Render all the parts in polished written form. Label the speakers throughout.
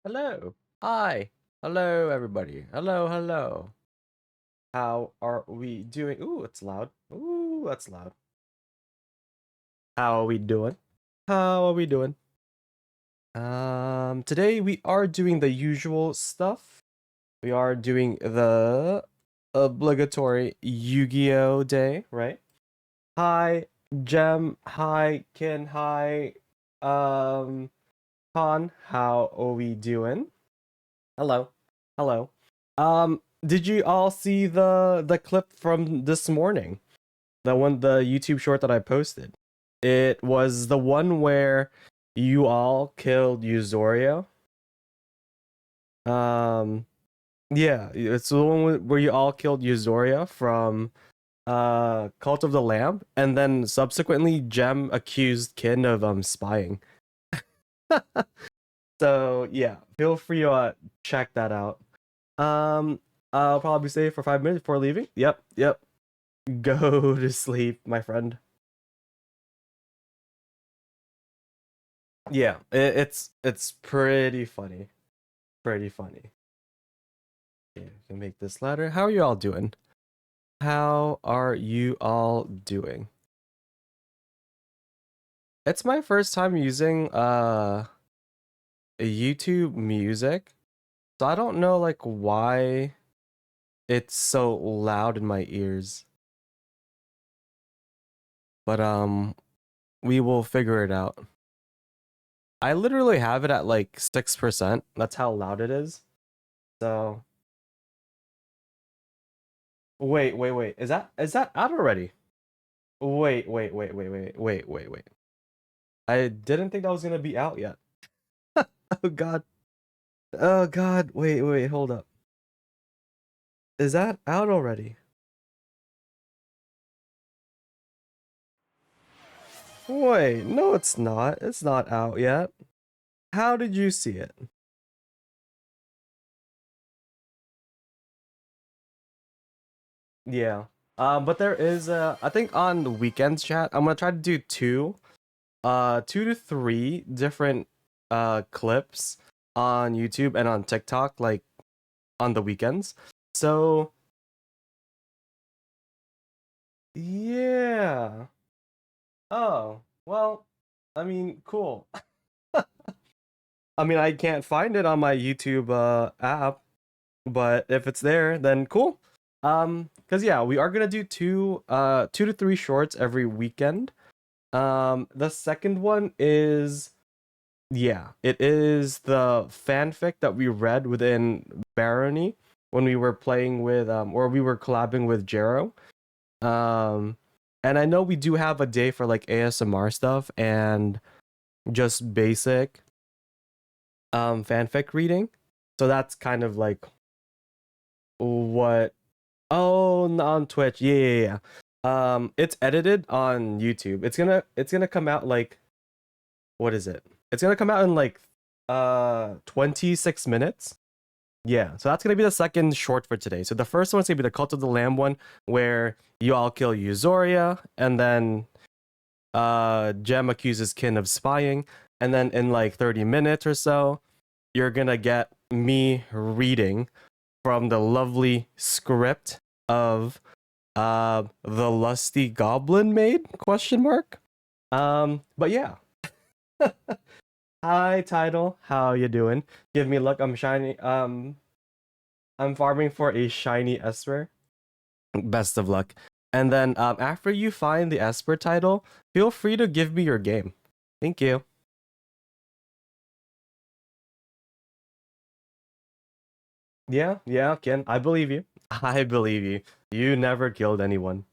Speaker 1: Hello. Hi. Hello, everybody. Hello, hello. How are we doing? Ooh, it's loud. Ooh, that's loud. How are we doing? How are we doing? Today we are doing the usual stuff. We are doing the obligatory Yu-Gi-Oh day, right? Hi, Jem. Hi, Ken. Hi, um, Han. How are we doing? Hello. Hello. Did you all see the clip from this morning? The YouTube short that I posted. It was the one where you all killed Euzoria. Um, yeah, it's the one where you all killed Euzoria from Cult of the Lamb, and then subsequently Gem accused Kin of spying. So yeah, feel free to check that out. Um, I'll probably stay for 5 minutes before leaving. Yep, yep. Go to sleep, my friend. Yeah, it's pretty funny. Pretty funny. Yeah, you can make this louder. How are you all doing? How are you all doing? It's my first time using YouTube Music. So I don't know like why it's so loud in my ears. But we will figure it out. I literally have it at like 6%. That's how loud it is. So wait. Is that out already? Wait. I didn't think that was gonna be out yet. Oh god. Oh god. Wait, hold up. Is that out already? Wait, no it's not. It's not out yet. How did you see it? Yeah. But there is I think on the weekends chat, I'm gonna try to do two to three different clips on YouTube and on TikTok, like on the weekends. So yeah. Oh, well, I mean, cool. I mean, I can't find it on my YouTube app, but if it's there, then cool. Cuz yeah, we are going to do two to three shorts every weekend. The second one is yeah, it is the fanfic that we read within Barony when we were playing with or we were collabing with Jero. Um and I know we do have a day for like ASMR stuff and just basic fanfic reading. So that's kind of like what on Twitch. Yeah. It's edited on YouTube. It's gonna come out like what is it? It's gonna come out in like 26 minutes. Yeah, so that's gonna be the second short for today. So the first one's gonna be the Cult of the Lamb one, where you all kill Euzoria, and then Jem accuses Kin of spying, and then in like 30 minutes or so, you're gonna get me reading from the lovely script of the lusty goblin maid question mark. But yeah. Hi title, how you doing? Give me luck, I'm shiny. I'm farming for a shiny Esper. Best of luck. And then after you find the Esper title, feel free to give me your game. Thank you. Yeah, Ken, I believe you. I believe you. You never killed anyone.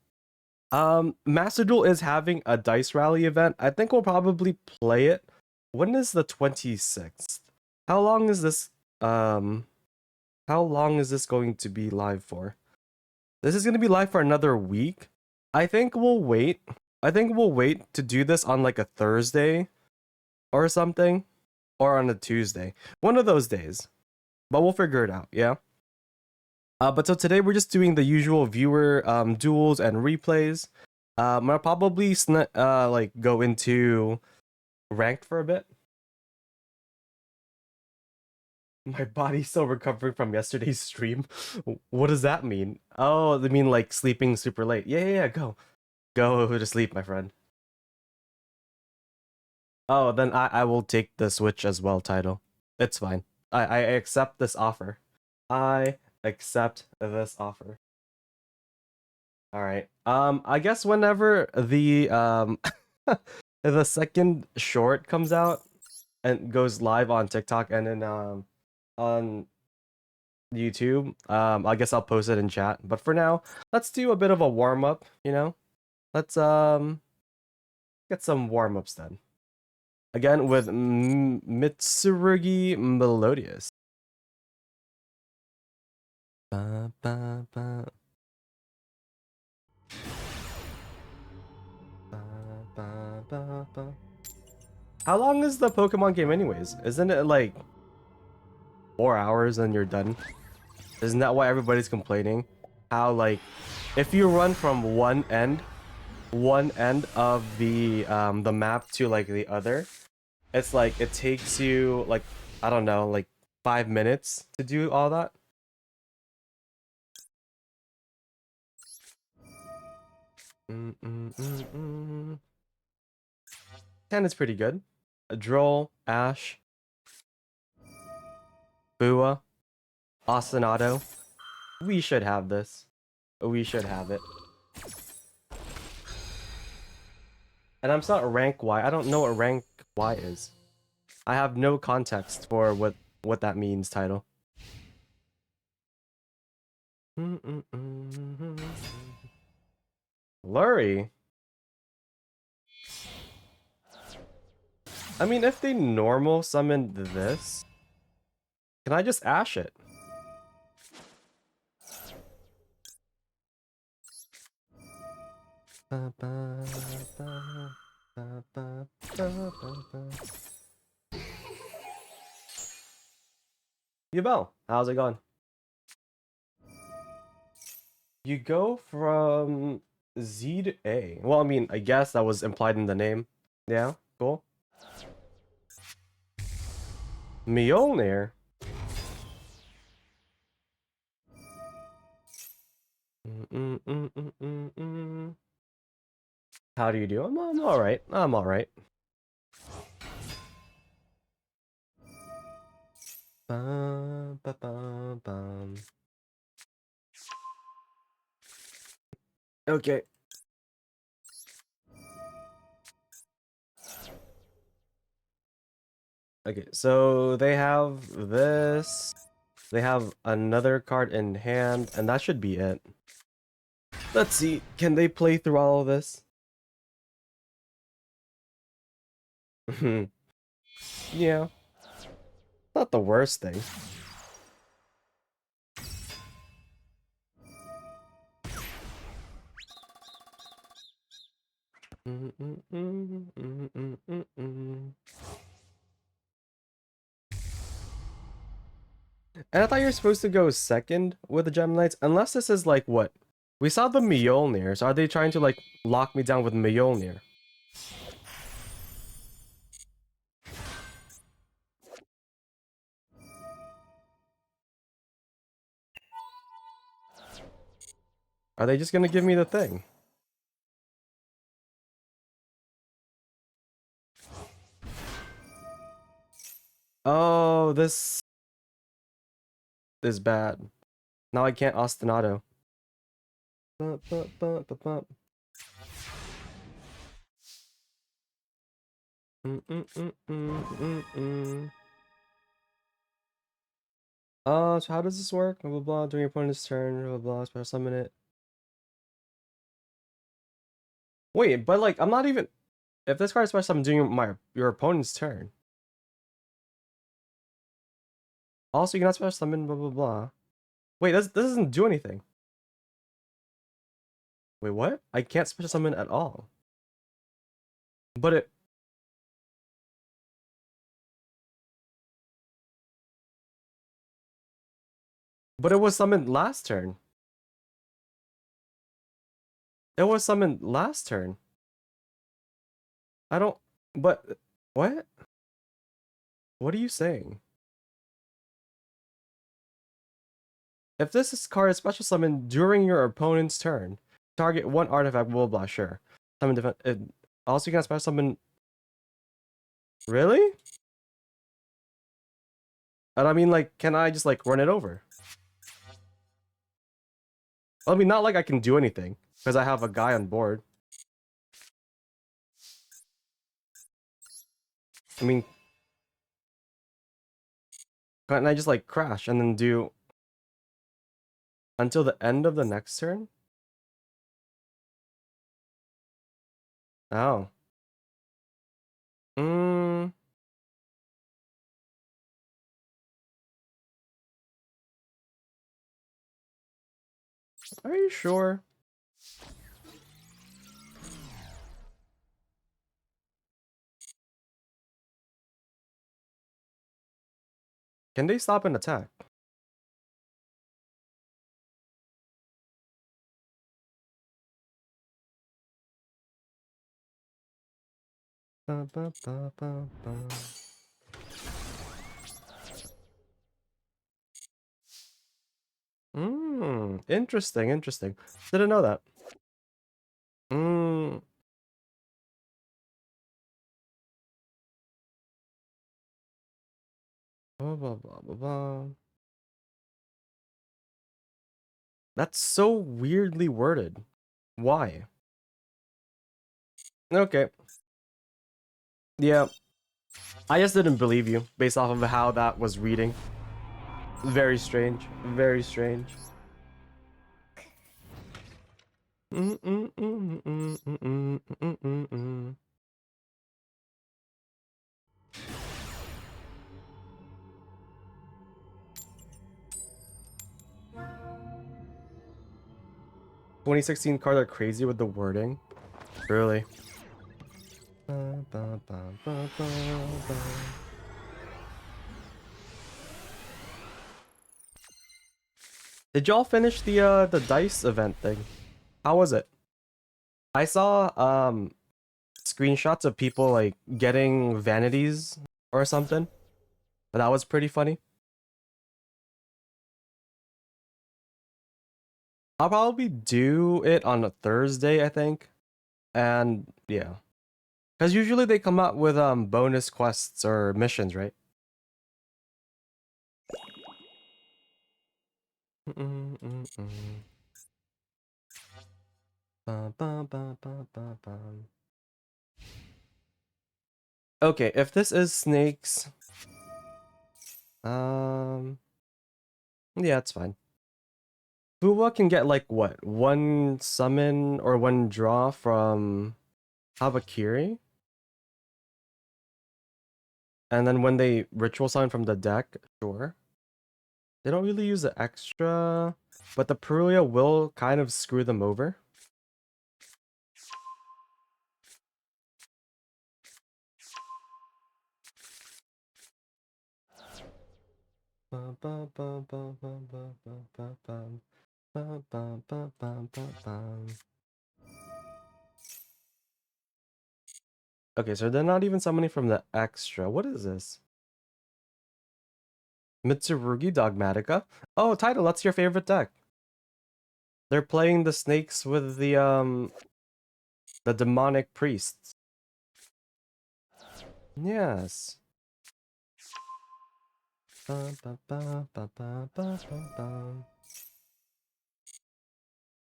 Speaker 1: Master Duel is having a dice rally event. I think we'll probably play it. When is the 26th? How long is this um how long is this going to be live for? This is going to be live for another week. I think we'll wait. I think we'll wait to do this on like a Thursday or something or on a Tuesday. One of those days. But we'll figure it out, yeah. But so today we're just doing the usual viewer duels and replays. I'll probably like go into ranked for a bit. My body's still recovering from yesterday's stream. What does that mean? Oh, they mean like sleeping super late. Yeah, yeah, yeah, go. Go to sleep, my friend. Oh, then I will take the Switch as well title. It's fine. I accept this offer. I accept this offer. All right. I guess whenever the the second short comes out and goes live on TikTok and then on YouTube, I guess I'll post it in chat. But for now, let's do a bit of a warm up, you know? Let's get some warm ups done. Again with Mitsurugi Melodious. Ba, ba, ba, ba, ba, ba, ba. How long is the Pokemon game anyways? Isn't it like 4 hours and you're done? Isn't that why everybody's complaining? How like if you run from one end of the map to like the other, it's like it takes you like I don't know, like 5 minutes to do all that. Mm, mm, mm, mm. 10 is pretty good. A Droll, Ash, Bua, Ostinato. We should have this. We should have it. And I'm not rank Y. I don't know what rank Y is. I have no context for what that means, title. Lurie. I mean, if they normal summoned this, can I just Ash it? Yubel, how's it going? You go from Z to A. Well, I mean, I guess that was implied in the name. Yeah, cool. Mjolnir. How do you do? I'm all right. I'm all right. Bum, ba, bum, bum. Okay. Okay, so they have this. They have another card in hand, and that should be it. Let's see. Can they play through all of this? Yeah. Not the worst thing. And I thought you were supposed to go second with the Geminites, unless this is like what? We saw the Mjolnir, so are they trying to like lock me down with Mjolnir? Are they just gonna give me the thing? Oh, this is bad. Now I can't ostinato. So how does this work? Blah blah blah. During your opponent's turn, blah blah blah. Special summon it. Wait, but like I'm not even. If this card is special summon during your opponent's turn. Also, you cannot special summon blah blah blah. Wait, this doesn't do anything. Wait, what? I can't special summon at all. But it was summoned last turn. It was summoned last turn. I don't. But what? What are you saying? If card is special summoned during your opponent's turn, target one artifact, blah blah, sure. Summon defense. Also, you can special summon. Really? And I mean, like, can I just like run it over? I mean, not like I can do anything because I have a guy on board. I mean, can't I just like crash and then do until the end of the next turn? Oh. Hmm. Are you sure? Can they stop an attack? Ba, ba, ba, ba, ba. Interesting, interesting. Didn't know that. Hmm. Blah, blah, blah, blah, blah. That's so weirdly worded. Why? Okay. Yeah. I just didn't believe you based off of how that was reading. Very strange. Very strange. 2016 cards are crazy with the wording. Really. Did y'all finish the dice event thing? How was it? I saw screenshots of people like getting vanities or something. But that was pretty funny. I'll probably do it on a Thursday, I think. And yeah. Because usually they come out with bonus quests or missions, right? Okay, if this is snakes, yeah, it's fine. Fuwa can get like what? One summon or one draw from Habakiri? And then when they ritual summon from the deck, sure. They don't really use the extra, but the Perulia will kind of screw them over. Okay, so they're not even summoning from the extra. What is this? Mitsurugi Dogmatica? Oh, title, that's your favorite deck. They're playing the snakes with the demonic priests. Yes.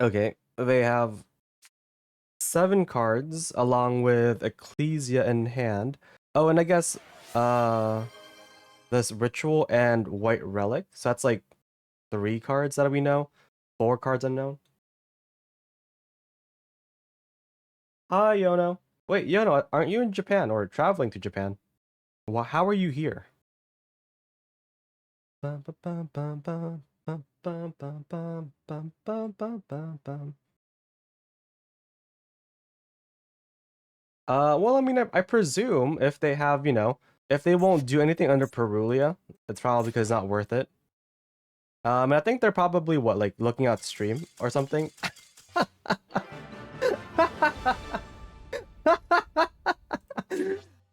Speaker 1: Okay, they have 7 cards along with Ecclesia in hand. Oh, and I guess this ritual and white relic. So that's like 3 cards that we know. 4 cards unknown. Hi, Yono. Wait, Yono, aren't you in Japan or traveling to Japan? Well, how are you here? Well, I mean, I presume if they have, if they won't do anything under Perulia, it's probably because it's not worth it. And I think they're probably what, like looking at stream or something.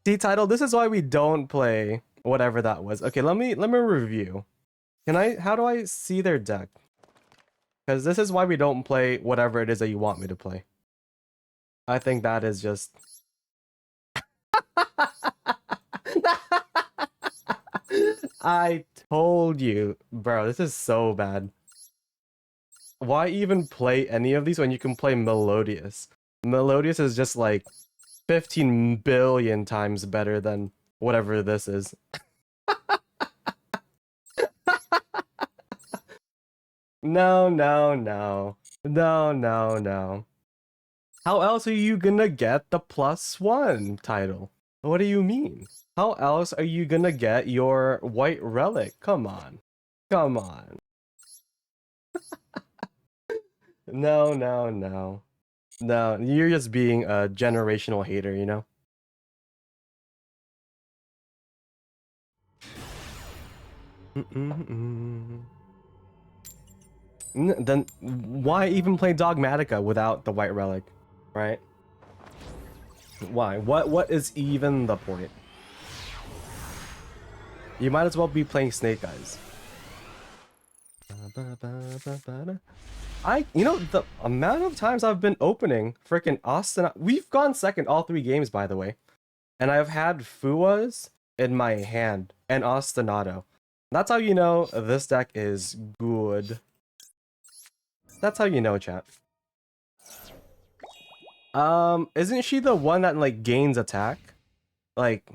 Speaker 1: See, title. This is why we don't play whatever that was. Okay, let me review. How do I see their deck? Because this is why we don't play whatever it is that you want me to play. I think that is just... I told you. Bro, this is so bad. Why even play any of these when you can play Melodious? Melodious is just like 15 billion times better than whatever this is. No, no, no. No, no, no. How else are you gonna get the +1 title? What do you mean? How else are you gonna get your white relic? Come on. Come on. No, no, no. No, you're just being a generational hater, you know? Then why even play Dogmatica without the white relic, right? Why? What is even the point? You might as well be playing Snake Eyes. You know, the amount of times I've been opening freaking Austin. We've gone second all 3 games, by the way. And I've had Fuas in my hand and Ostinato. That's how you know this deck is good. That's how you know, chat. Isn't she the one that like gains attack? Like,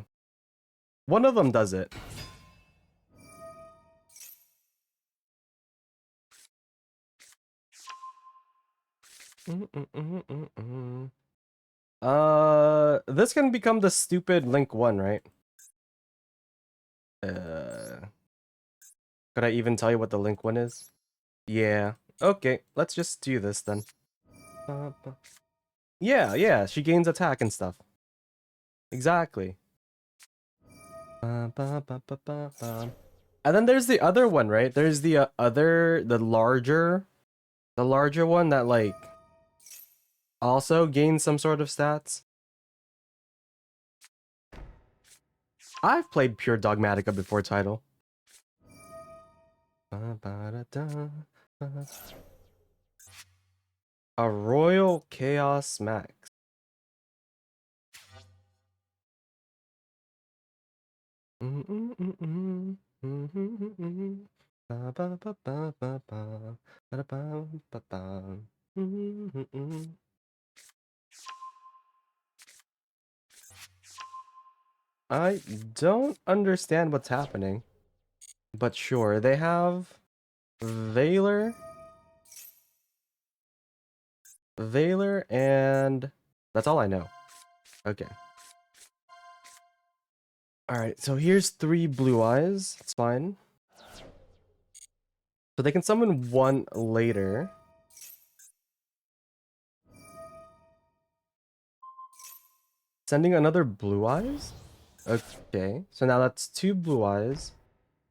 Speaker 1: one of them does it. This can become the stupid Link 1, right? Could I even tell you what the Link 1 is? Yeah. Okay, let's just do this then. Yeah, she gains attack and stuff. Exactly. And then there's the other one, right? There's the the larger one that like also gains some sort of stats. I've played pure Dogmatica before title. A Royal Chaos Max. I don't understand what's happening, but sure, they have Valor, and that's all I know. Okay. Alright, so here's 3 blue eyes. It's fine. So they can summon 1 later. Sending another blue eyes? Okay, so now that's 2 blue eyes,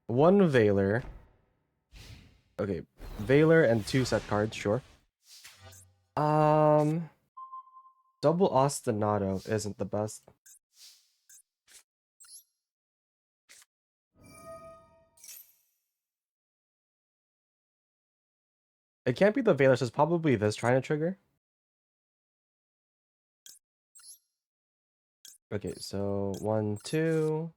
Speaker 1: 1 Valor. Okay, Valor and 2 set cards, sure. Double Ostinato isn't the best. It can't be the Valor, so it's probably this trying to trigger. Okay, so 1, 2.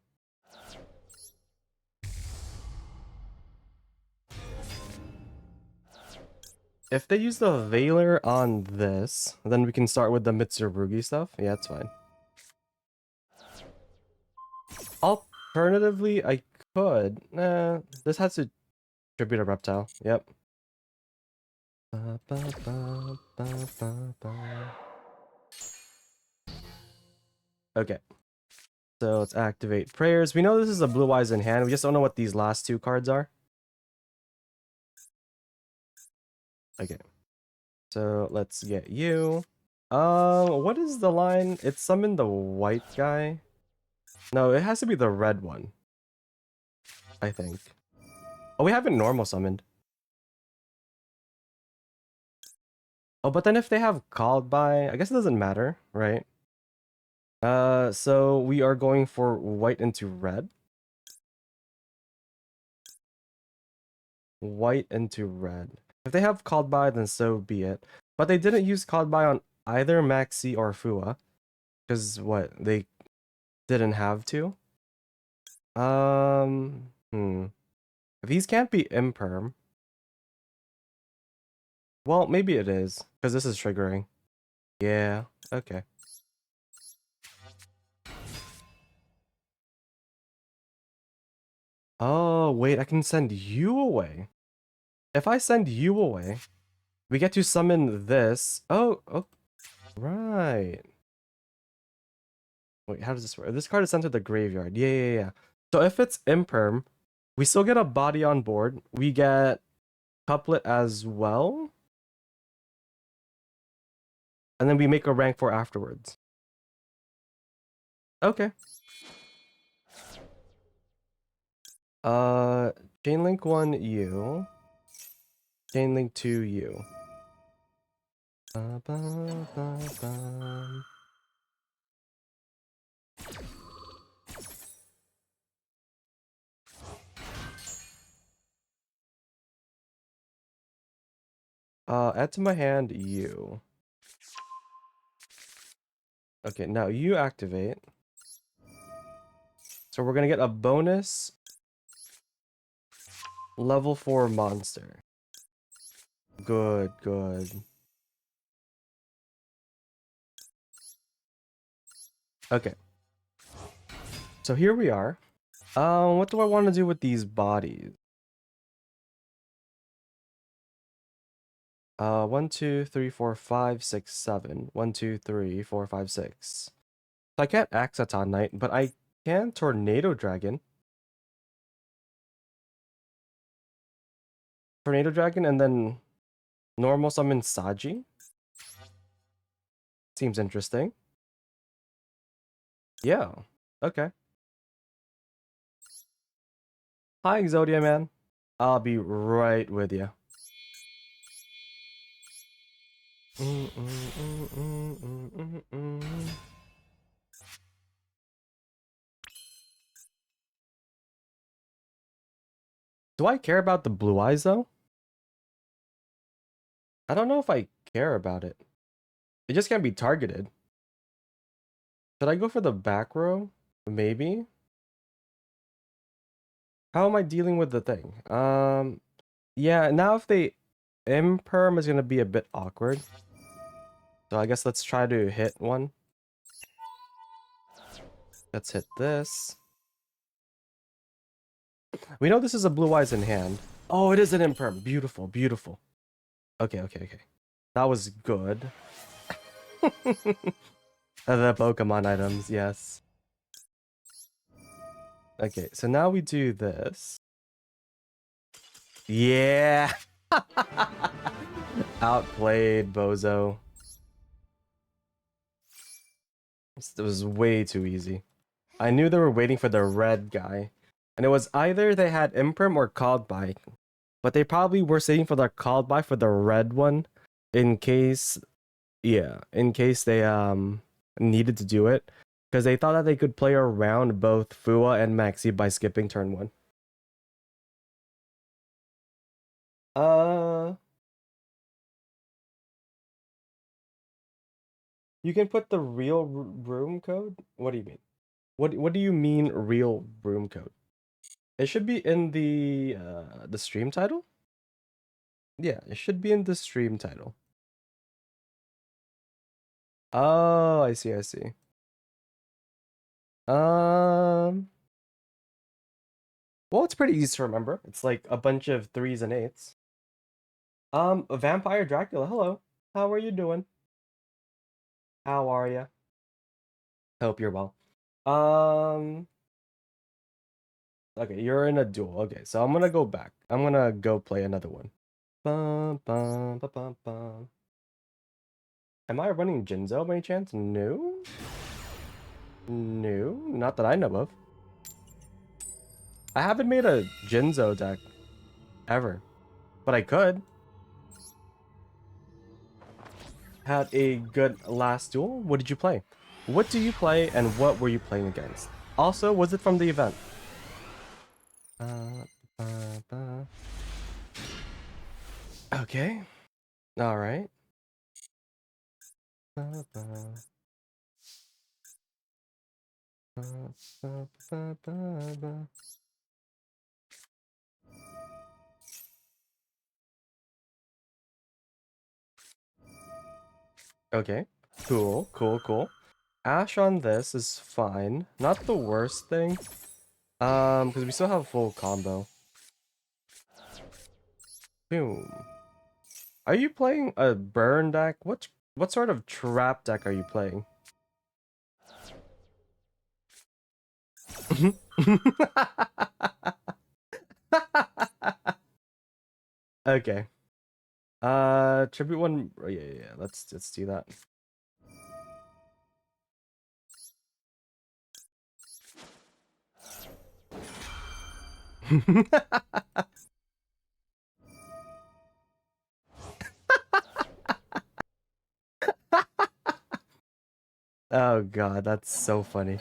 Speaker 1: If they use the Valor on this, then we can start with the Mitsurugi stuff. Yeah, that's fine. Alternatively, I could. Nah, this has to tribute a reptile. Yep. Okay. So let's activate prayers. We know this is a blue eyes in hand. We just don't know what these last 2 cards are. Okay. So let's get you. What is the line? It's summon the white guy. No, it has to be the red one, I think. Oh, we haven't normal summoned. Oh, but then if they have called by, I guess it doesn't matter, right? So we are going for white into red. White into red. If they have called by, then so be it. But they didn't use called by on either Maxi or Fua. Because what? They didn't have to? These can't be imperm. Well, maybe it is. Because this is triggering. Yeah, okay. Oh, wait, I can send you away. If I send you away, we get to summon this. Oh, right. Wait, how does this work? This card is sent to the graveyard. Yeah. So if it's imperm, we still get a body on board. We get couplet as well. And then we make a rank 4 afterwards. Okay. Chainlink 1 you. Chainlink 2 you. Add to my hand you. Okay, now you activate. So we're gonna get a bonus level 4 monster. Good. Okay. So here we are. What do I want to do with these bodies? 1, 2, 3, 4, 5, 6, 7. 1, 2, 3, 4, 5, 6. So I can't Axaton Knight, but I can Tornado Dragon. Tornado Dragon and then normal summon Saji. Seems interesting. Yeah. Okay. Hi, Exodia man. I'll be right with you. Do I care about the blue eyes though? I don't know if I care about it. It just can't be targeted. Should I go for the back row? Maybe. How am I dealing with the thing? Yeah, now if they imperm is gonna be a bit awkward. So I guess let's try to hit one. Let's hit this. We know this is a blue eyes in hand. Oh, it is an imperm. Beautiful. Okay. That was good. The Pokemon items, yes. Okay, so now we do this. Yeah! Outplayed, bozo. It was way too easy. I knew they were waiting for the red guy. And it was either they had imperm or called by. But they probably were saving for the called by for the red one. In case... Yeah, in case they needed to do it. Because they thought that they could play around both Fua and Maxi by skipping turn 1. You can put the real room code? What do you mean? What do you mean real room code? It should be in the stream title? Yeah, it should be in the stream title. Oh, I see. Well, it's pretty easy to remember. It's like a bunch of 3s and 8s. Vampire Dracula, hello. How are you doing? How are you? Hope you're well. Okay, you're in a duel. Okay, so I'm gonna go back. I'm gonna go play another one. Bum, bum, ba, bum, bum. Am I running Jinzo by any chance? No? No, not that I know of. I haven't made a Jinzo deck ever, but I could. Had a good last duel. What did you play? What do you play and what were you playing against? Also, was it from the event? Okay. All right. Ba, ba, ba, ba, ba, ba, ba. Okay. Cool, cool, cool. Ash on this is fine. Not the worst thing. Because we still have full combo. Boom. Are you playing a burn deck? What sort of trap deck are you playing? Okay. Tribute one. Oh, yeah, yeah, yeah. Let's do that. Oh god, that's so funny.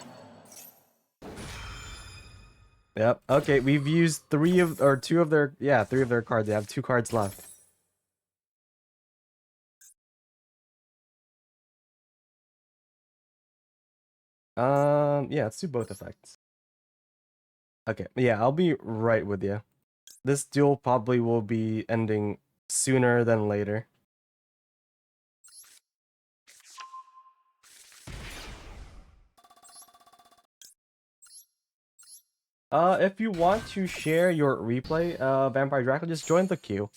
Speaker 1: Yep. Okay, we've used two of their, yeah, three of their cards. They have two cards left. Yeah, let's do both effects. Okay, yeah, I'll be right with you. This duel probably will be ending sooner than later. If you want to share your replay, Vampire Dracula, just join the queue,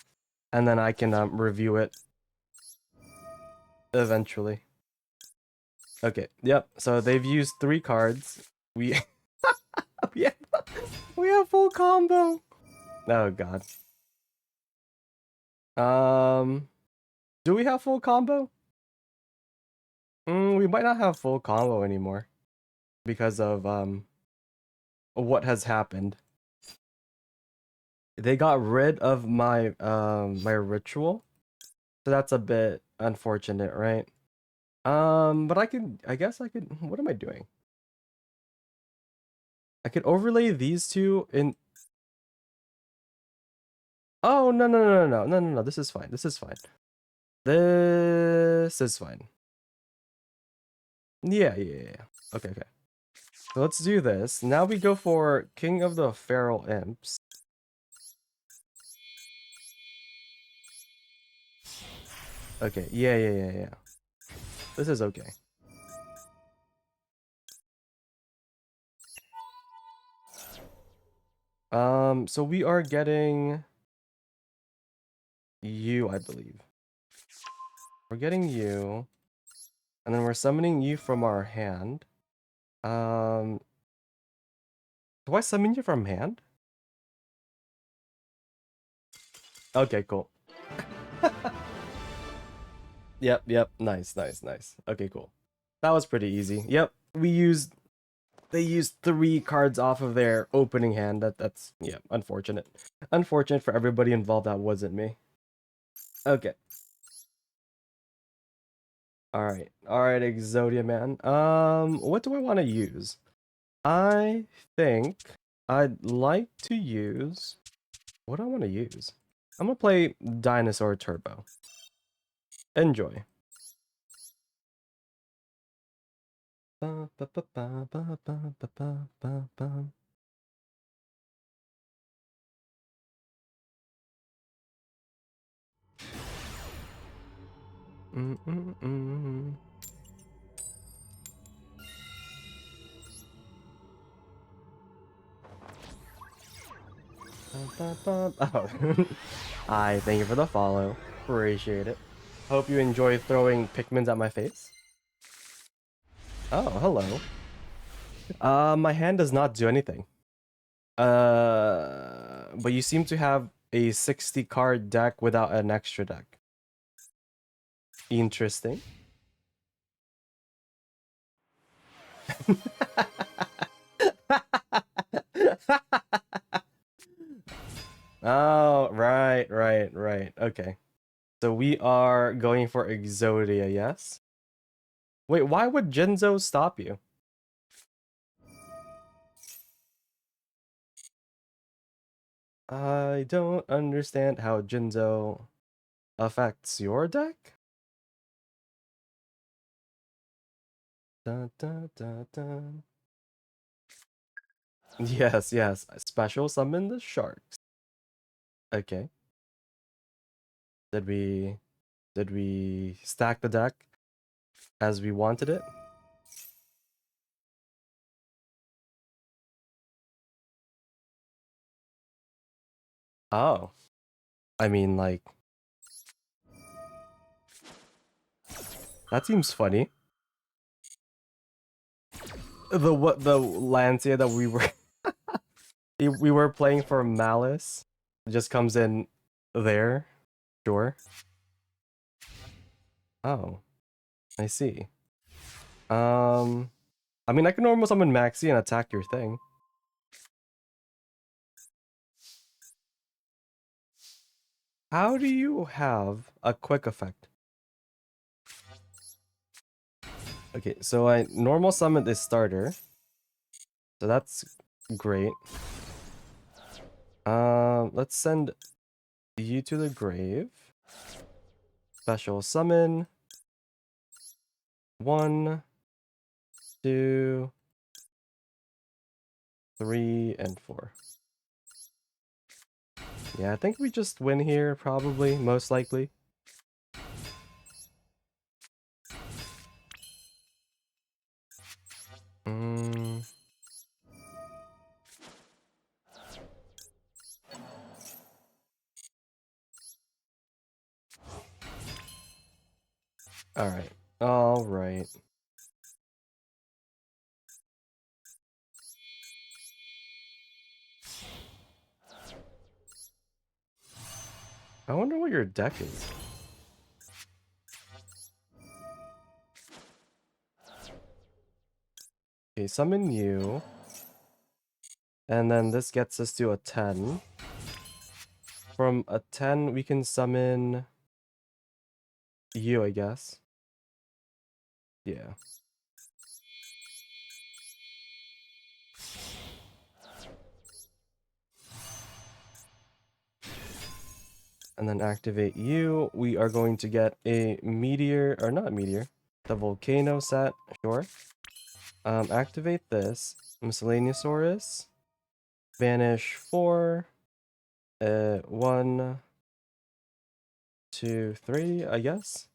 Speaker 1: and then I can review it eventually. Okay, yep. So they've used three cards. We we have, we have full combo. Oh god. Do we have full combo? We might not have full combo anymore because of what has happened. They got rid of my ritual, so that's a bit unfortunate, right? But I guess I could. What am I doing? I could overlay these two in. Oh no no no no no no no no! This is fine. This is fine. This is fine. Yeah yeah yeah. Okay okay. So let's do this. Now we go for King of the Feral Imps. Okay, yeah, yeah, yeah, yeah. This is okay. So we are getting you, I believe. We're getting you, and then we're summoning you from our hand. Um, do I summon you from hand? Okay, cool. Yep, yep. Nice, nice, nice. Okay, cool. That was pretty easy. Yep, they used three cards off of their opening hand. That's yeah, unfortunate. Unfortunate for everybody involved. That wasn't me. Okay. All right, Exodia man. What do I want to use? I think I'd like to use. What do I want to use? I'm gonna play Dinosaur Turbo. Enjoy. Ba, ba, ba, ba, ba, ba, ba, ba, ba, ba. Mm, mm, mm. Ba, ba, ba. Oh. I thank you for the follow. Appreciate it. Hope you enjoy throwing Pikmins at my face. Oh, hello. My hand does not do anything. But you seem to have a 60 card deck without an extra deck. Interesting. Oh, right, right, right. Okay. So we are going for Exodia, yes? Wait, why would Jinzo stop you? I don't understand how Jinzo... affects your deck? Dun, dun, dun, dun. Yes, yes. Special summon the sharks. Okay. Did we stack the deck as we wanted it? Oh. I mean, like, that seems funny. The Lancia that we were playing for Malice just comes in there. Sure. Oh, I see. Um, I mean, I can normal summon Maxi and attack your thing. How do you have a quick effect? Okay, so I normal summon this starter. So that's great. Let's send you to the grave. Special summon. 1, 2, 3, and 4. Yeah, I think we just win here, probably, most likely. Mm. Alright. Alright. I wonder what your deck is. Okay, summon you. And then this gets us to a 10. From a 10, we can summon you, I guess. Yeah. And then activate you. We are going to get a meteor, or not a meteor, the volcano set, sure. Activate this. Miscellaneousaurus. Banish 4. 1, 2, 3, I guess.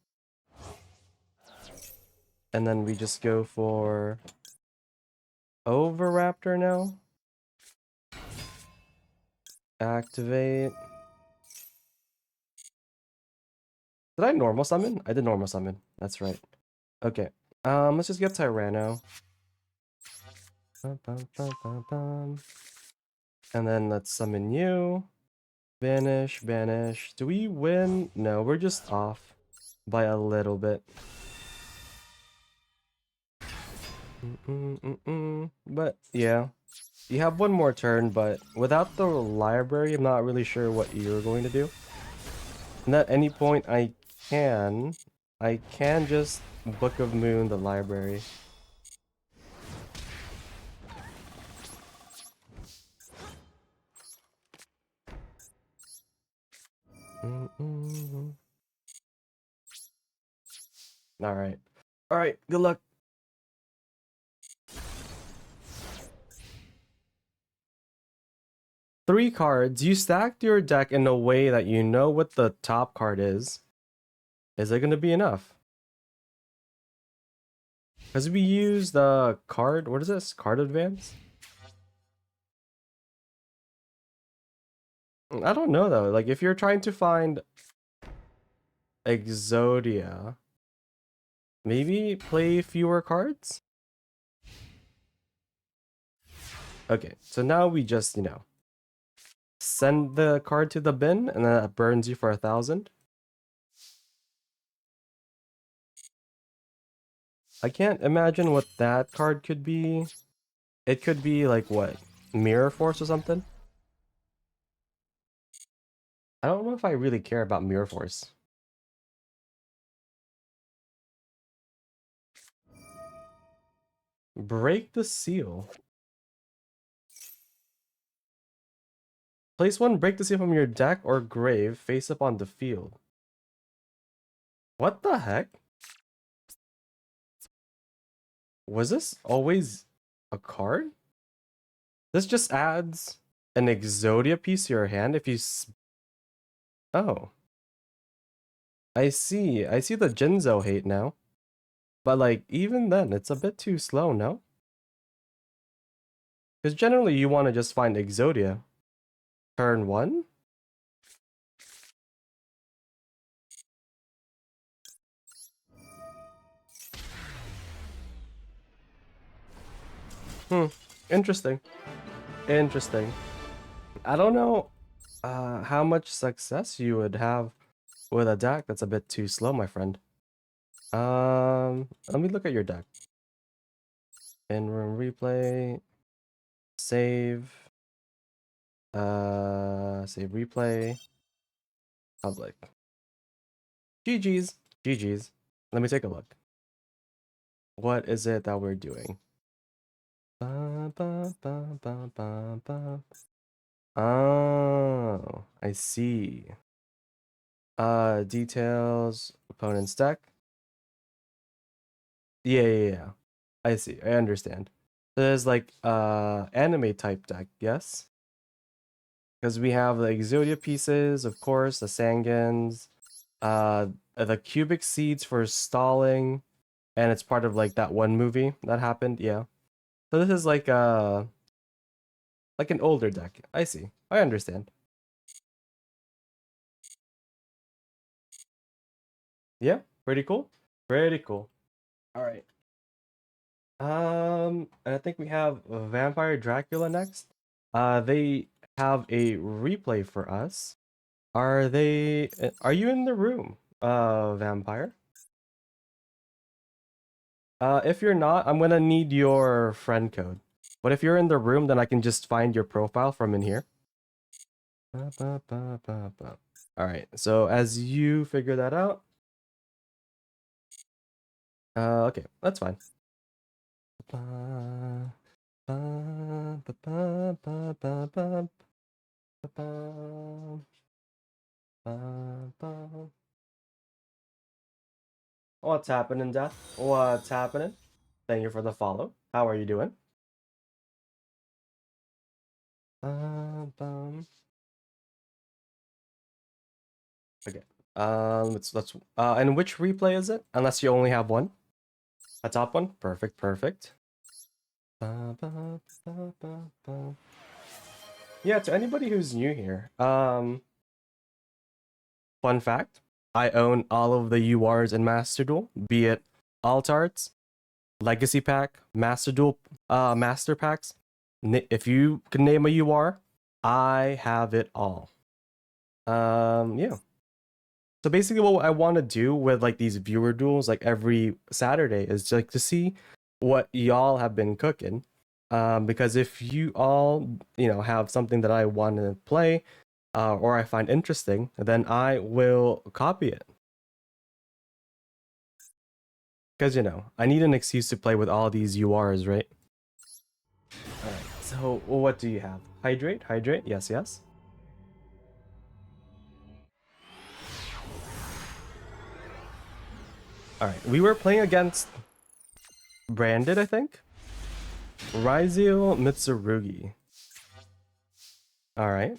Speaker 1: And then we just go for Overraptor now. Activate. Did I normal summon? I did normal summon. That's right. Okay. Let's just get Tyranno. Bum, bum, bum, bum, bum. And then let's summon you. Banish, banish. Do we win? No, we're just off by a little bit. But yeah, you have one more turn, but without the library, I'm not really sure what you're going to do. And at any point, I can just Book of Moon the library. All right. All right. Good luck. Three cards. You stacked your deck in a way that you know what the top card is. Is it going to be enough? Because we use the card. What is this? Card advance? I don't know though. Like if you're trying to find Exodia, maybe play fewer cards? Okay, so now we just, send the card to the bin and then that burns you for 1,000. I can't imagine what that card could be. It could be like what? Mirror Force or something? I don't know if I really care about Mirror Force. Break the seal. Place one break the seal from your deck or grave face up on the field. What the heck? Was this always a card? This just adds an Exodia piece to your hand if you oh. I see. I see the Jinzo hate now. But like even then it's a bit too slow, no? Because generally you want to just find Exodia. Turn 1? Hmm. Interesting. Interesting. I don't know how much success you would have with a deck that's a bit too slow, my friend. Let me look at your deck. In-room replay, save, save replay, public. GG's, GG's. Let me take a look. What is it that we're doing? Ba, ba, ba, ba, ba, ba. Oh, I see. Details, opponent's deck. Yeah. I see. I understand. There's like anime type deck, yes? Because we have the Exodia pieces, of course, the Sangans, the cubic seeds for stalling, and it's part of like that one movie that happened, yeah. So this is like an older deck. I see. I understand. Yeah, pretty cool. Pretty cool. All right. And I think we have Vampire Dracula next. They have a replay for us. Are you in the room, Vampire? If you're not, I'm gonna need your friend code. But if you're in the room, then I can just find your profile from in here. Ba, ba, ba, ba, ba. All right. So as you figure that out, okay, that's fine. Ba, ba, ba, ba, ba, ba, ba, ba, ba, ba, ba. What's happening, Death? What's happening? Thank you for the follow. How are you doing? Bum. Okay. Let's and which replay is it? Unless you only have one. A top one? Perfect, perfect. Ba, ba, ba, ba, ba. Yeah, to anybody who's new here, fun fact, I own all of the URs in Master Duel, be it Alt Arts, Legacy Pack, Master Duel, Master Packs. If you can name a UR, I have it all. Yeah. So basically what I want to do with like these viewer duels like every Saturday is like to see what y'all have been cooking. Because if you all, have something that I want to play or I find interesting, then I will copy it. Because I need an excuse to play with all these URs, right? All right. So what do you have? Hydrate, hydrate. Yes, yes. All right. We were playing against Branded, I think. Raizio Mitsurugi. All right.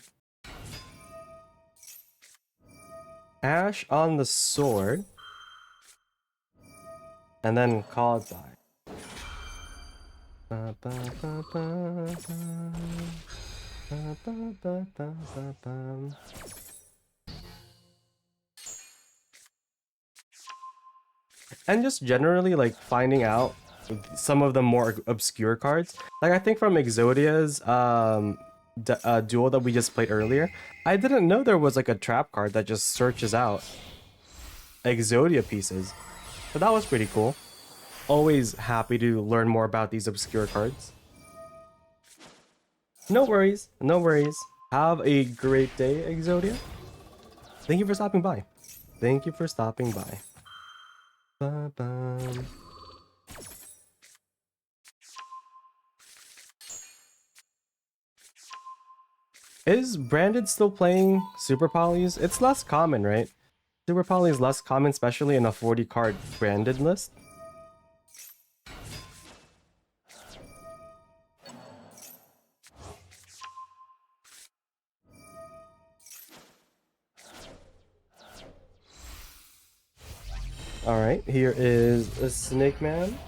Speaker 1: Ash on the sword. And then called by. Ba, ba, ba, ba, ba. Ba, ba, ba, ba, ba, ba. And just generally like finding out some of the more obscure cards. Like I think from Exodia's duel that we just played earlier, I didn't know there was like a trap card that just searches out Exodia pieces. So that was pretty cool. Always happy to learn more about these obscure cards. No worries, no worries. Have a great day, Exodia. Thank you for stopping by. Thank you for stopping by. Ba-bum. Is Branded still playing Super Polys? It's less common, right? Super Poly is less common, especially in a 40 card branded list. Alright, here is a Snake Man.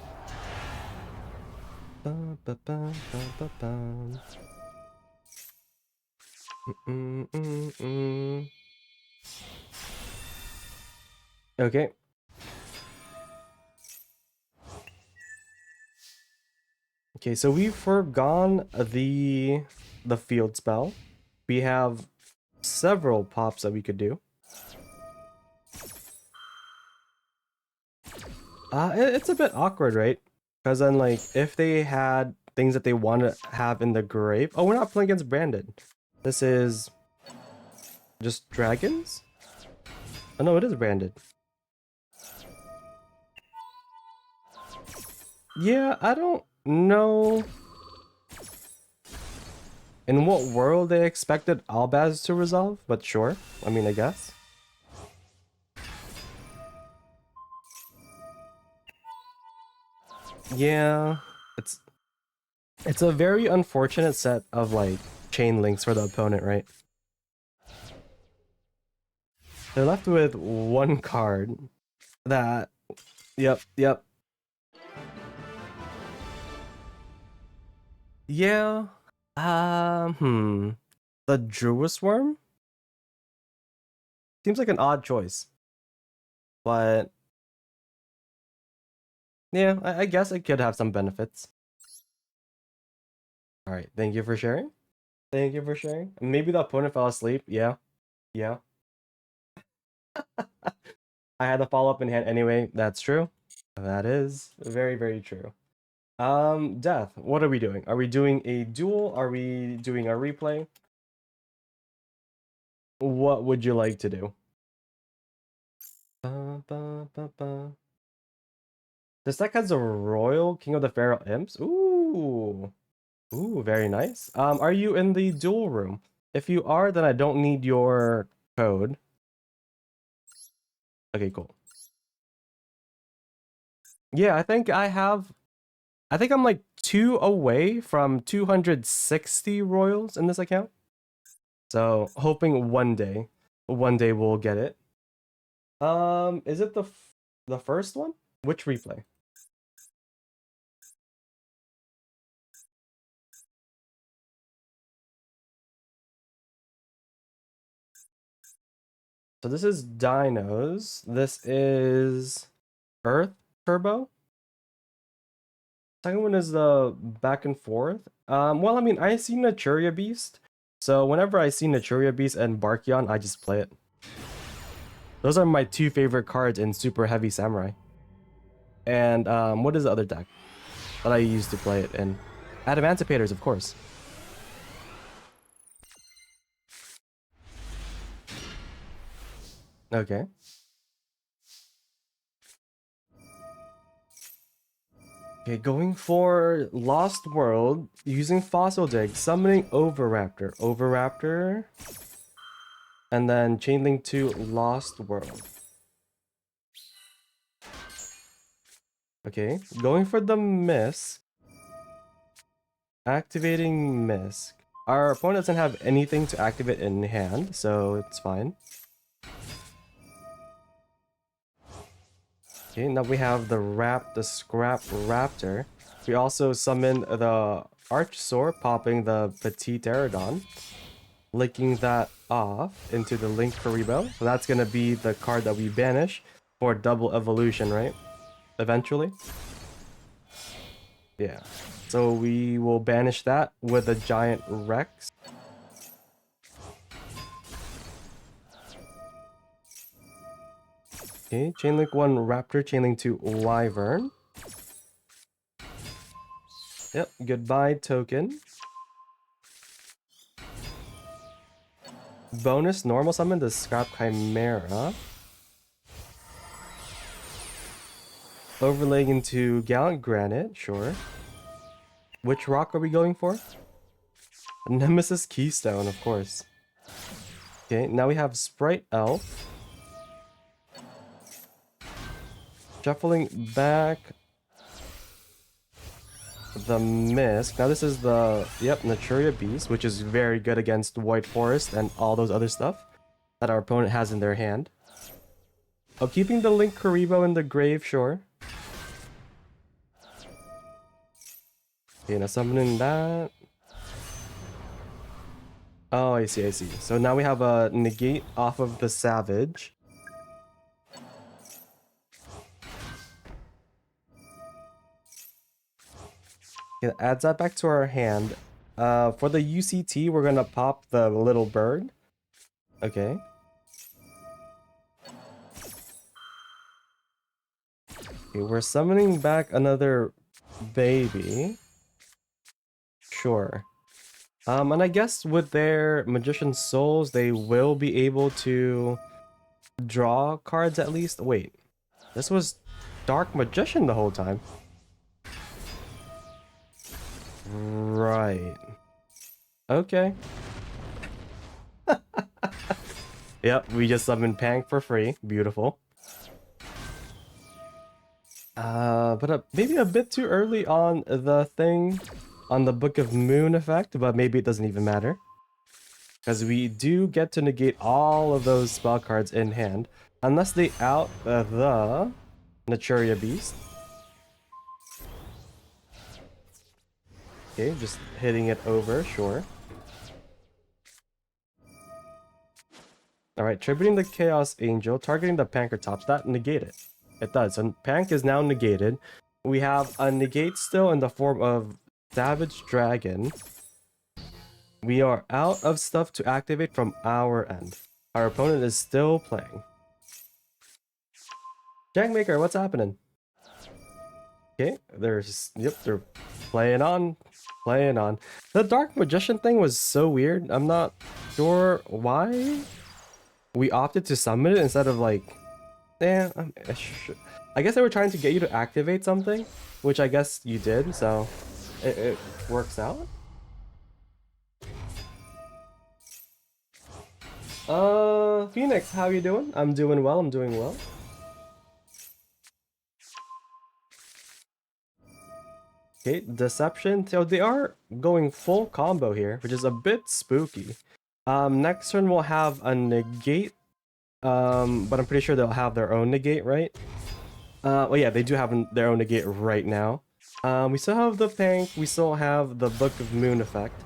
Speaker 1: Bum, ba, bum, bum, ba, bum. Okay. Okay, so we've forgone the field spell. We have several pops that we could do. It's a bit awkward, right? Because then, like, if they had things that they want to have in the grave... Oh, we're not playing against Branded. This is just dragons? Oh, no, it is Branded. Yeah, I don't know in what world they expected Albaz to resolve, but sure. I mean, I guess. Yeah, it's a very unfortunate set of like chain links for the opponent, right? They're left with one card that yep. Yeah. The Druis Worm seems like an odd choice. But yeah, I guess it could have some benefits. Alright, thank you for sharing. Thank you for sharing. Maybe the opponent fell asleep. Yeah. Yeah. I had the follow-up in hand anyway. That's true. That is very, very true. Death, what are we doing? Are we doing a duel? Are we doing a replay? What would you like to do? Ba, ba, ba, ba. This deck has a Royal King of the Feral Imps. Ooh. Ooh, very nice. Are you in the duel room? If you are, then I don't need your code. Okay, cool. Yeah, I think I'm like 2 away from 260 Royals in this account. So, hoping one day we'll get it. Is it the first one? Which replay? So this is Dinos. This is Earth Turbo. Second one is the back and forth. Well, I mean, I see Naturia Beast. So whenever I see Naturia Beast and Barkion, I just play it. Those are my two favorite cards in Super Heavy Samurai. And what is the other deck that I used to play it in? Adamanticators, of course. Okay. Okay, going for Lost World, using Fossil Dig, summoning Overraptor. Overraptor. And then Chainlink to Lost World. Okay, going for the Misk. Activating Misk. Our opponent doesn't have anything to activate in hand, so it's fine. Okay, now we have the Scrap Raptor. We also summon the Archosaur, popping the Petite Aerodon, linking that off into the Link Karibo. So that's gonna be the card that we banish for double evolution, right? Eventually. Yeah. So we will banish that with a Giant Rex. Okay, Chainlink 1 Raptor, Chainlink 2 Wyvern. Yep, goodbye token. Bonus normal summon the Scrap Chimera. Overlaying into Gallant Granite, sure. Which rock are we going for? Nemesis Keystone, of course. Okay, now we have Sprite Elf. Shuffling back the Mist. Now this is the, yep, Naturia Beast, which is very good against White Forest and all those other stuff that our opponent has in their hand. Oh, keeping the Link Karibo in the grave, sure. Okay, now summoning that. Oh, I see, I see. So now we have a negate off of the Savage. Okay, adds that back to our hand. For the UCT, we're gonna pop the little bird. Okay. Okay, we're summoning back another baby. Sure. And I guess with their Magician's Souls, they will be able to draw cards at least. Wait, this was Dark Magician the whole time. Right. Okay. Yep, we just summoned Pank for free. Beautiful. But maybe a bit too early on the thing, on the Book of Moon effect, but maybe it doesn't even matter. Because we do get to negate all of those spell cards in hand, unless they out the Naturia Beast. Okay, just hitting it over, sure. Alright, tributing the Chaos Angel, targeting the Pankratops, that negate it. It does, and Pank is now negated. We have a negate still in the form of Savage Dragon. We are out of stuff to activate from our end. Our opponent is still playing. Jankmaker, what's happening? Okay, there's, yep, they're playing on. Playing on. The Dark Magician thing was so weird. I'm not sure why we opted to summon it instead of like, I guess they were trying to get you to activate something, which I guess you did, so it works out. Phoenix, how you doing? I'm doing well, I'm doing well. Okay, Deception. So they are going full combo here, which is a bit spooky. Next turn we'll have a negate. But I'm pretty sure they'll have their own negate, right? Well, yeah, they do have their own negate right now. We still have the Pank. We still have the Book of Moon effect.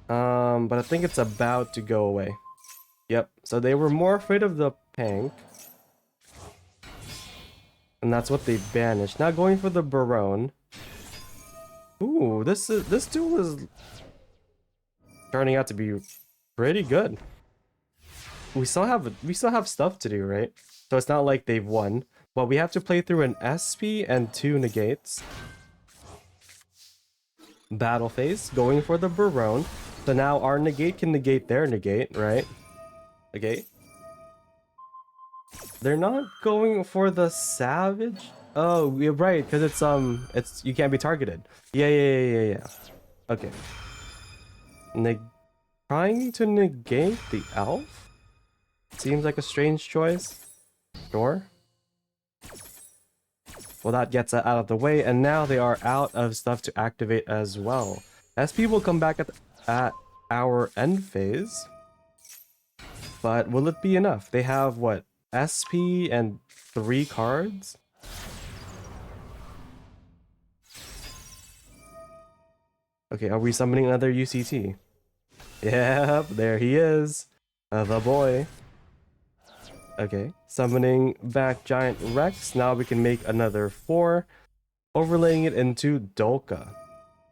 Speaker 1: But I think it's about to go away. Yep. So they were more afraid of the Pank. And that's what they banished. Now going for the Barone. Ooh, this duel is turning out to be pretty good. We still have stuff to do, right? So it's not like they've won. But we have to play through an SP and 2 negates. Battle phase, going for the Barone. So now our negate can negate their negate, right? Okay. They're not going for the Savage? Oh, you're right, because it's you can't be targeted. Yeah. Okay. Trying to negate the elf? Seems like a strange choice. Sure. Well, that gets that out of the way, and now they are out of stuff to activate as well. SP will come back at our end phase. But will it be enough? They have, what, SP and 3 cards? Okay, are we summoning another UCT? Yep, there he is. The boy. Okay, summoning back Giant Rex. Now we can make another 4. Overlaying it into Dolka.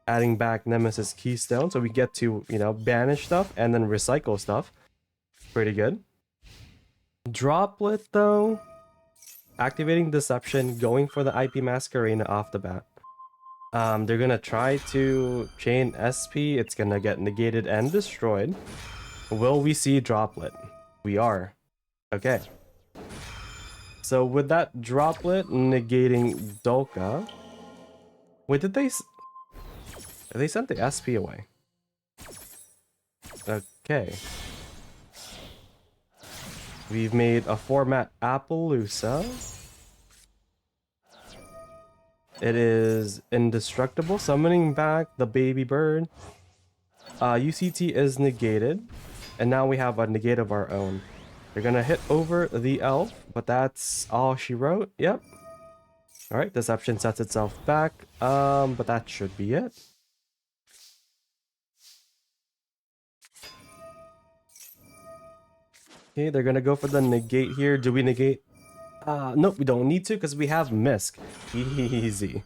Speaker 1: Adding back Nemesis Keystone, so we get to, you know, banish stuff and then recycle stuff. Pretty good. Droplet, though. Activating Deception, going for the IP Masquerena off the bat. They're gonna try to chain SP. It's gonna get negated and destroyed. Will we see Droplet? We are. Okay. So with that Droplet negating Dolka... Wait, did they sent the SP away? Okay. We've made a format Appaloosa. It is indestructible, summoning back the baby bird. UCT is negated, and now we have a negate of our own. They're gonna hit over the elf, but that's all she wrote. Yep. All right, deception sets itself back. But that should be it. Okay, they're gonna go for the negate here. Do we negate? Nope, we don't need to because we have Misk. Easy.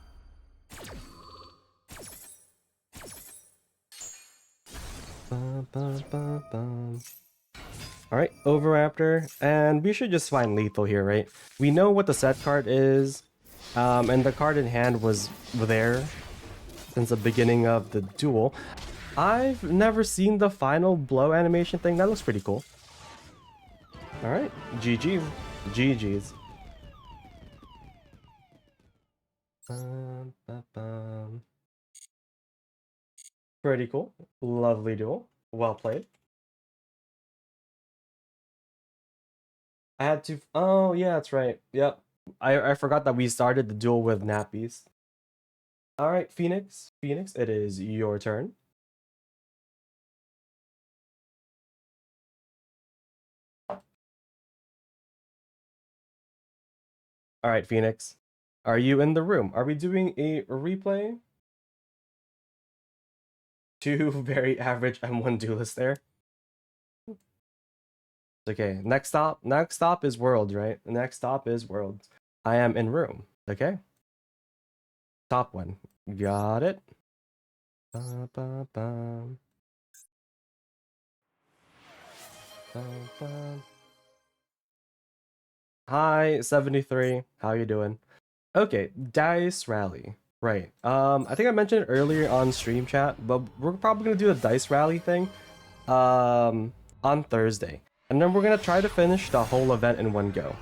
Speaker 1: Bum, bum, bum, bum. All right, Overraptor, and we should just find lethal here, right? We know what the set card is, and the card in hand was there since the beginning of the duel. I've never seen the final blow animation thing. That looks pretty cool. All right, GG, GG's. Pretty cool. Lovely duel. Well played. I had to. Oh yeah, that's right. Yep. I forgot that we started the duel with nappies. All right, Phoenix. Phoenix, it is your turn. All right, Phoenix. Are you in the room? Are we doing a replay? Two very average M1 duelists there. Okay, next stop is Worlds, right? Next stop is Worlds. I am in room. Okay. Top one. Got it. Ba, ba, ba. Ba, ba. Hi, 73. How you doing? Okay, Dice Rally. Right. I think I mentioned it earlier on stream chat, but we're probably gonna do the Dice Rally thing on Thursday. And then we're gonna try to finish the whole event in one go.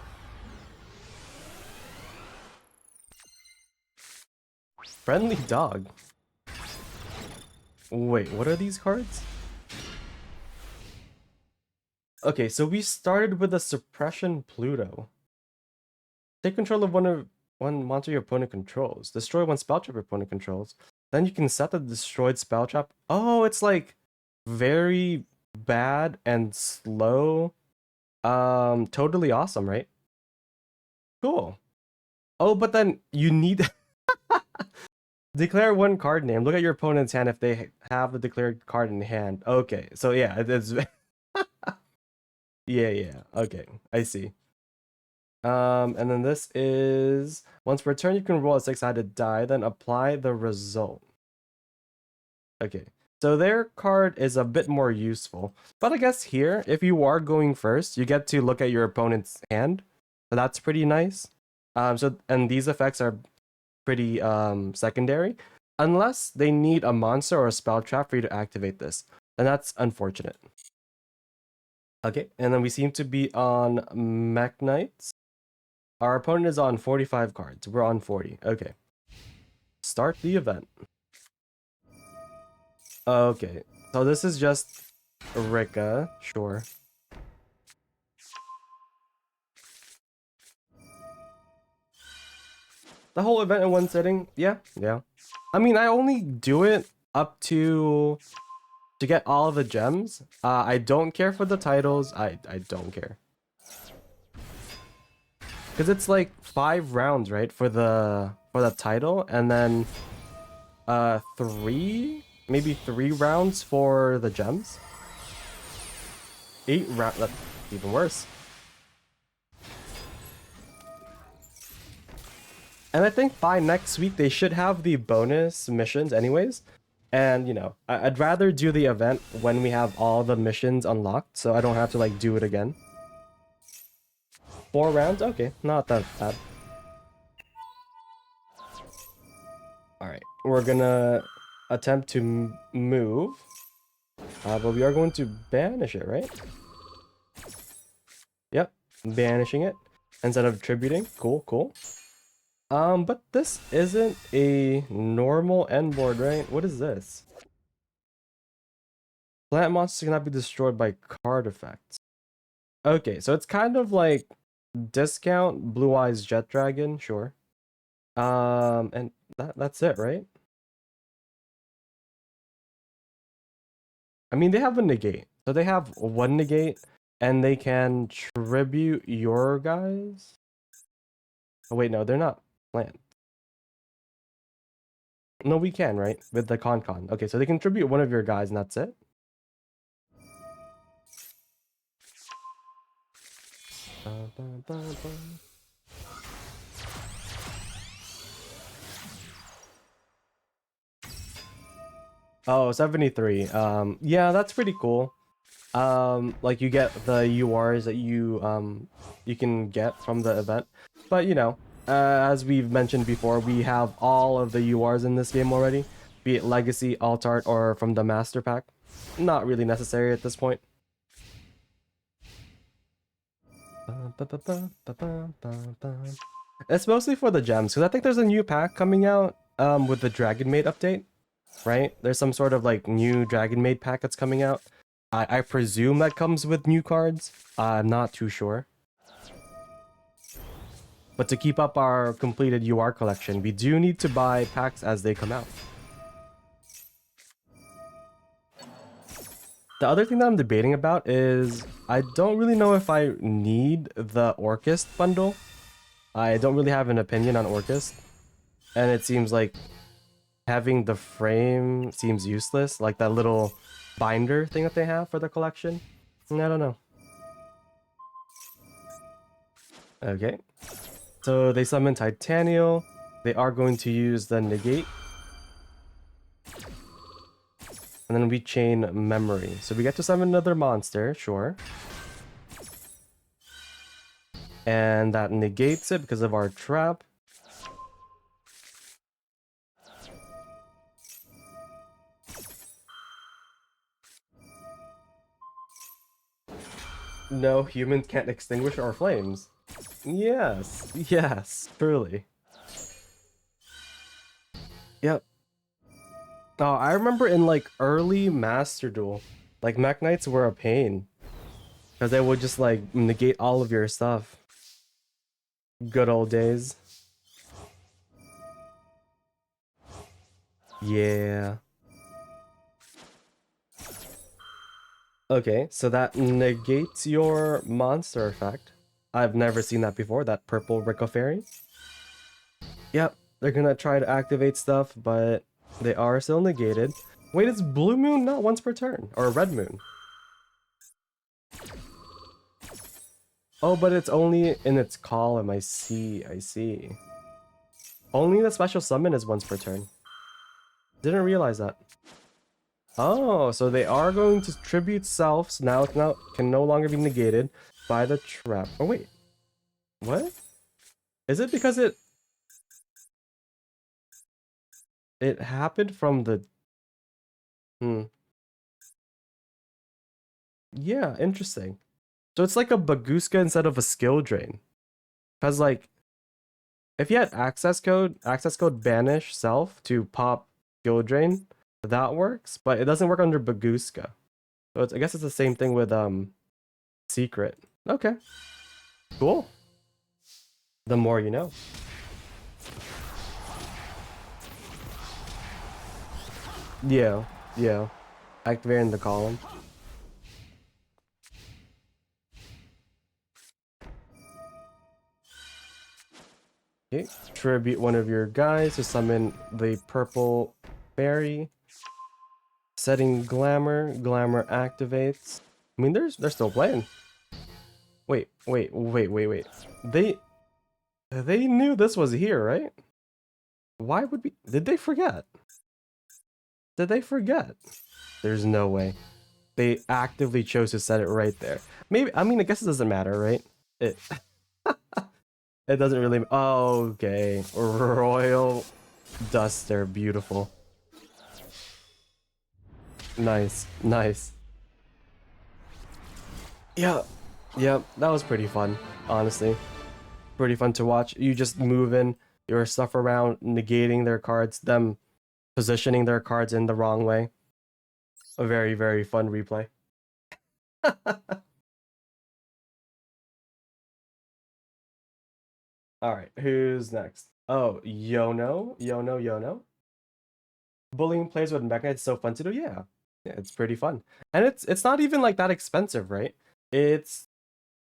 Speaker 1: Friendly dog. Wait, what are these cards? Okay, so we started with a Suppression Pluto. Take control of one monster your opponent controls. Destroy one spell trap your opponent controls. Then you can set the destroyed spell trap. Oh, it's like very bad and slow. Totally awesome, right? Cool. Oh, but then you need declare one card name. Look at your opponent's hand if they have the declared card in hand. Okay, so yeah, it's yeah. Okay, I see. And then this is once per turn you can roll a six-sided die, then apply the result. Okay, so their card is a bit more useful, but I guess here, if you are going first, you get to look at your opponent's hand, so that's pretty nice. And these effects are pretty secondary, unless they need a monster or a spell trap for you to activate this, and that's unfortunate. Okay, and then we seem to be on Mech Knights. Our opponent is on 45 cards. We're on 40. Okay. Start the event. Okay. So this is just Rika. Sure. The whole event in one sitting? Yeah. I mean, I only do it up to get all of the gems. I don't care for the titles. I don't care. Because it's like 5 rounds, right? For the title, and then maybe 3 rounds for the gems. 8 rounds, that's even worse. And I think by next week they should have the bonus missions anyways. And you know, I'd rather do the event when we have all the missions unlocked, so I don't have to like do it again. 4 rounds? Okay, not that bad. Alright, we're gonna attempt to move. But we are going to banish it, right? Yep, banishing it instead of tributing. Cool. But this isn't a normal end board, right? What is this? Plant monsters cannot be destroyed by card effects. Okay, so it's kind of like discount Blue Eyes Jet Dragon, sure. And That's it, right? I mean, they have a negate. So they have one negate, and they can tribute your guys. Oh wait, no, they're not land. No, we can, right? With the con. Okay, so they can tribute one of your guys, and that's it. Oh, 73. Yeah, that's pretty cool. Like you get the URs that you can get from the event. But you know, as we've mentioned before, we have all of the URs in this game already, be it Legacy, Alt Art, or from the Master Pack. Not really necessary at this point. It's mostly for the gems, because I think there's a new pack coming out with the Dragon Maid update, right? There's some sort of like new Dragon Maid pack that's coming out. I presume that comes with new cards. I'm not too sure. But to keep up our completed UR collection, we do need to buy packs as they come out. The other thing that I'm debating about is I don't really know if I need the Orchist bundle. I don't really have an opinion on Orchist. And it seems like having the frame seems useless, like that little binder thing that they have for the collection. I don't know. Okay. So they summon Titanial. They are going to use the negate. And then we chain memory. So we get to summon another monster, sure. And that negates it because of our trap. No, humans can't extinguish our flames. Yes, yes, truly. Yep. Oh, I remember in like early Master Duel, like Mech Knights were a pain. Because they would just like negate all of your stuff. Good old days. Yeah. Okay, so that negates your monster effect. I've never seen that before, that purple Rico Fairy. Yep, they're gonna try to activate stuff, but they are still negated. Wait, it's Blue Moon not once per turn? Or Red Moon? Oh, but it's only in its column, I see, I see. Only the special summon is once per turn. Didn't realize that. Oh, so they are going to tribute selves. Now it can no longer be negated by the trap. Oh, wait. What? Is it because it happened from the... Hmm. Yeah, interesting. So it's like a Baguska instead of a skill drain. Because, like, if you had access code banish self to pop skill drain, that works, but it doesn't work under Baguska. So I guess it's the same thing with secret. Okay, cool. The more you know. Yeah, yeah. Activating the column. Okay, tribute one of your guys to summon the purple fairy. Setting glamour. Glamour activates. I mean, they're still playing. Wait. They knew this was here, right? Why would we... Did they forget? Did they forget? There's no way. They actively chose to set it right there. Maybe, I mean, I guess it doesn't matter, right? It it doesn't really... Oh, okay. Royal Duster, beautiful. Nice, nice. Yeah, yeah, that was pretty fun, honestly. Pretty fun to watch. You just moving your stuff around, negating their cards, them positioning their cards in the wrong way. A very, very fun replay. All right, who's next? Oh, Yono. Bullying players with Mega is so fun to do. Yeah, yeah, it's pretty fun, and it's not even like that expensive, right? It's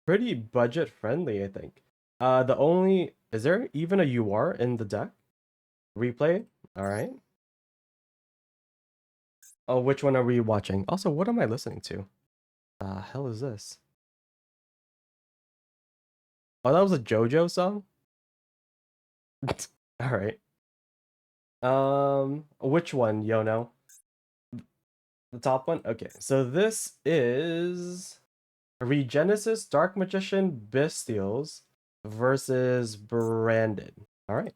Speaker 1: pretty budget friendly, I think. The only is there even a UR in the deck? Replay. All right. Oh, which one are we watching? Also, what am I listening to? Hell is this? Oh, that was a JoJo song. All right. Which one, Yono? The top one? Okay, so this is Regenesis Dark Magician Bestials versus Branded. All right.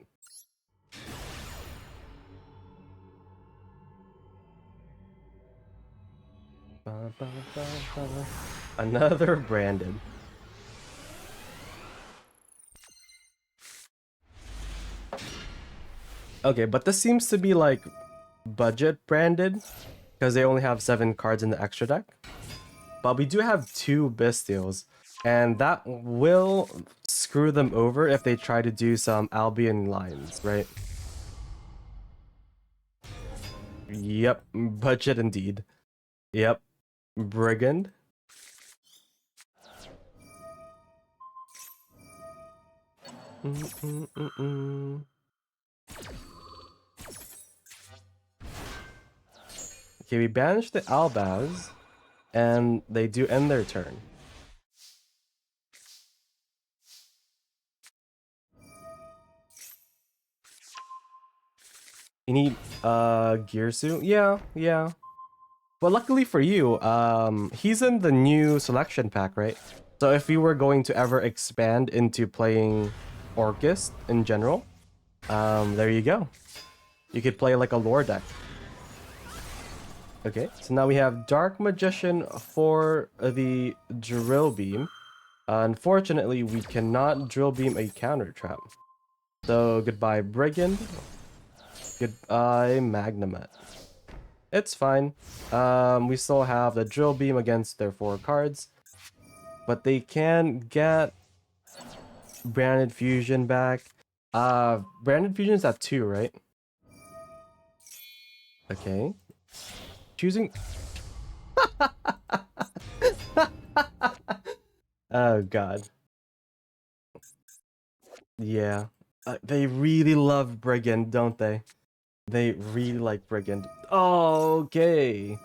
Speaker 1: Ba, ba, ba, ba. Another Branded. Okay, but this seems to be like budget branded because they only have 7 cards in the extra deck. But we do have 2 Bestials, and that will screw them over if they try to do some Albion lines, right? Yep, budget indeed. Yep, Brigand. Okay, we banish the Albaz, and they do end their turn. You need gear suit? Yeah, yeah. But luckily for you, he's in the new selection pack, right? So if you were going to ever expand into playing Orcust in general, there you go. You could play like a lore deck. Okay, so now we have Dark Magician for the Drill Beam. Unfortunately, we cannot Drill Beam a counter trap. So goodbye Brigand, goodbye Magnamet. It's fine. We still have the Drill Beam against their 4 cards, but they can get Branded Fusion back. Branded Fusion is at 2, right? Okay. Choosing. Oh god. Yeah. They really love Brigand, don't they? They really like Brigand. Okay.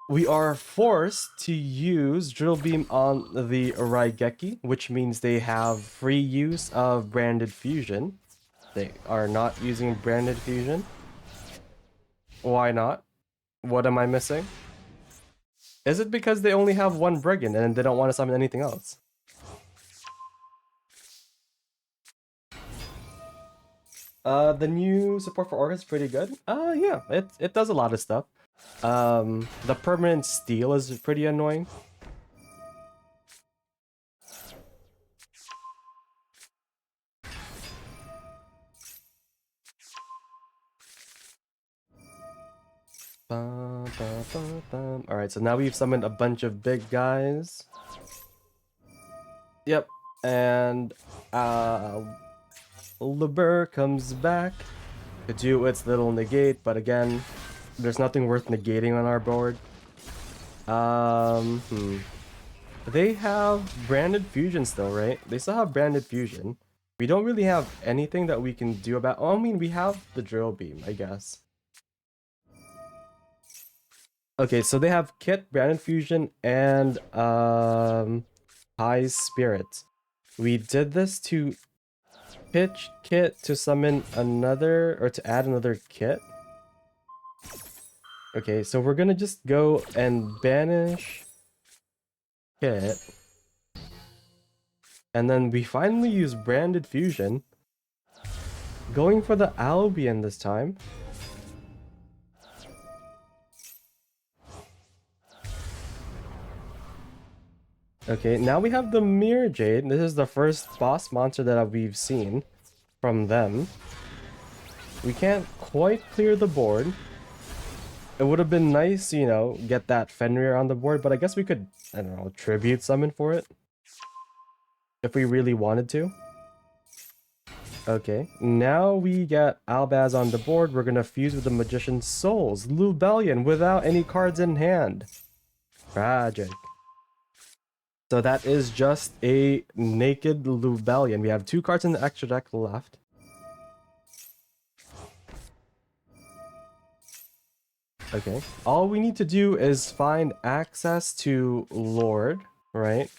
Speaker 1: We are forced to use Drill Beam on the Raigeki, which means they have free use of Branded Fusion. They are not using Branded Fusion. Why not? What am I missing? Is it because they only have 1 Brigand and they don't want to summon anything else? The new support for Orca is pretty good. Yeah, it does a lot of stuff. The permanent steal is pretty annoying. Alright, so now we've summoned a bunch of big guys. Yep, and Liber comes back to do its little negate, but again, there's nothing worth negating on our board. They have Branded Fusion still, right? They still have Branded Fusion. We don't really have anything that we can do about. Oh, I mean, we have the Drill Beam, I guess. Okay, so they have Kit, Branded Fusion, and High Spirit. We did this to pitch Kit to summon another, or to add another Kit. Okay, so we're gonna just go and banish Kit. And then we finally use Branded Fusion. Going for the Albion this time. Okay, now we have the Mirror Jade. This is the first boss monster that we've seen from them. We can't quite clear the board. It would have been nice, you know, get that Fenrir on the board, but I guess we could, I don't know, tribute summon for it. If we really wanted to. Okay, now we get Albaz on the board. We're gonna fuse with the Magician's Souls. Lubellion without any cards in hand. Tragic. So that is just a naked Lubellion. We have 2 cards in the extra deck left. Okay, all we need to do is find access to Lord, right?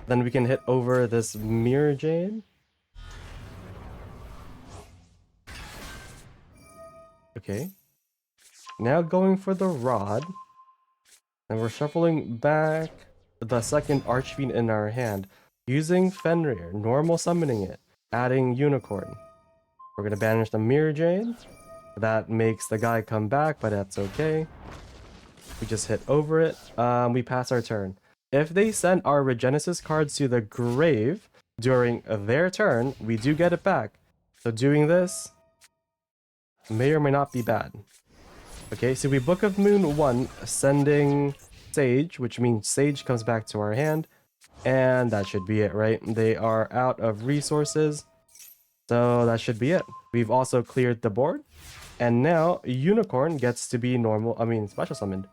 Speaker 1: Then we can hit over this Mirror Jade. Okay. Now going for the Rod. And we're shuffling back the second Archfiend in our hand. Using Fenrir, normal summoning it, adding Unicorn. We're gonna banish the Mirror Jade. That makes the guy come back, but that's okay. We just hit over it. We pass our turn. If they send our Regenesis cards to the grave during their turn, we do get it back. So doing this may or may not be bad. Okay, so we Book of Moon 1, sending Sage, which means Sage comes back to our hand. And that should be it, right? They are out of resources. So that should be it. We've also cleared the board. And now Unicorn gets to be special summoned.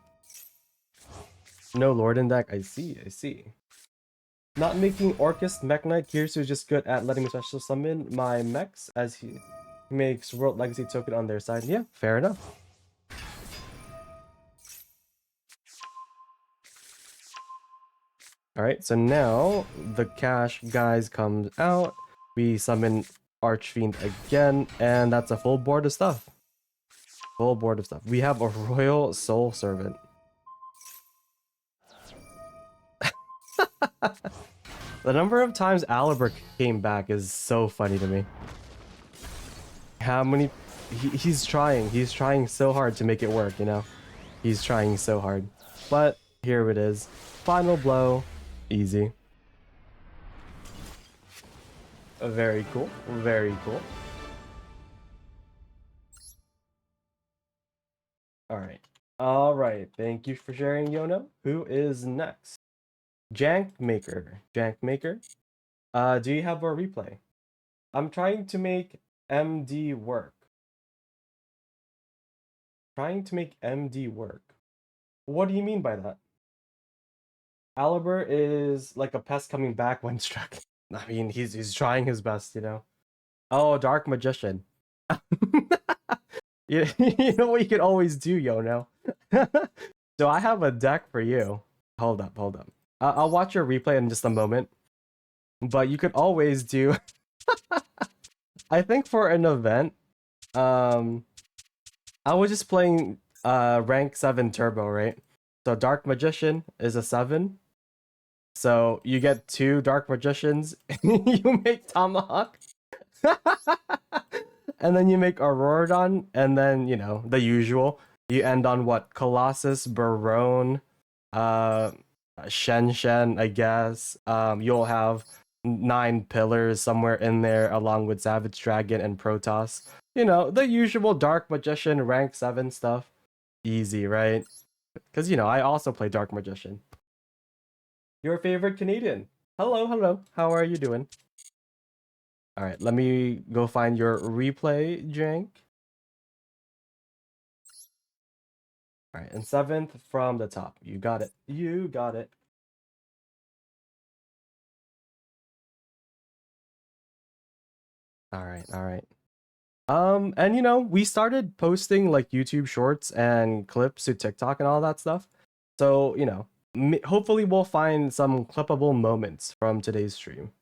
Speaker 1: No Lord in deck. I see, I see. Not making Orcust Mech Knight. Kirsu is just good at letting me special summon my mechs as he makes World Legacy token on their side. Yeah, fair enough. Alright, so now the cash guys comes out. We summon Archfiend again, and that's a full board of stuff. Full board of stuff. We have a Royal Soul Servant. The number of times Aliber came back is so funny to me. How many... He's trying so hard to make it work, you know? He's trying so hard. But here it is. Final blow. Easy. Very cool. Very cool. Alright. Alright. Thank you for sharing, Yono. Who is next? Jank Maker. Jank Maker. Do you have a replay? I'm trying to make MD work. Trying to make MD work. What do you mean by that? Aliber is like a pest coming back when struck. I mean, he's trying his best, you know. Oh, Dark Magician. you know what you could always do, Yono. So I have a deck for you. Hold up, hold up. I'll watch your replay in just a moment. But you could always do. I think for an event, I was just playing rank 7 turbo, right? So Dark Magician is a 7. So you get 2 Dark Magicians, you make Tomahawk. And then you make Auroradon, and then, you know, the usual. You end on what? Colossus, Barone, Shen, I guess. You'll have 9 pillars somewhere in there, along with Savage Dragon and Protoss. You know, the usual Dark Magician rank 7 stuff. Easy, right? Because, you know, I also play Dark Magician. Your favorite Canadian. Hello, hello. How are you doing? Alright, let me go find your replay, Jank. Alright, and 7th from the top. You got it. You got it. Alright, alright. And you know, we started posting like YouTube shorts and clips to TikTok and all that stuff. So, you know, hopefully we'll find some clippable moments from today's stream.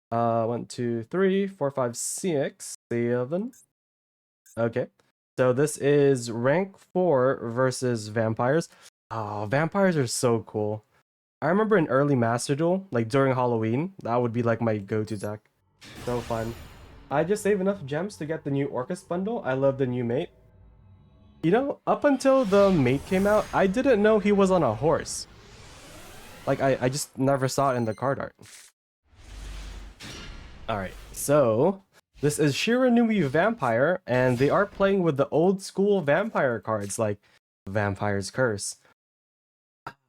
Speaker 1: 1, 2, 3, 4, 5, 6, 7. Okay. So this is rank 4 versus vampires. Oh, vampires are so cool. I remember in early Master Duel, like during Halloween, that would be like my go-to deck. So fun. I just saved enough gems to get the new Orcus bundle. I love the new mate. You know, up until the mate came out, I didn't know he was on a horse. Like, I just never saw it in the card art. Alright, so this is Shiranui Vampire, and they are playing with the old school vampire cards, like Vampire's Curse.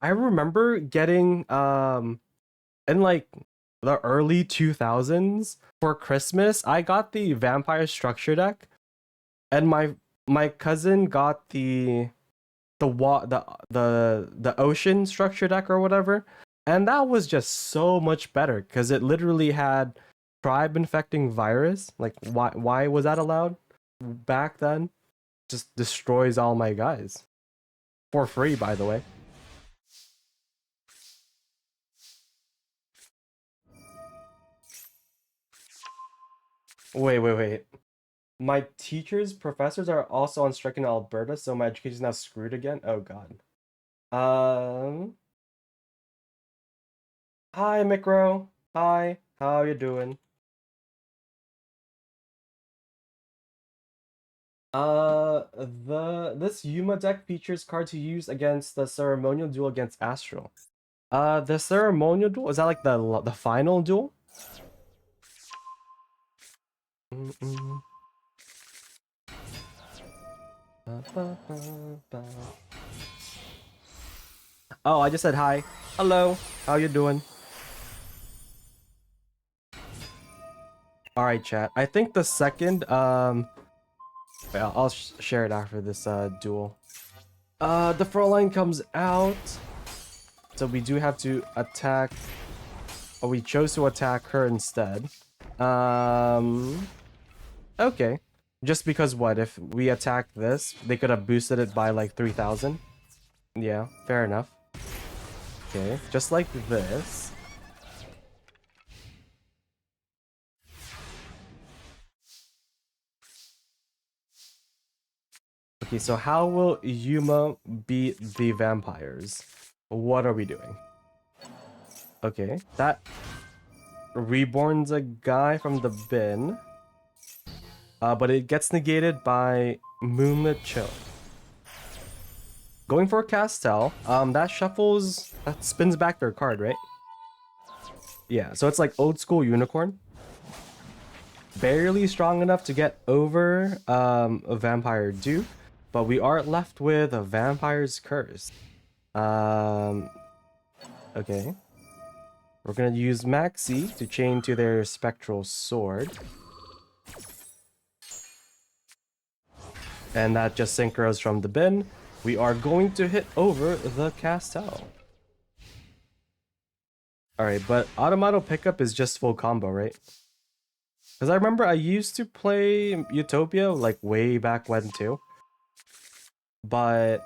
Speaker 1: I remember getting, in like the early 2000s for Christmas, I got the Vampire Structure deck, and my cousin got the ocean structure deck or whatever, and that was just so much better because it literally had tribe infecting virus. Like why was that allowed back then? Just destroys all my guys for free, by the way. Wait. My teachers, professors are also on strike in Alberta, so my education is now screwed again. Oh god. Um. Hi, Micro. Hi. How you doing? This Yuma deck features cards you use against the ceremonial duel against Astral. The ceremonial duel, is that like the final duel? Mm-mm. Ba. Oh, I just said hi. Hello. How you doing? All right, chat. I think the second yeah, I'll share it after this duel. The front line comes out, so we do have to attack. Oh, we chose to attack her instead. Okay. Just because what? If we attack this, they could have boosted it by like 3,000. Yeah, fair enough. Okay, just like this. Okay, so how will Yuma beat the vampires? What are we doing? Okay, that reborns a guy from the bin. But it gets negated by Moonlit Chill. Going for Castel, that shuffles, that spins back their card, right? Yeah, so it's like old school Unicorn. Barely strong enough to get over a Vampire Duke, but we are left with a Vampire's Curse. Okay. We're gonna use Maxi to chain to their Spectral Sword. And that just synchros from the bin. We are going to hit over the Castel. Alright, but Automato Pickup is just full combo, right? Because I remember I used to play Utopia, like, way back when, too. But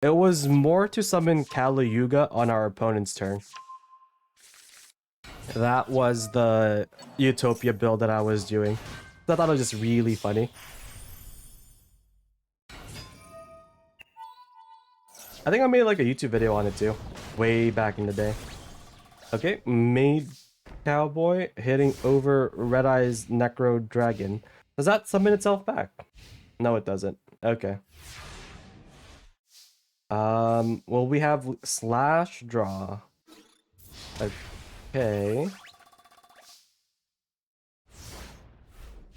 Speaker 1: it was more to summon Kali Yuga on our opponent's turn. That was the Utopia build that I was doing. I thought it was just really funny. I think I made like a YouTube video on it too, way back in the day. Okay, made Cowboy hitting over Red Eye's Necro Dragon. Does that summon itself back? No, it doesn't. Okay. Well, we have slash draw. Okay.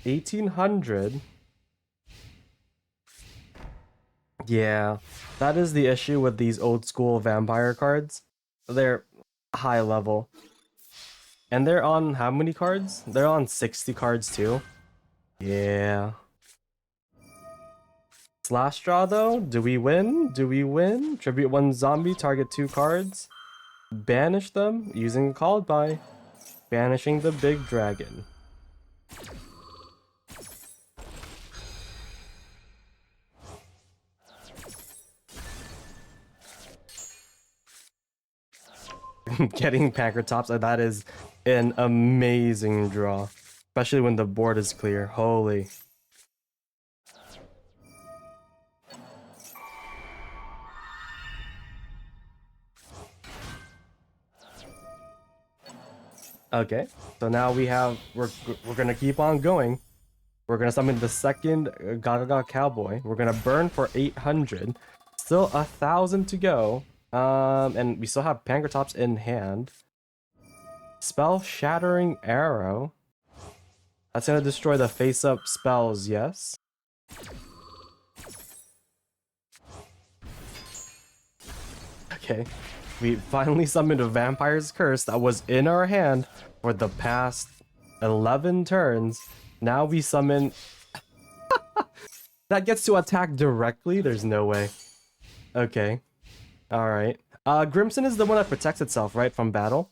Speaker 1: 1800. Yeah, that is the issue with these old school vampire cards. They're high level. And they're on how many cards? They're on 60 cards too. Yeah. Slash draw though? Do we win? Do we win? Tribute one zombie, target 2 cards. Banish them using called by. Banishing the big dragon. Getting Pankratops, that is an amazing draw. Especially when the board is clear. Holy. Okay, so now we're gonna keep on going. We're gonna summon the second Gaga Cowboy. We're gonna burn for 800. Still 1,000 to go. And we still have Pankratops in hand. Spell Shattering Arrow. That's gonna destroy the face-up spells, yes. Okay. We finally summoned a Vampire's Curse that was in our hand for the past 11 turns. Now we summon... that gets to attack directly? There's no way. Okay. Alright. Grimson is the one that protects itself, right? From battle?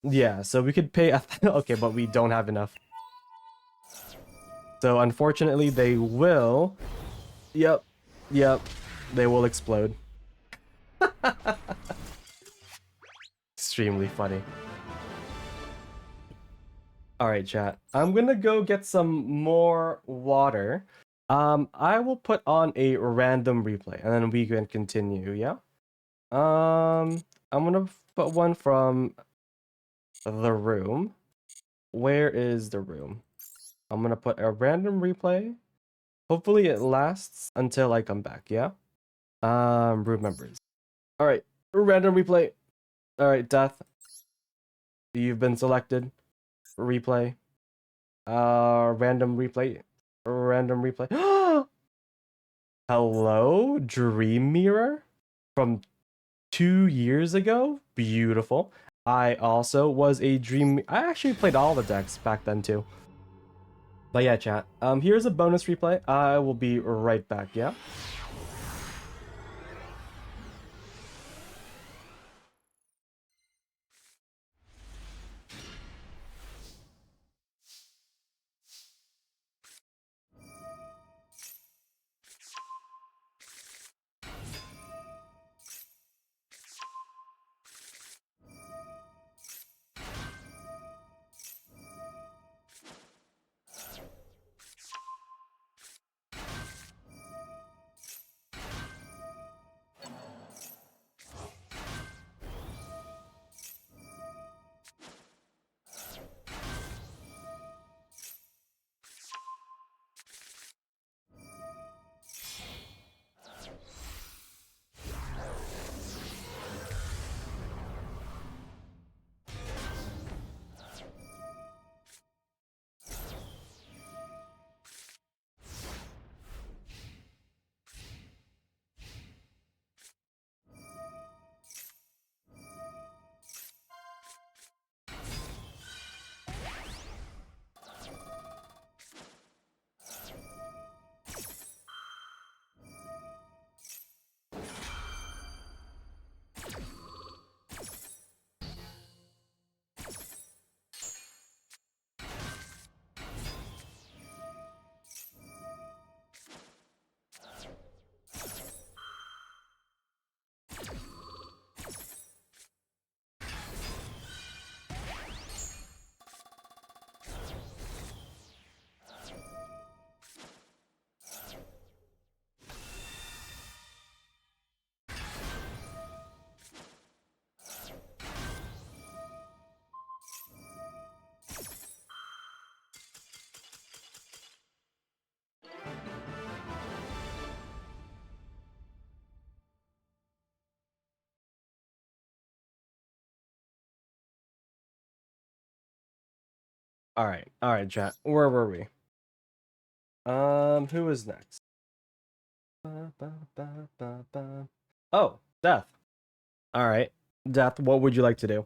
Speaker 1: Yeah, so we could pay... okay, but we don't have enough. So unfortunately, they will... Yep. They will explode. Extremely funny. Alright, chat. I'm gonna go get some more water. I will put on a random replay, and then we can continue, yeah? I'm gonna put one from the room. Where is the room? I'm gonna put a random replay. Hopefully it lasts until I come back, yeah? Room members. Alright, random replay. Alright, Death. You've been selected. Replay. Random replay. Random replay. Hello, Dream Mirror from 2 years ago. Beautiful. I also was a Dream. I actually played all the decks back then too. But yeah, chat. Here's a bonus replay. I will be right back. Yeah. All right, chat. Where were we? Who is next? Oh, Death. All right, Death. What would you like to do?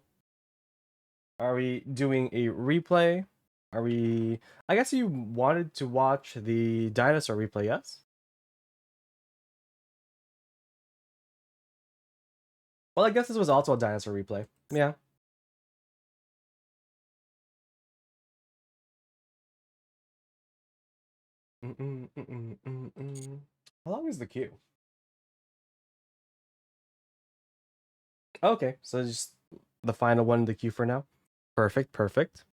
Speaker 1: Are we doing a replay? Are we? I guess you wanted to watch the dinosaur replay, yes? Well, I guess this was also a dinosaur replay. Yeah. How long is the queue? Okay, so just the final one in the queue for now. Perfect, perfect.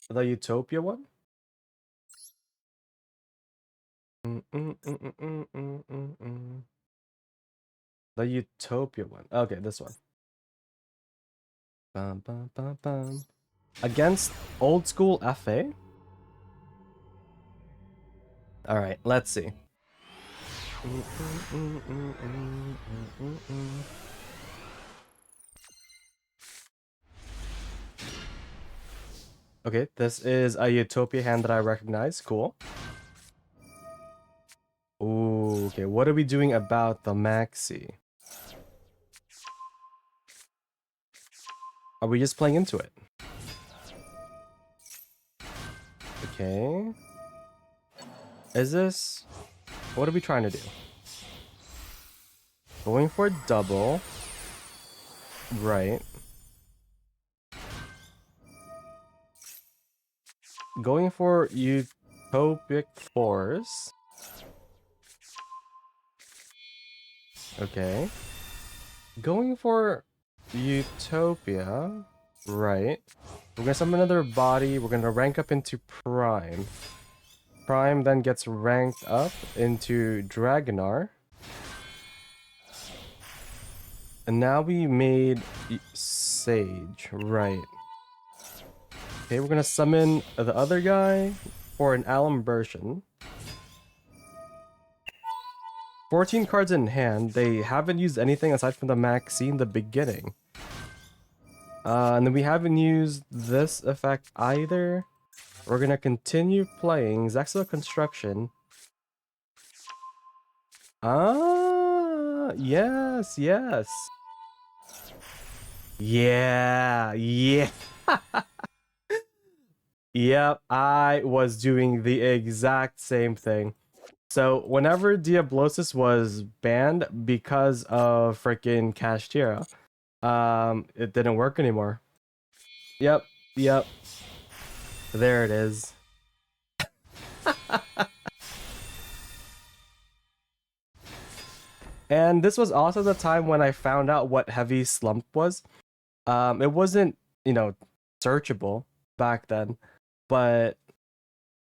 Speaker 1: The Utopia one? The Utopia one. Okay, this one. Bum, bum, bum, bum. Against old school FA? Alright, let's see. Okay, this is a Utopia hand that I recognize. Cool. Ooh, okay. What are we doing about the maxi? Are we just playing into it? Okay. Is this... What are we trying to do? Going for double. Right. Going for utopic force. Okay. Going for utopia. Right. We're gonna summon another body. We're gonna rank up into prime. Prime then gets ranked up into Dragonar. And now we made Sage. Right. Okay, we're gonna summon the other guy for an Alum version. 14 cards in hand. They haven't used anything aside from the maxi in the beginning. And then we haven't used this effect either. We're gonna continue playing Zexo Construction. Ah, yes, yes. Yeah, yeah. Yep, I was doing the exact same thing. So whenever Diablosis was banned because of freaking Kashtira, it didn't work anymore. Yep, yep. There it is. And this was also the time when I found out what Heavy Slump was. It wasn't, searchable back then, but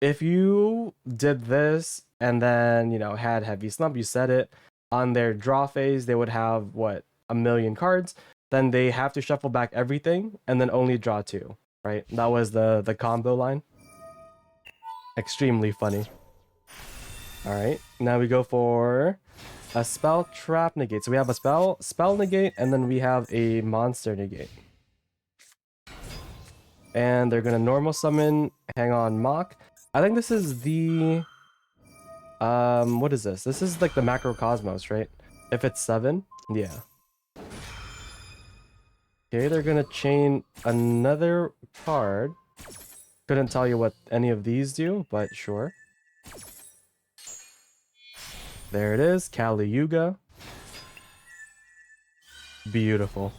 Speaker 1: if you did this and then, had Heavy Slump, you set it on their draw phase, they would have what, 1,000,000 cards. Then they have to shuffle back everything and then only draw 2, right? That was the combo line. Extremely funny. All right, now we go for a spell trap negate. So we have a spell negate, and then we have a monster negate. And they're gonna normal summon Hang On Mock. I think this is the what is this? This is like the Macrocosmos, right? If it's 7, yeah. Okay, they're gonna chain another card. Couldn't tell you what any of these do, but sure. There it is, Kali Yuga. Beautiful.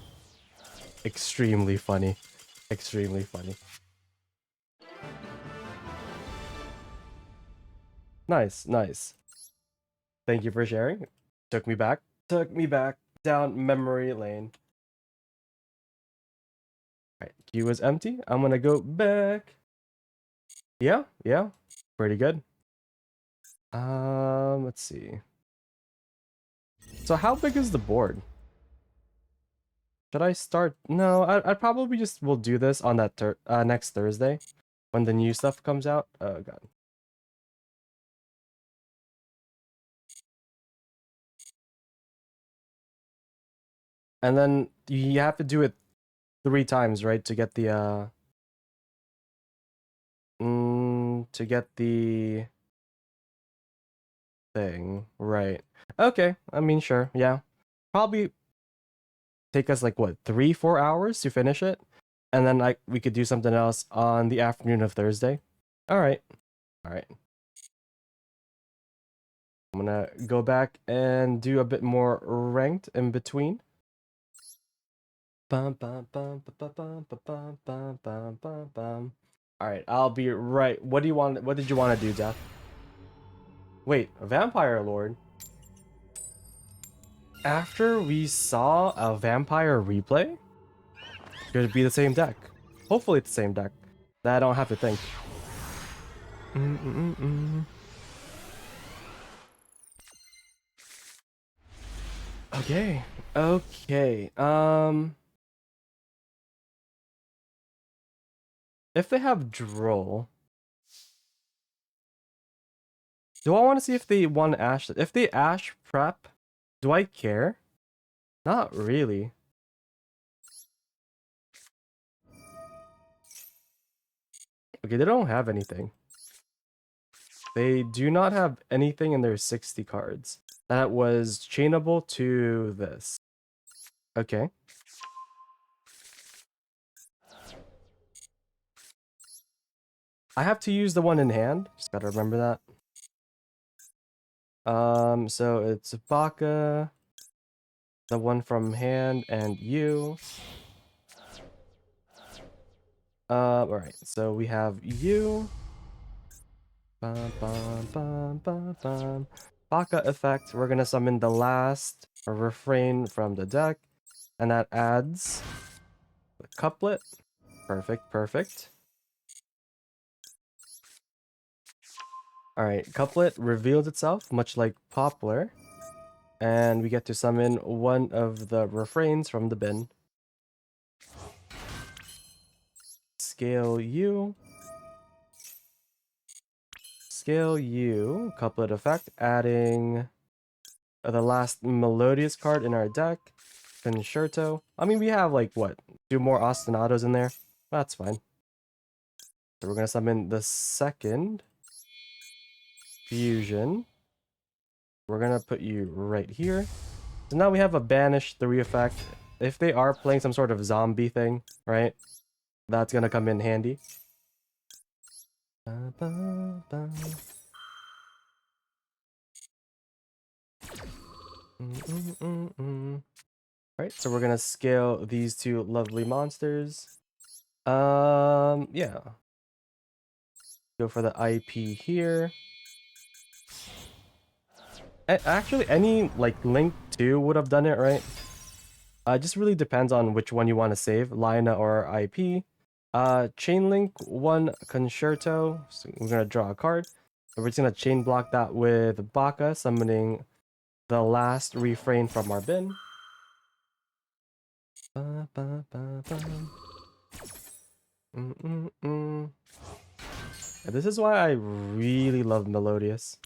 Speaker 1: Extremely funny. Extremely funny. Nice, nice. Thank you for sharing. Took me back. Took me back down memory lane. Alright, queue is empty. I'm gonna go back. Yeah, yeah. Pretty good. Let's see. So how big is the board? Should I start? No, I probably just will do this on that next Thursday when the new stuff comes out. Oh god. And then you have to do it 3 times, right, to get the thing, right? Okay, I mean, sure, yeah. Probably take us like what, 3-4 hours to finish it, and then we could do something else on the afternoon of Thursday. All right, all right. I'm gonna go back and do a bit more ranked in between. Bum, bum, bum, bum, bum, bum, bum, bum, bum, bum, bum. All right, I'll be right. What do you want? What did you want to do, Death? Wait, a Vampire Lord. After we saw a Vampire replay, could it be the same deck? Hopefully, it's the same deck. That I don't have to think. Okay. Okay. If they have Droll, do I want to see if they want Ash? If they Ash prep, do I care? Not really. Okay, they don't have anything. They do not have anything in their 60 cards that was chainable to this. Okay. I have to use the one in hand. Just gotta remember that. So it's Baka, the one from hand, and you. Alright, so we have you. Bum, bum, bum, bum, bum. Baka effect. We're gonna summon the last refrain from the deck, and that adds the couplet. Perfect, perfect. Alright, couplet reveals itself, much like Poplar, and we get to summon one of the refrains from the bin. Scale you. Scale you. Couplet effect, adding the last melodious card in our deck. Concerto. I mean, we have like, what, 2 more ostinatos in there? That's fine. So we're gonna summon the second fusion. We're gonna put you right here. So now we have a banish 3 effect. If they are playing some sort of zombie thing, right? That's gonna come in handy. Ba, ba, ba. Alright, so we're gonna scale these 2 lovely monsters. Yeah. Go for the IP here. Actually, any, like, Link 2 would have done it, right? It just really depends on which one you want to save, Lina or IP. Chain Link 1 Concerto. So we're gonna draw a card. And we're just gonna chain block that with Baka, summoning the last refrain from our bin. Ba, ba, ba, ba. This is why I really love Melodious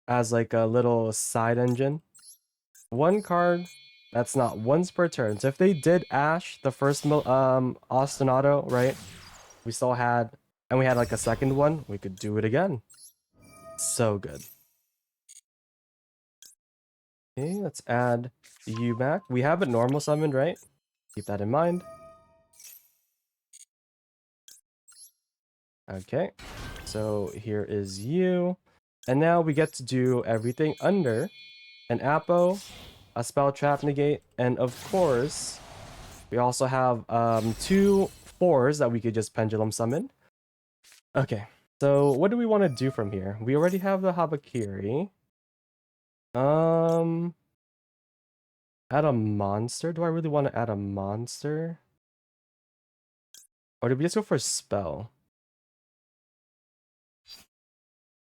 Speaker 1: as like a little side engine. 1 card that's not once per turn. So if they did Ash the first ostinato, right? We still had, and we had like a second one, we could do it again. So good. Okay, let's add you back. We have it normal summoned, right? Keep that in mind. Okay, so here is you. And now we get to do everything under an Apo, a spell trap negate, and of course, we also have 2 4s that we could just pendulum summon. Okay, so what do we want to do from here? We already have the Habakiri. Add a monster? Do I really want to add a monster? Or did we just go for a spell?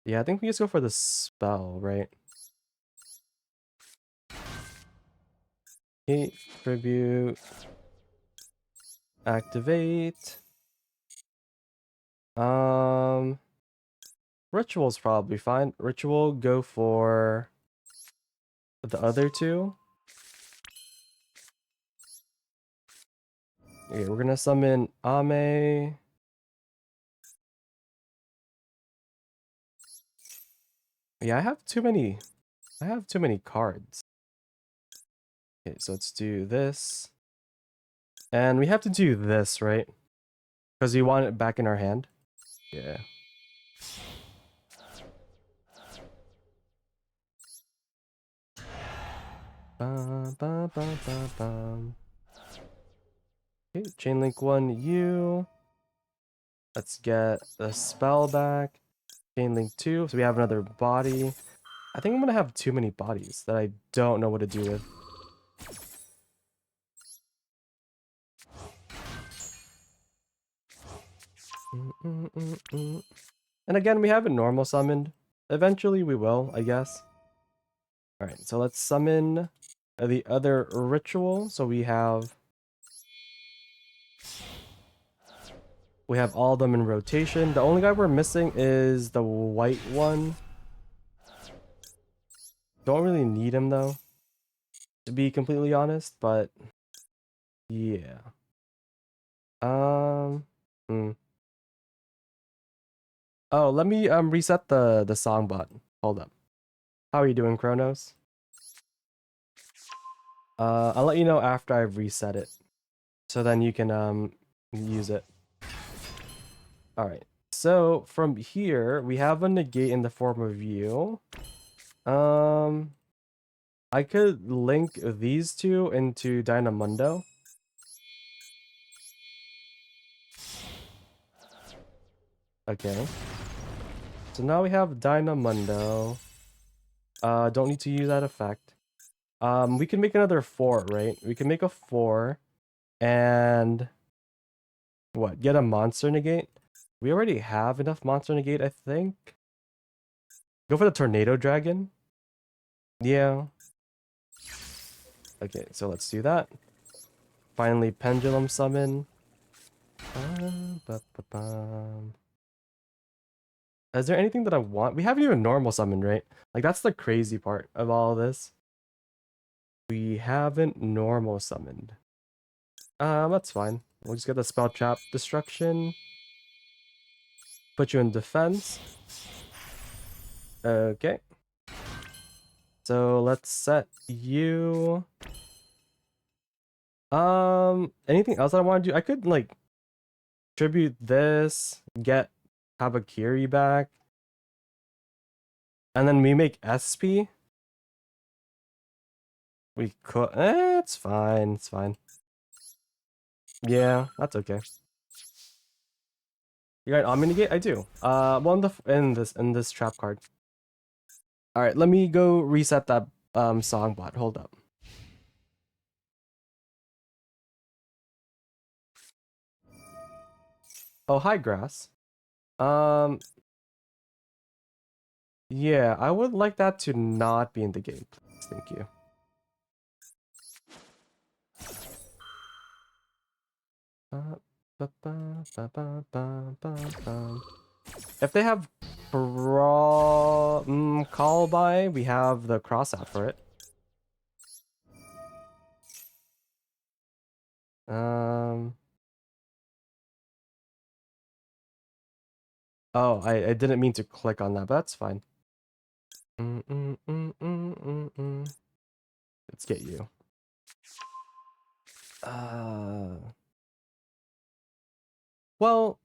Speaker 1: Yeah, I think we just go for the spell, right? Hate, tribute, activate. Ritual's probably fine. Ritual, go for the other 2. Okay, we're gonna summon Ame. Yeah, I have too many cards. Okay, so let's do this. And we have to do this, right? Because we want it back in our hand. Yeah. Ba, ba, ba, ba, ba. Okay, chain link 1, you. Let's get the spell back. Chain link 2, so we have another body. I think I'm gonna have too many bodies that I don't know what to do with. And again, we have it normal summoned. Eventually we will, I guess. Alright, so let's summon the other ritual. So we have all of them in rotation. The only guy we're missing is the white one. Don't really need him though, to be completely honest, but yeah. Hmm. Oh, let me reset the song bot. Hold up. How are you doing, Chronos? I'll let you know after I've reset it. So then you can use it. Alright. So from here, we have a negate in the form of you. I could link these two into Dynamundo. Okay. So now we have Dynamundo. Don't need to use that effect. We can make another 4, right? We can make a 4 and what? Get a monster negate? We already have enough monster negate, I think. Go for the tornado dragon. Yeah. Okay, so let's do that. Finally, pendulum summon. Ba-ba-bum. Is there anything that I want? We haven't even normal summoned, right? Like, that's the crazy part of all this. We haven't normal summoned. That's fine. We'll just get the spell trap destruction. Put you in defense. Okay. So let's set you. Anything else I want to do? I could like tribute this, get Habakiri back, and then we make SP. We could. It's fine. It's fine. Yeah, that's okay. You got Omnigate? I do. Well, in this trap card. All right, let me go reset that song bot. Hold up. Oh, hi, grass. Um, yeah, I would like that to not be in the game, please. Thank you. If they have call by, we have the cross out for it. Oh, I didn't mean to click on that, but that's fine. Let's get you. Well,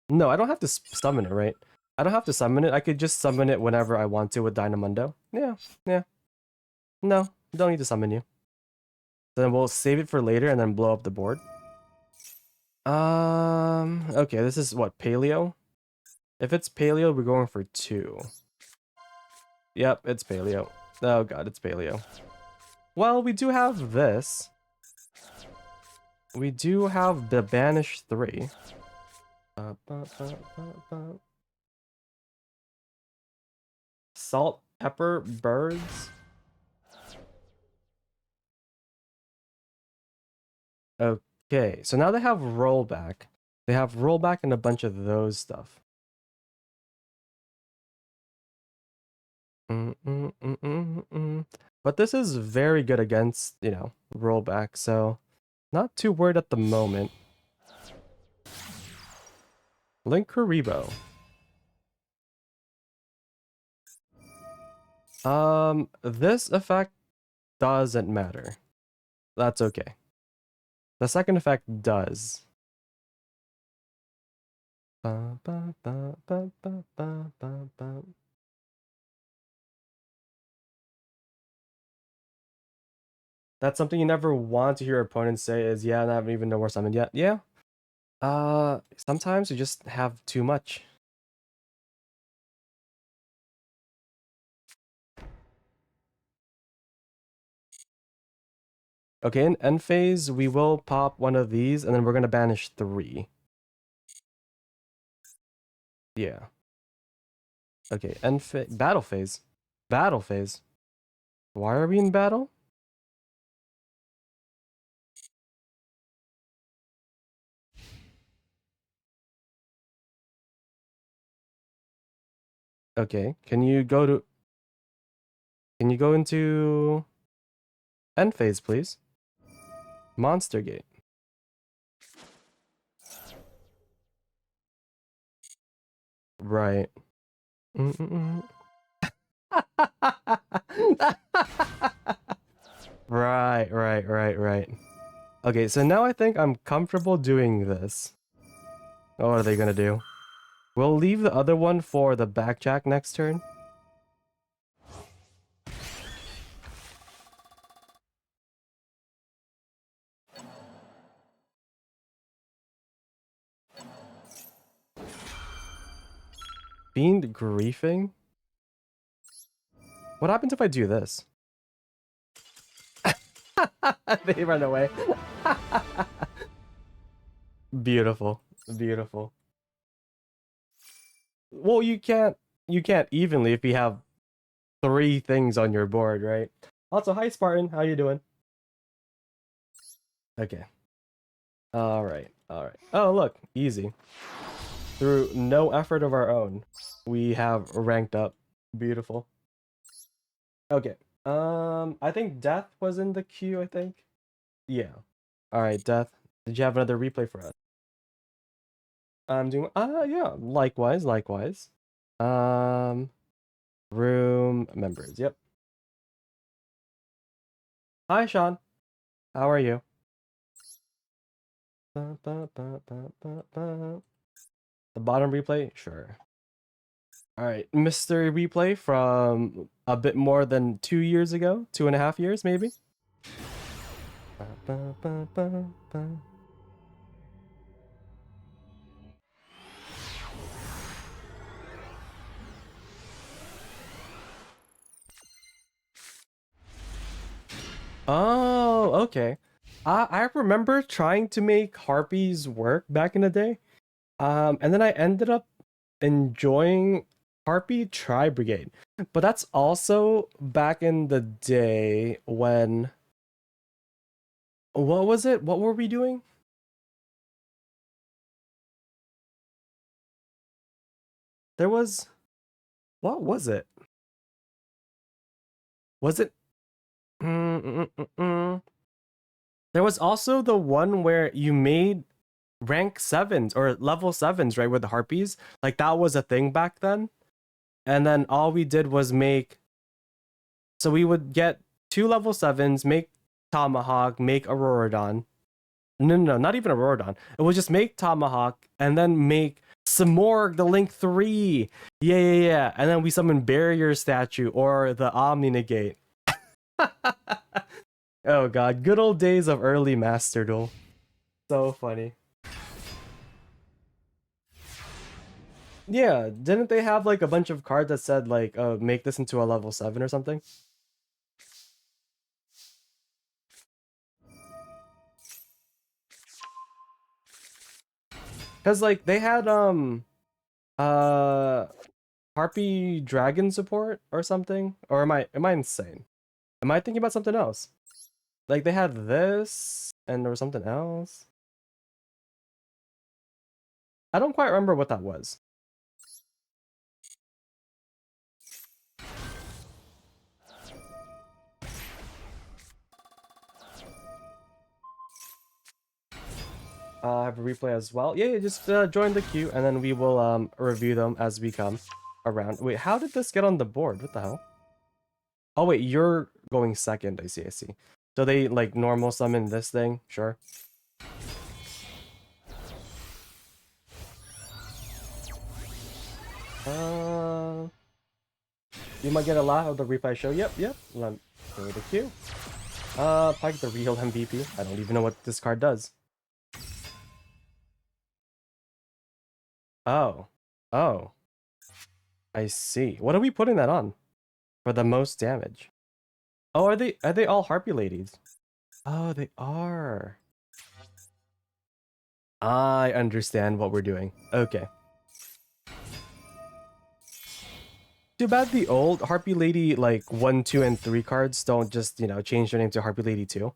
Speaker 1: no, I don't have to summon it, right? I don't have to summon it. I could just summon it whenever I want to with Dynamundo. Yeah, yeah. No, don't need to summon you. Then we'll save it for later and then blow up the board. Okay, this is what, Paleo? If it's Paleo, we're going for 2. Yep, it's Paleo. Oh god, it's Paleo. Well, we do have this. We do have the Banish 3. Salt, pepper, birds. Okay, so now they have rollback. They have rollback and a bunch of those stuff. But this is very good against, you know, rollback, so not too worried at the moment. Link Karibo. This effect doesn't matter. That's okay. The second effect does. That's something you never want to hear your opponents say is, yeah, I haven't even no more summoned yet. Yeah. Sometimes you just have too much. Okay, in end phase, we will pop one of these, and then we're gonna banish 3. Yeah. Okay, end phase, battle phase. Battle phase. Why are we in battle? Okay, can you go into end phase, please? Monster Gate. Right. Mm-mm-mm. Right. Okay, so now I think I'm comfortable doing this. Oh, what are they gonna do? We'll leave the other one for the backjack next turn. Fiend griefing? What happens if I do this? They run away. Beautiful. Beautiful. Well, you can't evenly if you have 3 things on your board, right? Also, hi Spartan, how you doing? Okay. All right. Oh, look, easy. Through no effort of our own, we have ranked up. Beautiful. Okay. I think Death was in the queue, I think. Yeah. All right, Death. Did you have another replay for us? I'm doing yeah, likewise. Um room members. Yep. Hi Sean. How are you? Ba, ba, ba, ba, ba, ba. The bottom replay? Sure. All right, mystery replay from a bit more than 2 years ago, 2.5 years maybe. Ba, ba, ba, ba, ba. Oh, okay. I remember trying to make harpies work back in the day. And then I ended up enjoying Harpy Tri Brigade. But that's also back in the day when what was it? What were we doing? There was what was it? Was it Mm, mm, mm, mm. There was also the one where you made rank sevens or level sevens, right? With the harpies. Like that was a thing back then. And then all we did was make so we would get 2 level 7s, make Tomahawk, make Auroradon. No, not even Auroradon. It would just make Tomahawk and then make Simorg the Link 3. Yeah. And then we summon Barrier Statue or the Omni Negate. Oh god, good old days of early Master Duel. So funny. Yeah, didn't they have like a bunch of cards that said like make this into a level 7 or something? Cuz like they had uh Harpy Dragon support or something? Or am I insane? Am I thinking about something else? Like they had this and there was something else. I don't quite remember what that was. I have a replay as well. Yeah, just join the queue and then we will review them as we come around. Wait, how did this get on the board? What the hell? Oh wait, you're going second. I see. So they like normal summon this thing? Sure. Uh, you might get a lot of the replay show. Yep. Let me go to the queue. Pike the real MVP. I don't even know what this card does. Oh. Oh. I see. What are we putting that on? For the most damage. Oh, are they all Harpy ladies? Oh, they are. I understand what we're doing. Okay. Too bad the old Harpy Lady, like 1, 2, and 3 cards don't just, change their name to Harpy Lady 2.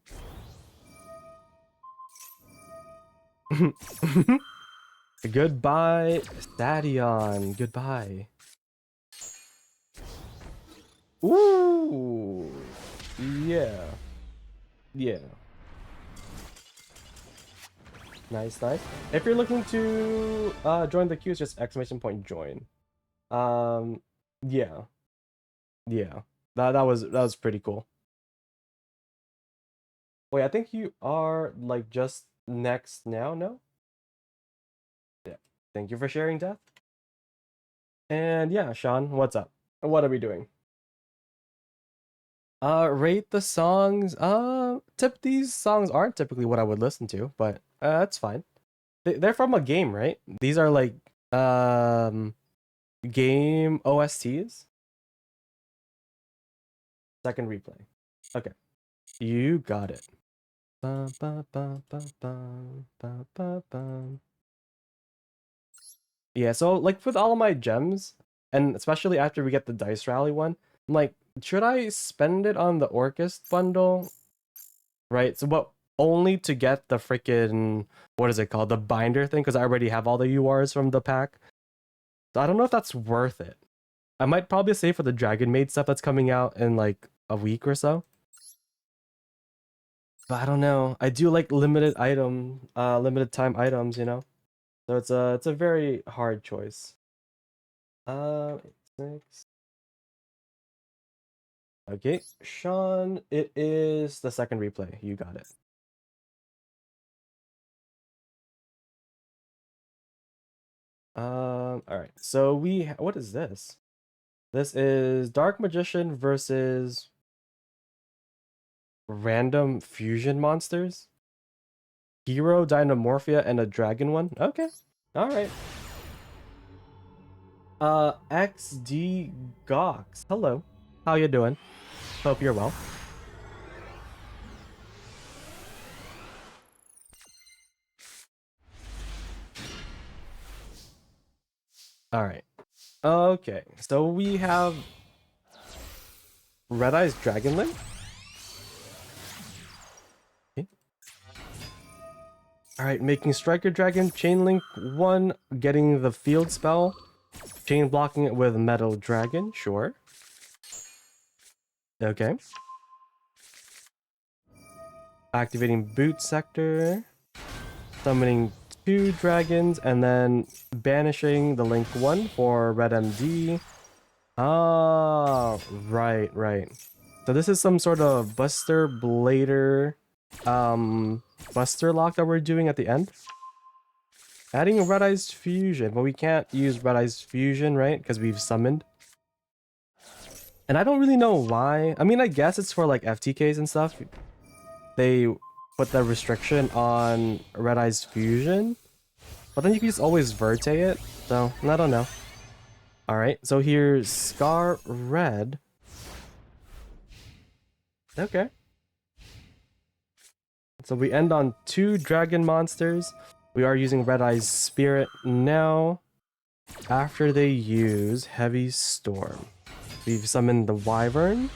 Speaker 1: Goodbye, Stadion. Goodbye. Ooh. Yeah. Yeah. Nice. If you're looking to join the queue, it's just !join. Um, yeah, yeah. That was pretty cool. Wait, I think you are like just next now, no? Yeah. Thank you for sharing, Death. And yeah, Sean, what's up? What are we doing? Rate the songs. These songs aren't typically what I would listen to, but that's fine. They're from a game, right? These are like um game OSTs. Second replay. Okay, you got it. Ba, ba, ba, ba, ba, ba, ba, ba. Yeah, so like with all of my gems, and especially after we get the Dice Rally one, I'm like, should I spend it on the Orcust bundle? Right? So what only to get the freaking what is it called? The binder thing, because I already have all the URs from the pack. So I don't know if that's worth it. I might probably save for the Dragon Maid stuff that's coming out in like a week or so. But I don't know. I do like limited time items, you know? So it's a very hard choice. Uh, six. Okay, Sean, it is the second replay. You got it. All right. So what is this? This is Dark Magician versus random fusion monsters. Hero, Dynamorphia, and a dragon one. Okay. All right. XD Gox. Hello. How you doing? Hope you're well. All right. Okay. So we have Red Eyes Dragonlink. Okay. All right, making Striker Dragon, Chain Link 1, getting the field spell, chain blocking it with Metal Dragon, sure. Okay. Activating Boot Sector, summoning 2 dragons, and then banishing the Link 1 for Red MD. Ah, right. So this is some sort of Buster Blader, Buster lock that we're doing at the end. Adding Red Eyes Fusion, but we can't use Red Eyes Fusion, right? Because we've summoned. And I don't really know why. I mean, I guess it's for like FTKs and stuff. They put the restriction on Red Eyes Fusion. But then you can just always Verte it. So, I don't know. Alright, so here's Scar Red. Okay. So we end on 2 dragon monsters. We are using Red Eyes Spirit now. After they use Heavy Storm. We've summoned the Wyvern.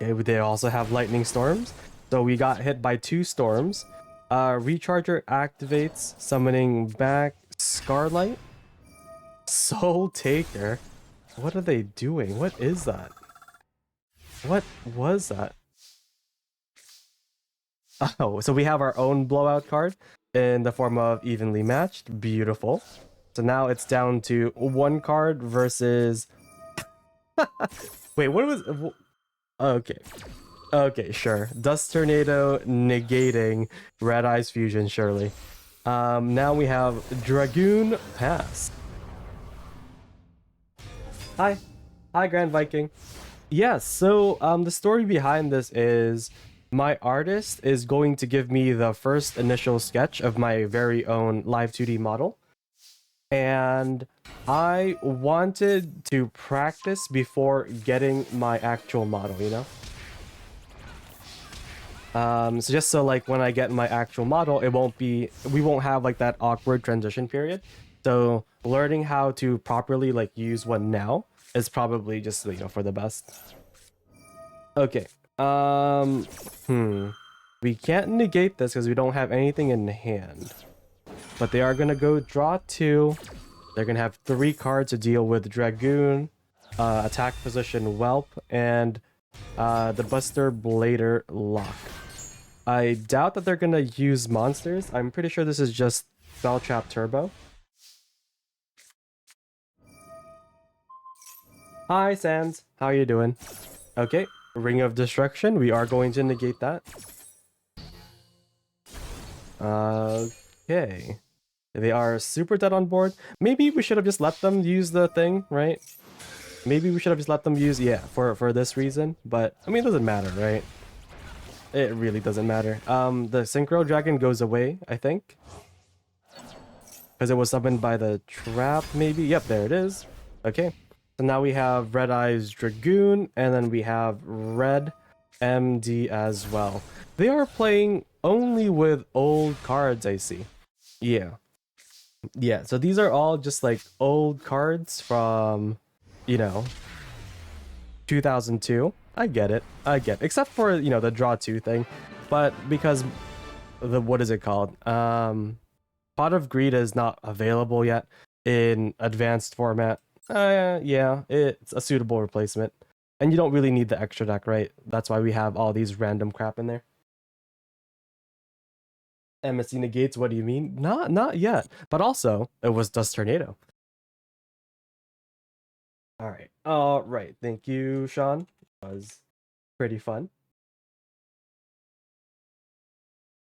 Speaker 1: Okay, they also have Lightning Storms. So we got hit by 2 storms. Recharger activates, summoning back Scarlight. Soul Taker. What are they doing? What is that? What was that? Oh, so we have our own blowout card in the form of evenly matched. Beautiful. So now it's down to 1 card versus... Wait, what was... Okay. Okay, sure. Dust Tornado negating Red Eyes Fusion, surely. Now we have Dragoon Pass. Hi. Hi, Grand Viking. Yes, so the story behind this is my artist is going to give me the first initial sketch of my very own live 2D model. And I wanted to practice before getting my actual model, you know? So just so like when I get my actual model, we won't have like that awkward transition period. So learning how to properly like use one now is probably just, you know, for the best. Okay. We can't negate this because we don't have anything in hand. But they are gonna go draw 2. They're gonna have 3 cards to deal with Dragoon, attack position Whelp, and the Buster Blader lock. I doubt that they're gonna use monsters. I'm pretty sure this is just Spell Trap Turbo. Hi, Sans. How are you doing? Okay, Ring of Destruction. We are going to negate that. Okay. They are super dead on board. Maybe we should have just let them use the thing, right? Maybe we should have just let them use, yeah, for this reason. But, I mean, it doesn't matter, right? It really doesn't matter. The Synchro Dragon goes away, I think. Because it was summoned by the trap, maybe? Yep, there it is. Okay. So now we have Red Eyes Dragoon, and then we have Red MD as well. They are playing only with old cards, I see. Yeah. Yeah, so these are all just like old cards from, you know, 2002. I get it. I get it. Except for, the draw 2 thing. But because what is it called? Pot of Greed is not available yet in advanced format. Yeah, it's a suitable replacement. And you don't really need the extra deck, right? That's why we have all these random crap in there. MSC negates, what do you mean? Not yet. But also, it was Dust Tornado. Alright. Alright. Thank you, Sean. That was pretty fun.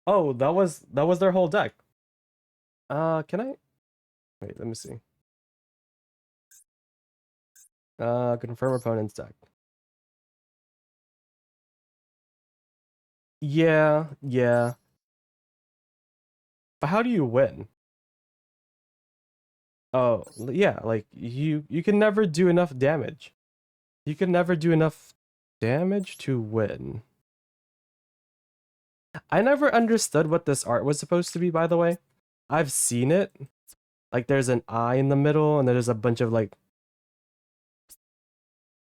Speaker 1: Oh, that was their whole deck. Can I wait, let me see. Confirm opponent's deck. Yeah, yeah. But how do you win? Oh, yeah, like you can never do enough damage. You can never do enough damage to win. I never understood what this art was supposed to be, by the way. I've seen it. Like there's an eye in the middle and there's a bunch of like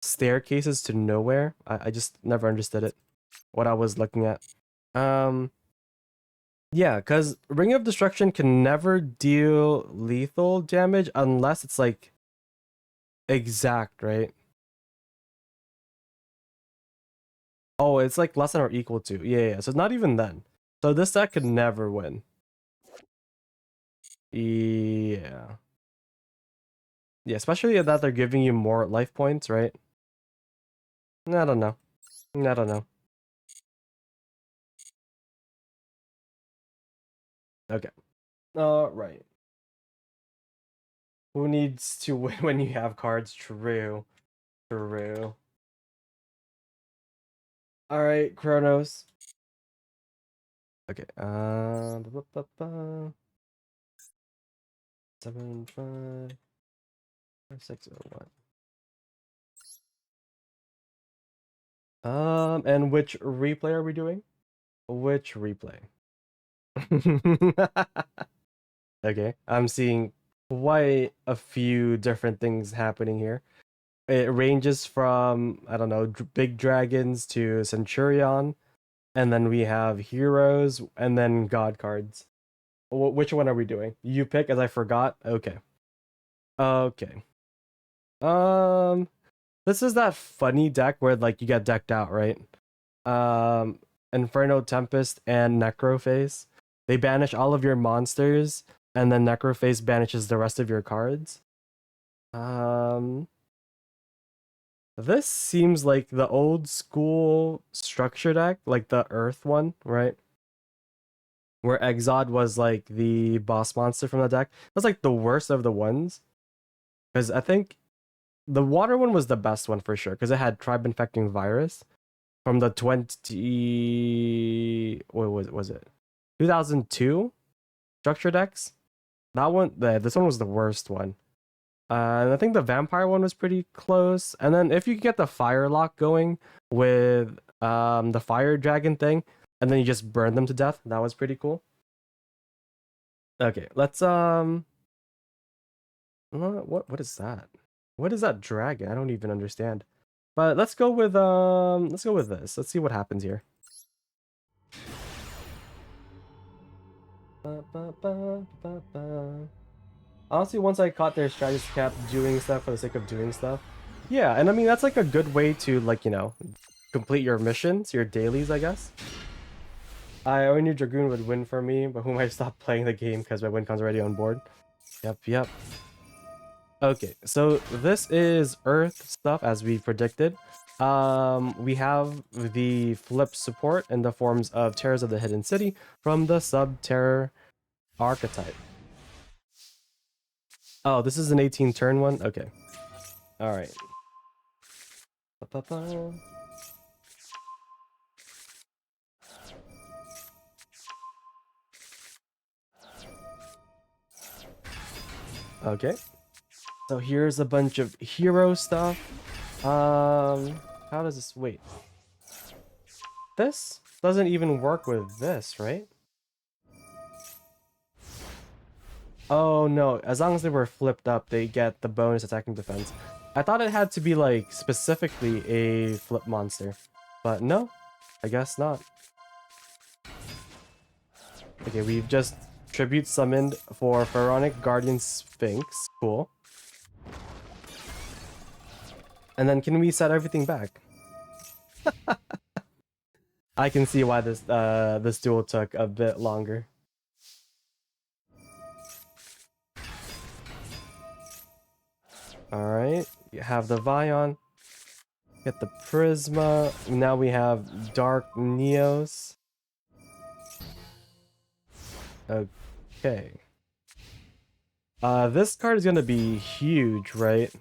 Speaker 1: staircases to nowhere. I just never understood it. What I was looking at. Yeah, because Ring of Destruction can never deal lethal damage unless it's like exact, right? Oh, it's like less than or equal to. Yeah. So not even then. So this deck could never win. Yeah. Yeah, especially that they're giving you more life points, right? I don't know. I don't know. Okay. Right. Who needs to win when you have cards? True. True. Alright, Kronos. Okay. 7, 5, 6, 1. And which replay are we doing? Which replay? Okay, I'm seeing quite a few different things happening here. It ranges from, I don't know, big dragons to Centurion, and then we have heroes, and then god cards. Which one are we doing? You pick, as I forgot. Okay. Okay. Um, this is that funny deck where like you get decked out, right? Um, Inferno Tempest and Necrophase. They banish all of your monsters, and then Necrophase banishes the rest of your cards. Um, this seems like the old school structure deck, like the Earth one, right? Where Exod was like the boss monster from the deck. That's like the worst of the ones. Because I think the water one was the best one for sure, because it had tribe infecting virus from the 20, what was it? 2002 structure decks. That one, this one was the worst one. And I think the vampire one was pretty close. And then if you get the fire lock going with the fire dragon thing, and then you just burn them to death, that was pretty cool. Okay, let's what is that? What is that dragon? I don't even understand. But let's go with this. Let's see what happens here. Honestly, once I caught their strategy kept doing stuff for the sake of doing stuff. Yeah, and I mean that's like a good way to like, complete your missions, your dailies, I guess. I already knew Dragoon would win for me, but whom I stopped playing the game because my win con's already on board. Yep. Okay, so this is Earth stuff as we predicted. We have the flip support in the forms of Terrors of the Hidden City from the Sub-Terror archetype. Oh, this is an 18 turn one? Okay. Alright. Okay. So here's a bunch of hero stuff. How does this... Wait. This doesn't even work with this, right? Oh no, as long as they were flipped up, they get the bonus attacking defense. I thought it had to be like specifically a flip monster, but no, I guess not. Okay, we've just tribute summoned for Pharaonic Guardian Sphinx. Cool. And then can we set everything back? I can see why this duel took a bit longer. Alright, you have the Vion. Get the Prisma. Now we have Dark Neos. Okay. This card is gonna be huge, right?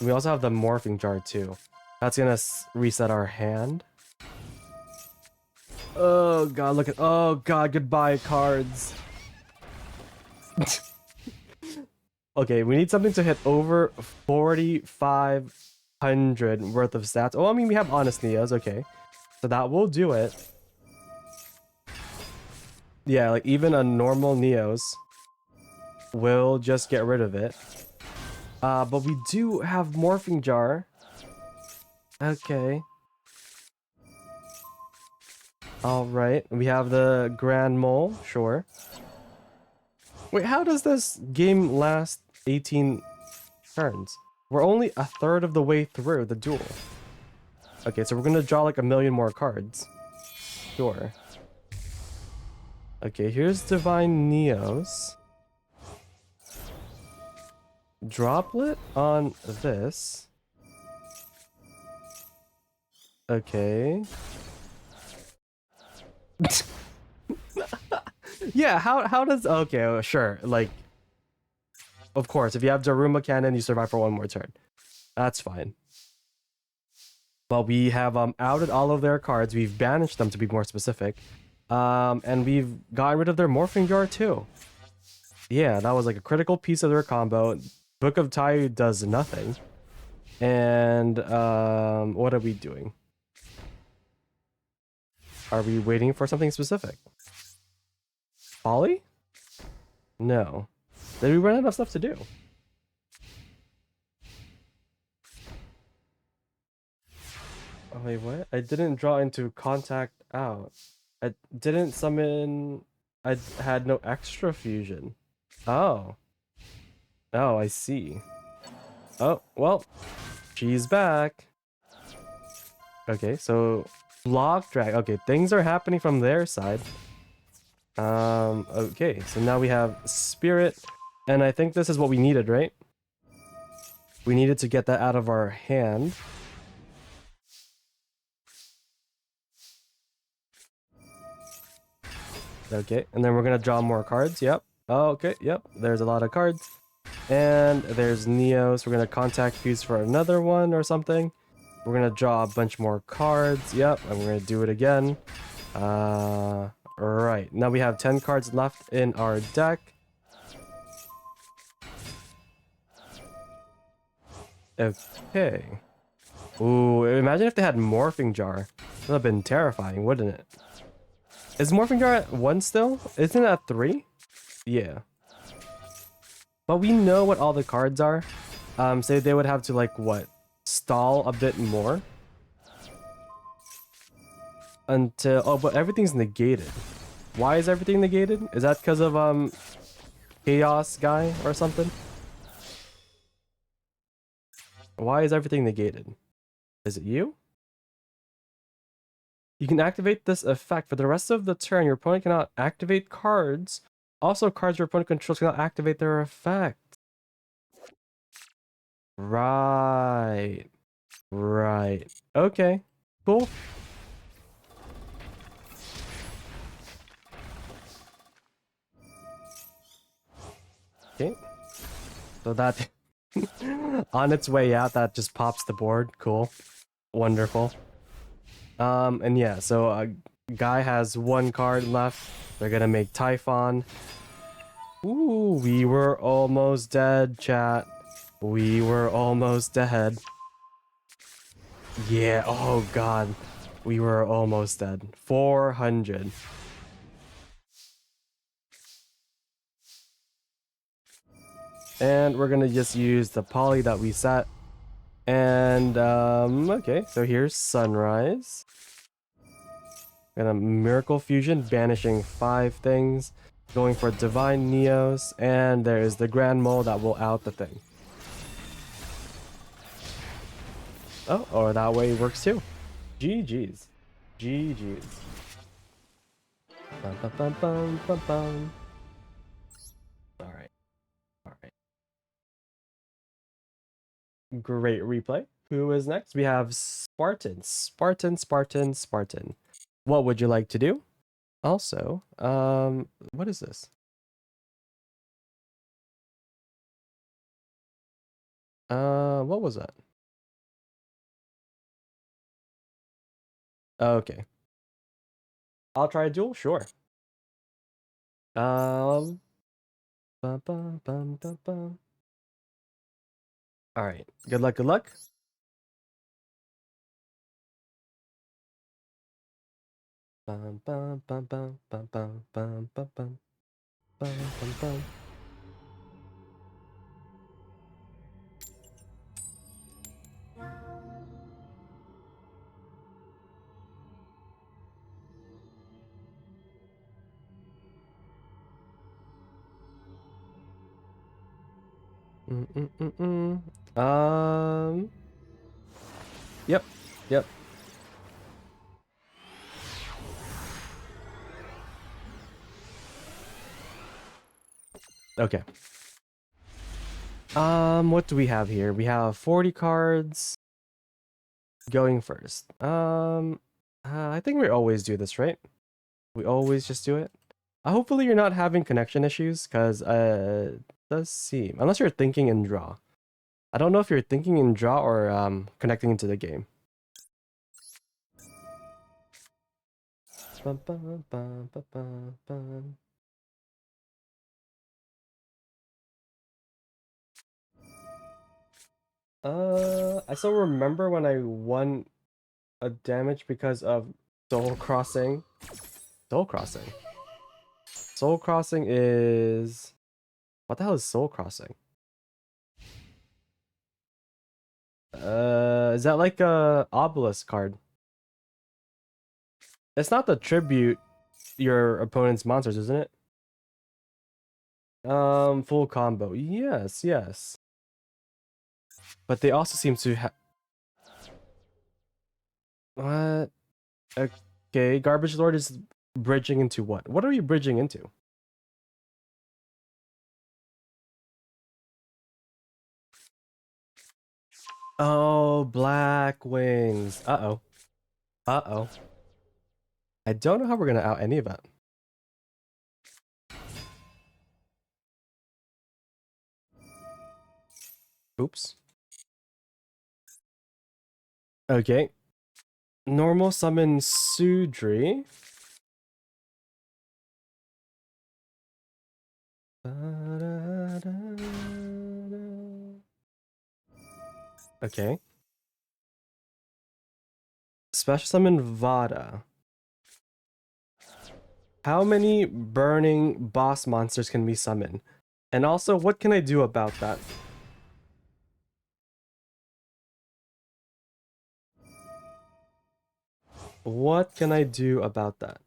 Speaker 1: We also have the Morphing Jar too. That's gonna reset our hand. Oh god, look at... Oh god, goodbye cards. Okay, we need something to hit over 4,500 worth of stats. Oh, I mean, we have Honest Neos, okay. So that will do it. Yeah, like even a normal Neos will just get rid of it. But we do have Morphing Jar. Okay. Alright, we have the Grand Mole, sure. Wait, how does this game last 18 turns? We're only a third of the way through the duel. Okay, so we're gonna draw like a million more cards. Sure. Okay, here's Divine Neos. Droplet on this. Okay. Yeah, how does... Okay, sure. Like, of course, if you have Daruma Cannon, you survive for one more turn. That's fine. But we have outed all of their cards. We've banished them, to be more specific. And we've gotten rid of their Morphing Jar too. Yeah, that was like a critical piece of their combo. Book of Tai does nothing. And what are we doing? Are we waiting for something specific? Polly? No. Did we run out of stuff to do? Oh wait, what? I didn't draw into contact out. I didn't summon... I had no extra fusion. Oh. Oh, I see. Oh, well. She's back. Okay, so... Block drag. Okay, things are happening from their side. Okay, so now we have Spirit. And I think this is what we needed, right? We needed to get that out of our hand. Okay, and then we're gonna draw more cards. Yep. Oh, okay, yep. There's a lot of cards. And there's Neos. We're gonna contact fuse for another one or something. We're gonna draw a bunch more cards. Yep, and we're gonna do it again. Right. Now we have 10 cards left in our deck. Okay. Ooh, imagine if they had Morphing Jar. That would have been terrifying, wouldn't it? Is Morphing Jar at 1 still? Isn't it at 3? Yeah. But we know what all the cards are. So they would have to, like, what? Stall a bit more? Until... Oh, but everything's negated. Why is everything negated? Is that because of, Chaos Guy or something? Why is everything negated? Is it you? You can activate this effect. For the rest of the turn, your opponent cannot activate cards. Also, cards your opponent controls cannot activate their effect. Right. Right. Okay. Cool. Okay. So that on its way out, that just pops the board. Cool. Wonderful. And yeah, so a guy has one card left. They're gonna make Typhon. Ooh, we were almost dead, chat. We were almost dead. Yeah, oh god. We were almost dead. 400. And we're gonna just use the poly that we set. And, okay, so here's Sunrise. Gonna Miracle Fusion, banishing 5 things. Going for Divine Neos, and there's the Grand Mole that will out the thing. Oh, or that way works too. GG's. GG's. Bum, bum, bum, bum, bum, bum. Alright. Alright. Great replay. Who is next? We have Spartan. Spartan. What would you like to do? Also, what is this? What was that? Okay. I'll try a duel, sure. Um, bum, bum, bum, bum, bum. All right. Good luck. Good luck. Bum, bum, bum, bum, bum, bum, bum, bum, bum, bum, bum, bum. Mm, mm, mm, mm. Yep. Yep. Okay. What do we have here? We have 40 cards going first. I think we always do this, right? We always just do it. Hopefully you're not having connection issues, because it does seem, unless you're thinking in draw. I don't know if you're thinking in draw or connecting into the game. Bum, bum, bum, bum, bum, bum. I still remember when I won a damage because of Soul Crossing. Soul Crossing. Soul Crossing is... What the hell is Soul Crossing? Is that like a obelisk card? It's not the tribute your opponent's monsters, isn't it? Full combo. Yes, yes. But they also seem to have... What? Okay, Garbage Lord is bridging into what? What are you bridging into? Oh, Black Wings. Uh-oh. Uh-oh. I don't know how we're gonna out any of that. Oops. Okay. Normal summon Sudri. Okay. Special summon Vada. How many burning boss monsters can we summon? And also, what can I do about that? What can I do about that?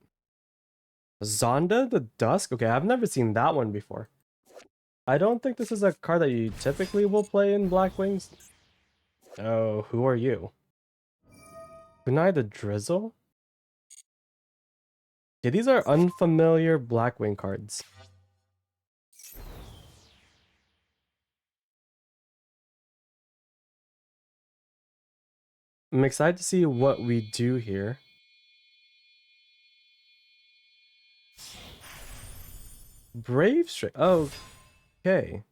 Speaker 1: Zonda the Dusk? Okay, I've never seen that one before. I don't think this is a card that you typically will play in Black Wings. Oh, who are you? Kunai the Drizzle? Yeah, these are unfamiliar Blackwing cards. I'm excited to see what we do here. Brave Strike. Okay.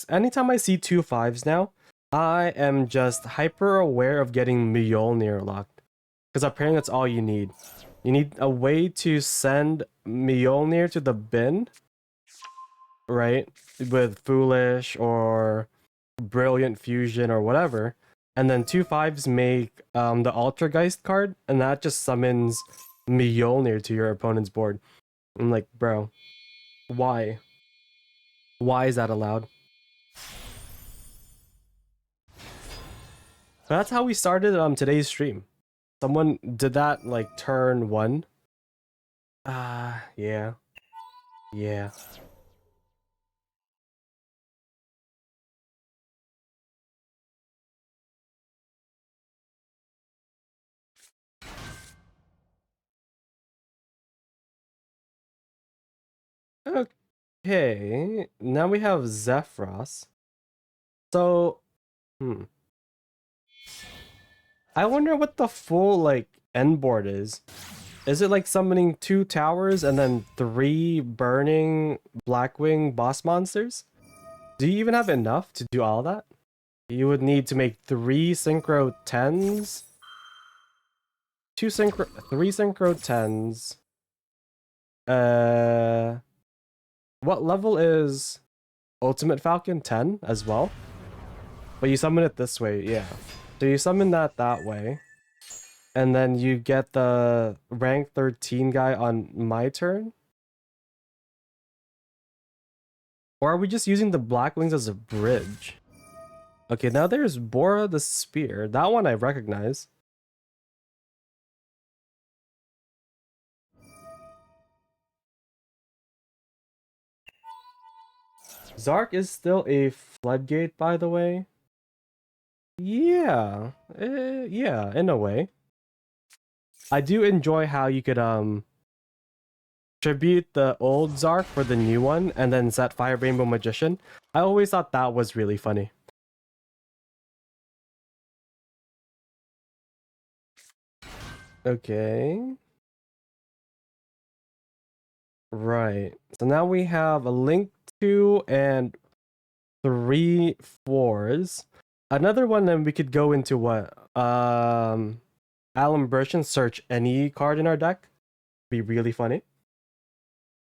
Speaker 1: Anytime I see 2 5s now, I am just hyper aware of getting Mjolnir locked. Because apparently that's all you need. You need a way to send Mjolnir to the bin, right? With Foolish or Brilliant Fusion or whatever. And then 2 5s make the Ultrageist card, and that just summons Mjolnir to your opponent's board. I'm like, bro, why? Why is that allowed? That's how we started today's stream. Someone did that like turn 1. Yeah. Yeah. Okay. Now we have Zephyros. So, I wonder what the full like end board is. Is it like summoning 2 towers and then 3 burning Blackwing boss monsters? Do you even have enough to do all that? You would need to make 3 synchro 10s, 3 synchro 10s. What level is Ultimate Falcon? 10 as well? But you summon it this way, yeah. So you summon that way. And then you get the rank 13 guy on my turn? Or are we just using the Black Wings as a bridge? Okay, now there's Bora the Spear. That one I recognize. Zark is still a floodgate, by the way. Yeah, yeah, in a way. I do enjoy how you could tribute the old Zark for the new one and then set Fire Rainbow Magician. I always thought that was really funny. Okay. Right. So now we have a Link 2 and 3 4s. Another one, then we could go into what? Alumbration, search any card in our deck. Be really funny.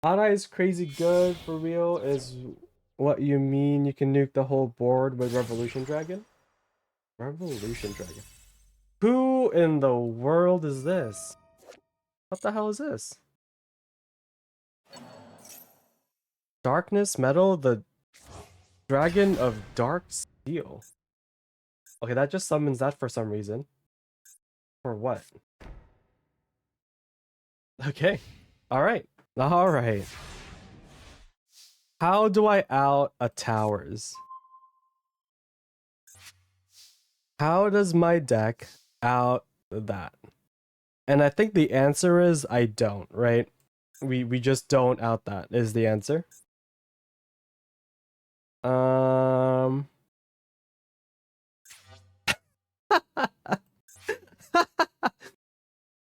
Speaker 1: Hot Eye's crazy good for real is what you mean you can nuke the whole board with Revolution Dragon? Revolution Dragon. Who in the world is this? What the hell is this? Darkness Metal, the Dragon of Dark Steel. Okay, that just summons that for some reason. For what? Okay. Alright. Alright. How do I out a towers? How does my deck out that? And I think the answer is I don't, right? We just don't out that is the answer.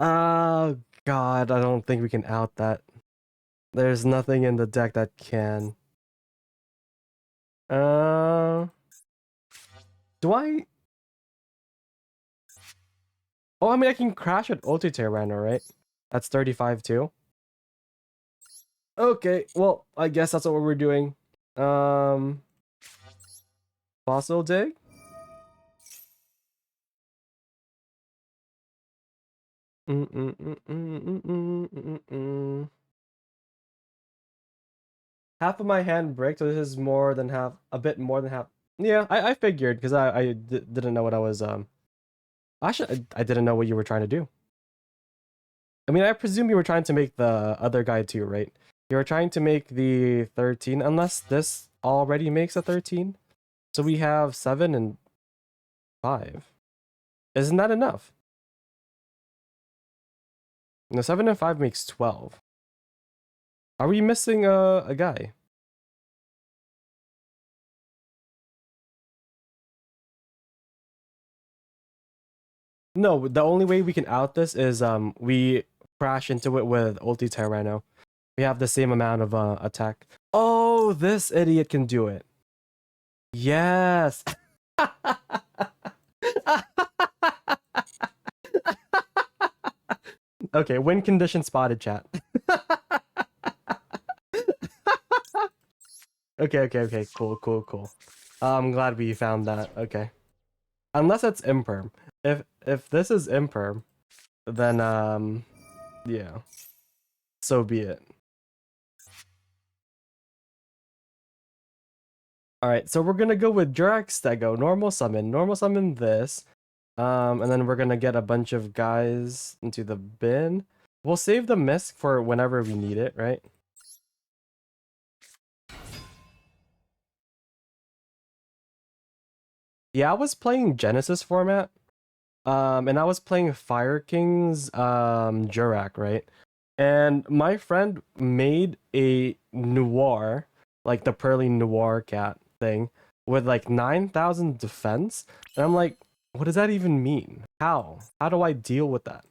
Speaker 1: Oh god, I don't think we can out that. There's nothing in the deck that can. Do I? Oh, I mean, I can crash at Ulti Tyrannor, right? That's 35 too. Okay, well, I guess that's what we're doing. Fossil Dig? Half of my hand bricked, so this is more than half, a bit more than half. Yeah, I figured, because didn't know what I was, actually, I didn't know what you were trying to do. I mean, I presume you were trying to make the other guy too, right? You were trying to make the 13, unless this already makes a 13. So we have 7 and 5. Isn't that enough? No, 7 and 5 makes 12. Are we missing a guy? No, the only way we can out this is we crash into it with ulti Tyranno. We have the same amount of attack. Oh, this idiot can do it. Yes. Okay, win condition spotted, chat. Okay. Cool. I'm glad we found that. Okay. Unless it's imperm. If this is imperm, then yeah. So be it. Alright, so we're gonna go with Jurax Stego, normal summon this. And then we're gonna get a bunch of guys into the bin. We'll save the misc for whenever we need it, right? Yeah, I was playing Genesis format. And I was playing Fire King's Jurak, right? And my friend made a noir, like the Pearly Noir cat thing, with like 9,000 defense. And I'm like, what does that even mean? How? How do I deal with that?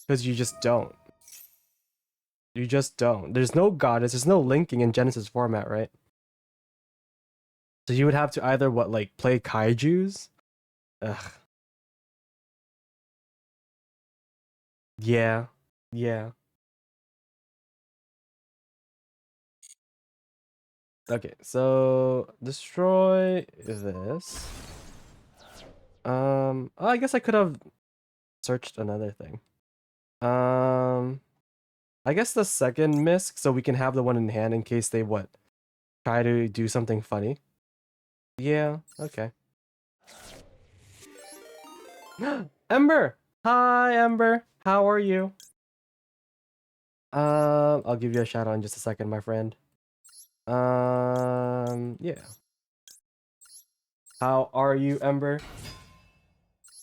Speaker 1: Because you just don't. You just don't. There's no goddess, there's no linking in Genesis format, right? So you would have to either what, like play kaijus? Ugh. Yeah. Yeah. Okay, so destroy this. Oh, I guess I could have searched another thing. I guess the second misc, so we can have the one in hand in case they what try to do something funny. Yeah, okay. Ember! Hi, Ember. How are you? I'll give you a shout out in just a second, my friend. Yeah. How are you, Ember?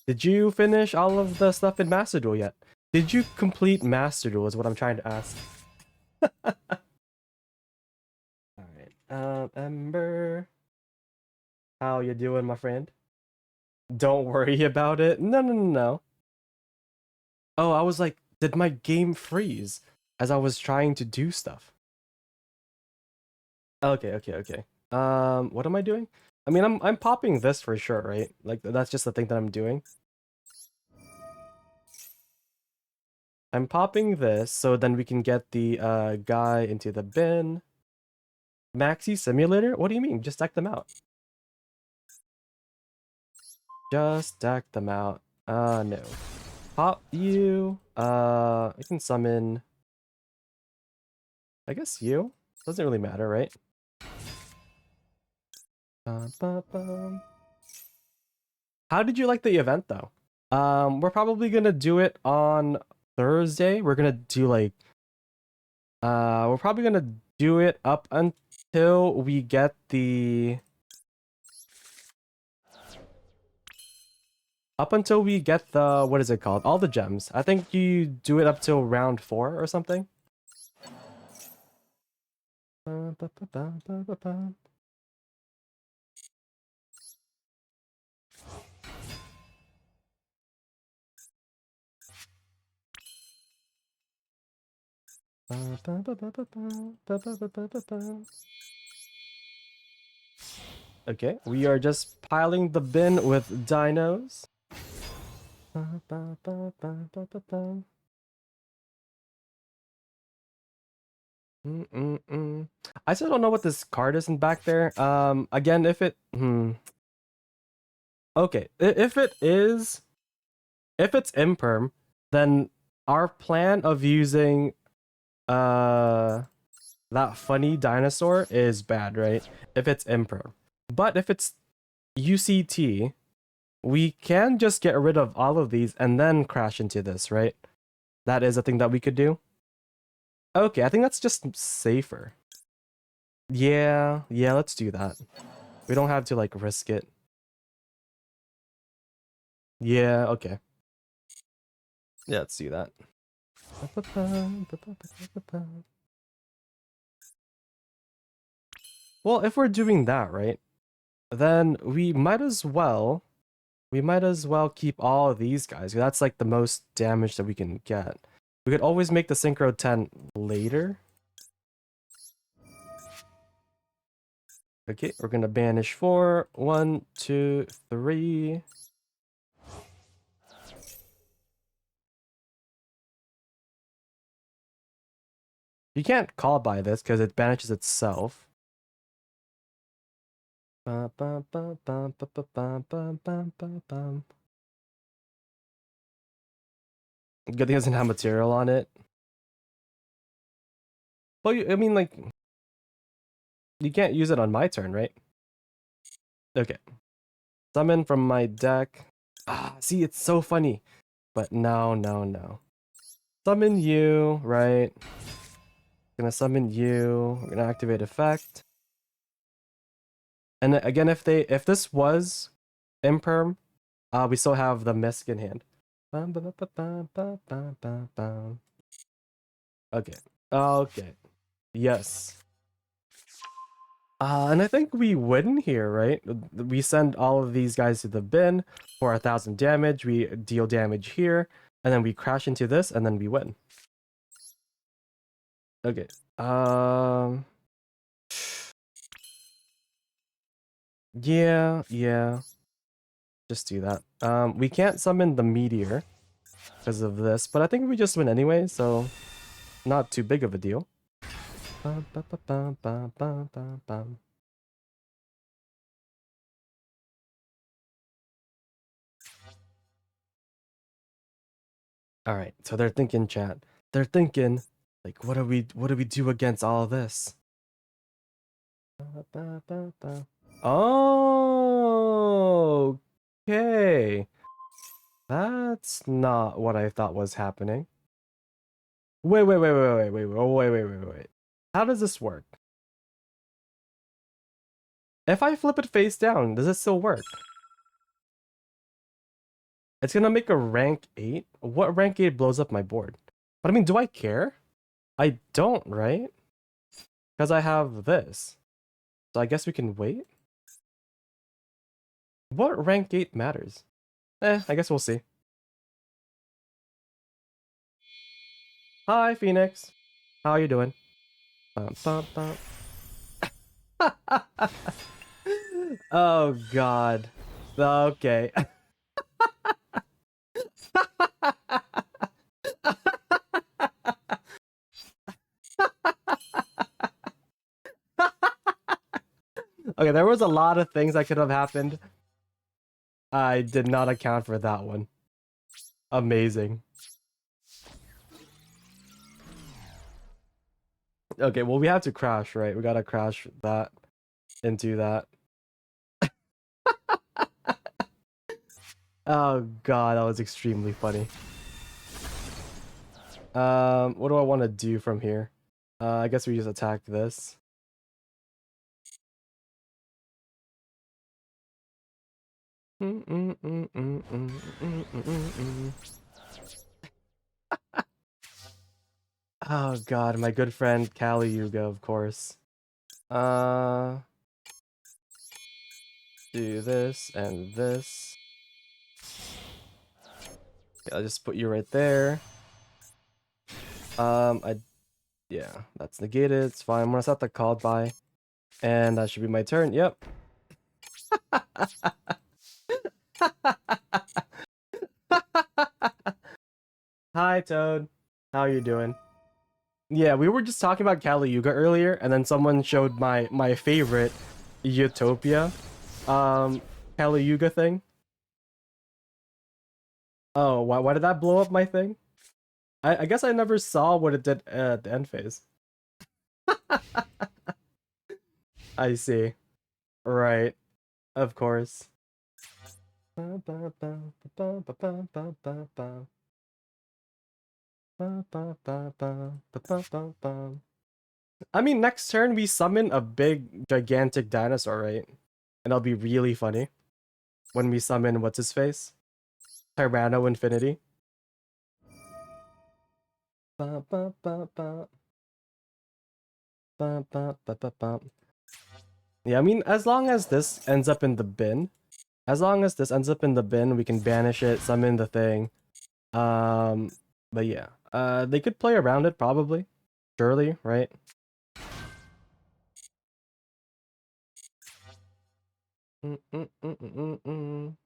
Speaker 1: Did you finish all of the stuff in Master Duel yet? Did you complete Master Duel is what I'm trying to ask. Alright. Ember. How you doing, my friend? Don't worry about it. No. Oh, I was like, did my game freeze as I was trying to do stuff? Okay. What am I doing? I mean, I'm popping this for sure, right? Like that's just the thing that I'm doing. I'm popping this so then we can get the guy into the bin. Maxi Simulator? What do you mean? Just stack them out. Just stack them out. No. Pop you. I can summon. I guess you. Doesn't really matter, right? How did you like the event though? We're probably gonna do it on Thursday. We're gonna do like we're probably gonna do it up until we get the what is it called? All the gems. I think you do it up till round 4 or something. Okay, we are just piling the bin with dinos. I still don't know what this card is in back there. Again, if it okay, if it's imperm, then our plan of using that funny dinosaur is bad, right? If it's imperm. But if it's UCT, we can just get rid of all of these and then crash into this, right? That is a thing that we could do. Okay, I think that's just safer. Yeah, let's do that. We don't have to like risk it. Yeah, okay. Yeah, let's do that. Well, if we're doing that, right, then we might as well we might as well keep all of these guys. That's like the most damage that we can get. We could always make the Synchro 10 later. Okay, we're gonna banish 4. 1, 2, 3. You can't call by this because it banishes itself. Good thing it doesn't have material on it. Well, I mean, like, you can't use it on my turn, right? Okay. Summon from my deck. Ah, see, it's so funny. But no, no, no. Summon you, right? Gonna summon you. We're gonna activate effect. And again, if this was imperm, we still have the Misk in hand. Okay. Okay. Yes. And I think we win here, right? We send all of these guys to the bin for 1,000 damage. We deal damage here, and then we crash into this, and then we win. Okay. Yeah. Just do that. We can't summon the meteor because of this, but I think we just win anyway, so not too big of a deal. All right, so they're thinking, chat. They're thinking, like, what do we do against all of this? Oh, okay. That's not what I thought was happening. Wait. How does this work? If I flip it face down, does it still work? It's gonna make a rank 8? What rank 8 blows up my board? But I mean, do I care? I don't, right? Because I have this. So I guess we can wait? What rank 8 matters? I guess we'll see. Hi, Phoenix. How are you doing? Bum. Oh, God. Okay. Okay, there was a lot of things that could have happened. I did not account for that one. Amazing. Okay, well, we have to crash, right? We gotta crash that into that. Oh god, that was extremely funny. What do I want to do from here? I guess we just attack this. Oh god, my good friend Kali Yuga, of course. Do this and this. Okay, I'll just put you right there. Yeah, that's negated. It's fine. I'm gonna set the called by, and that should be my turn. Yep. Hi, Toad. How you doing? Yeah, we were just talking about Kali Yuga earlier, and then someone showed my favorite Utopia, Kali Yuga thing. Oh, why did that blow up my thing? I guess I never saw what it did at the end phase. I see. Right. Of course. I mean, next turn we summon a big, gigantic dinosaur, right? And it'll be really funny when we summon what's his face? Tyranno Infinity. Yeah, I mean, as long as this ends up in the bin, As long as this ends up in the bin, we can banish it, summon the thing. Um, but yeah, they could play around it probably, surely, right? Mm, mm, mm, mm, mm, mm.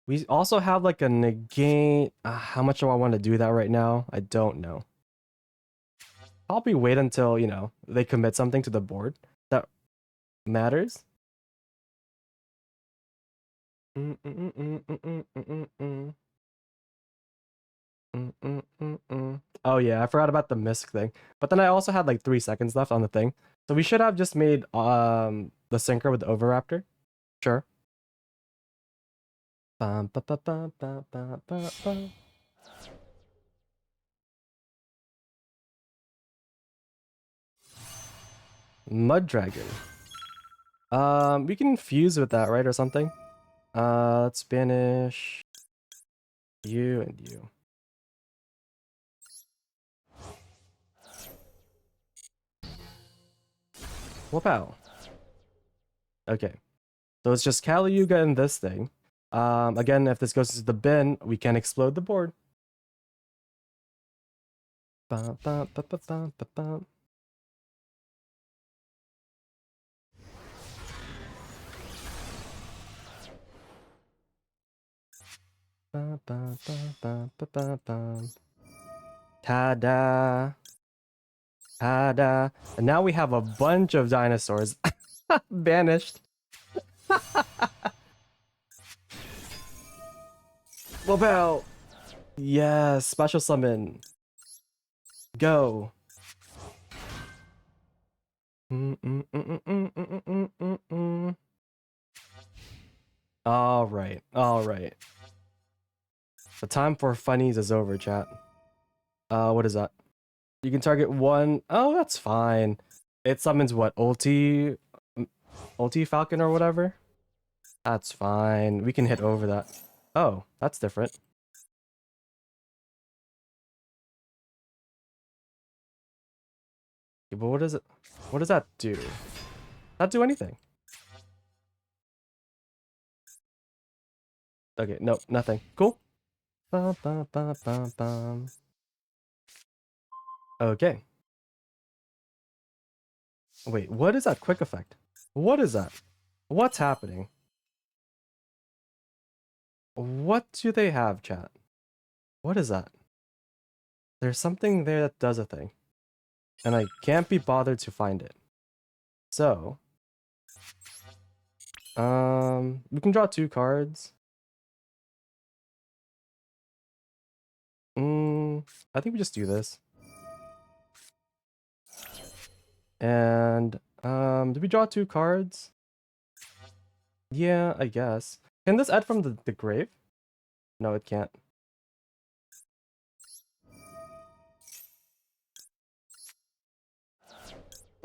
Speaker 1: We also have like a negate. How much do I want to do that right now? I don't know. Probably wait until, they commit something to the board that matters. Mm, mm, mm, mm, mm, mm, mm, mm. Mm, mm, mm, mm. Oh yeah, I forgot about the misc thing. But then I also had like 3 seconds left on the thing. So we should have just made the synchro with the Overraptor. Sure. Bum, ba, ba, ba, ba, ba, ba, ba. Mud Dragon. We can fuse with that, right, or something? Let's banish you and you. Whoop out. Okay. So it's just Caliuga and this thing. Again, if this goes to the bin, we can explode the board. Ba, ba, ba, ba, ba, ba, ba. Ba, ba, ba, ba, ba, ba, ba. Ta-da. Ta-da. And now we have a bunch of dinosaurs banished. Wobel! Yes, special summon. Go. All right, all right. The time for funnies is over, chat. What is that? You can target one. Oh, that's fine. It summons what? Ulti Falcon or whatever? That's fine. We can hit over that. Oh, that's different. Yeah, but what is it? What does that do? Not do anything. Okay, nope, nothing. Cool. Ba, ba, ba, ba, ba. Okay. Wait, what is that quick effect? What is that? What's happening? What do they have, chat? What is that? There's something there that does a thing. And I can't be bothered to find it. So, we can draw 2 cards. I think we just do this. And, did we draw 2 cards? Yeah, I guess. Can this add from the grave? No, it can't.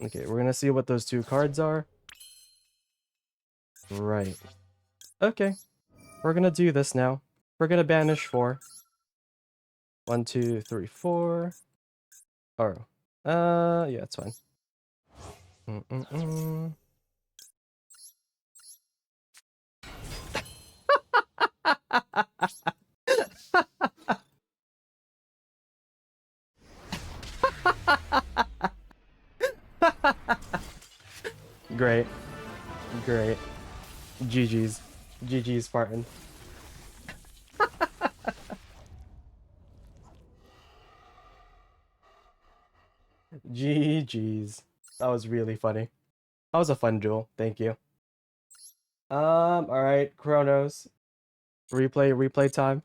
Speaker 1: Okay, we're gonna see what those 2 cards are. Right. Okay. We're gonna do this now. We're gonna banish 4. 1, 2, 3, 4. Oh. Yeah, it's fine. Great. Great. GG's. GG's, Spartan. GG's. That was really funny. That was a fun duel. Thank you. Alright, Chronos. Replay time.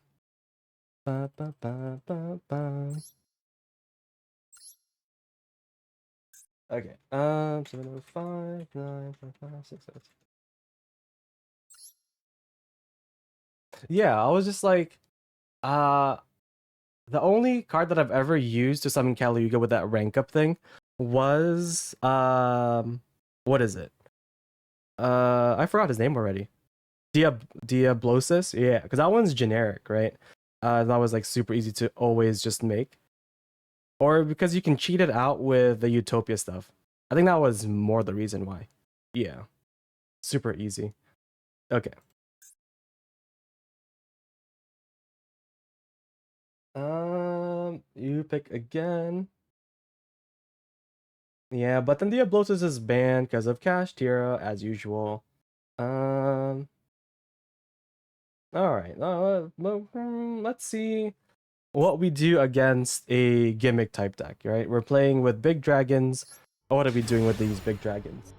Speaker 1: Ba, ba, ba, ba, ba. Okay. 705, 955, 606. Yeah, I was just like, uh, the only card that I've ever used to summon Caliuga with that rank up thing was what is it? I forgot his name already. Diablosis? Yeah, because that one's generic, right? That was like super easy to always just make. Or because you can cheat it out with the Utopia stuff. I think that was more the reason why. Yeah. Super easy. Okay. You pick again. Yeah, but then Diablosis is banned because of Kashtira, as usual. Um. All right. Let's see what we do against a gimmick type deck. Right? We're playing with big dragons. What are we doing with these big dragons?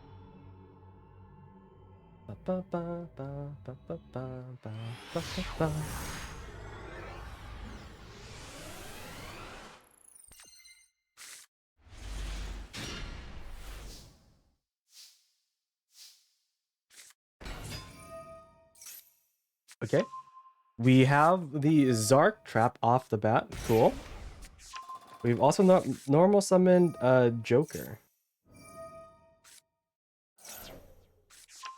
Speaker 1: Okay. We have the Zark trap off the bat. Cool. We've also not normal summoned Joker.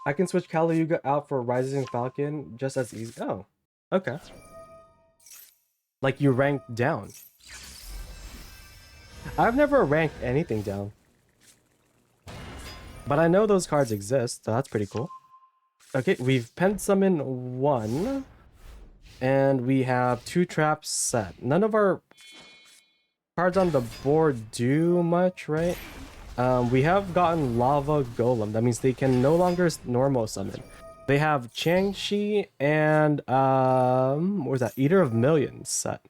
Speaker 1: I can switch Kaliyuga out for Rising Falcon just as easy. Oh, okay. Like you ranked down. I've never ranked anything down. But I know those cards exist, so that's pretty cool. Okay, we've pen summoned one. And we have 2 traps set. None of our cards on the board do much, right? We have gotten Lava Golem. That means they can no longer normal summon. They have Changshi and what was that? Eater of Millions set.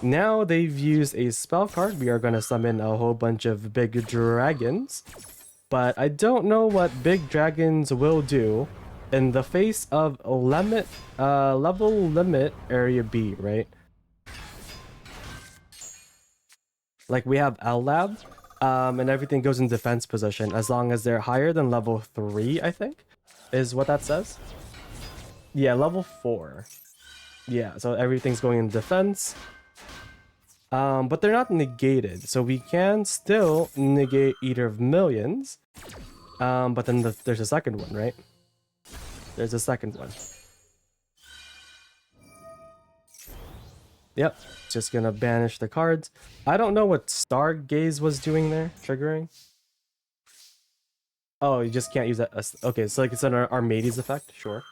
Speaker 1: Now they've used a spell card. We are gonna summon a whole bunch of big dragons. But I don't know what big dragons will do in the face of level limit area B, right? Like we have L-Lab, and everything goes in defense position as long as they're higher than level 3, I think, is what that says. Yeah, level 4. Yeah, so everything's going in defense. But they're not negated, so we can still negate Eater of Millions. But then there's a second one, right? There's a second one. Yep, just gonna banish the cards. I don't know what Stargaze was doing there, triggering. Oh, you just can't use that. Okay, so like it's an Armades effect, sure.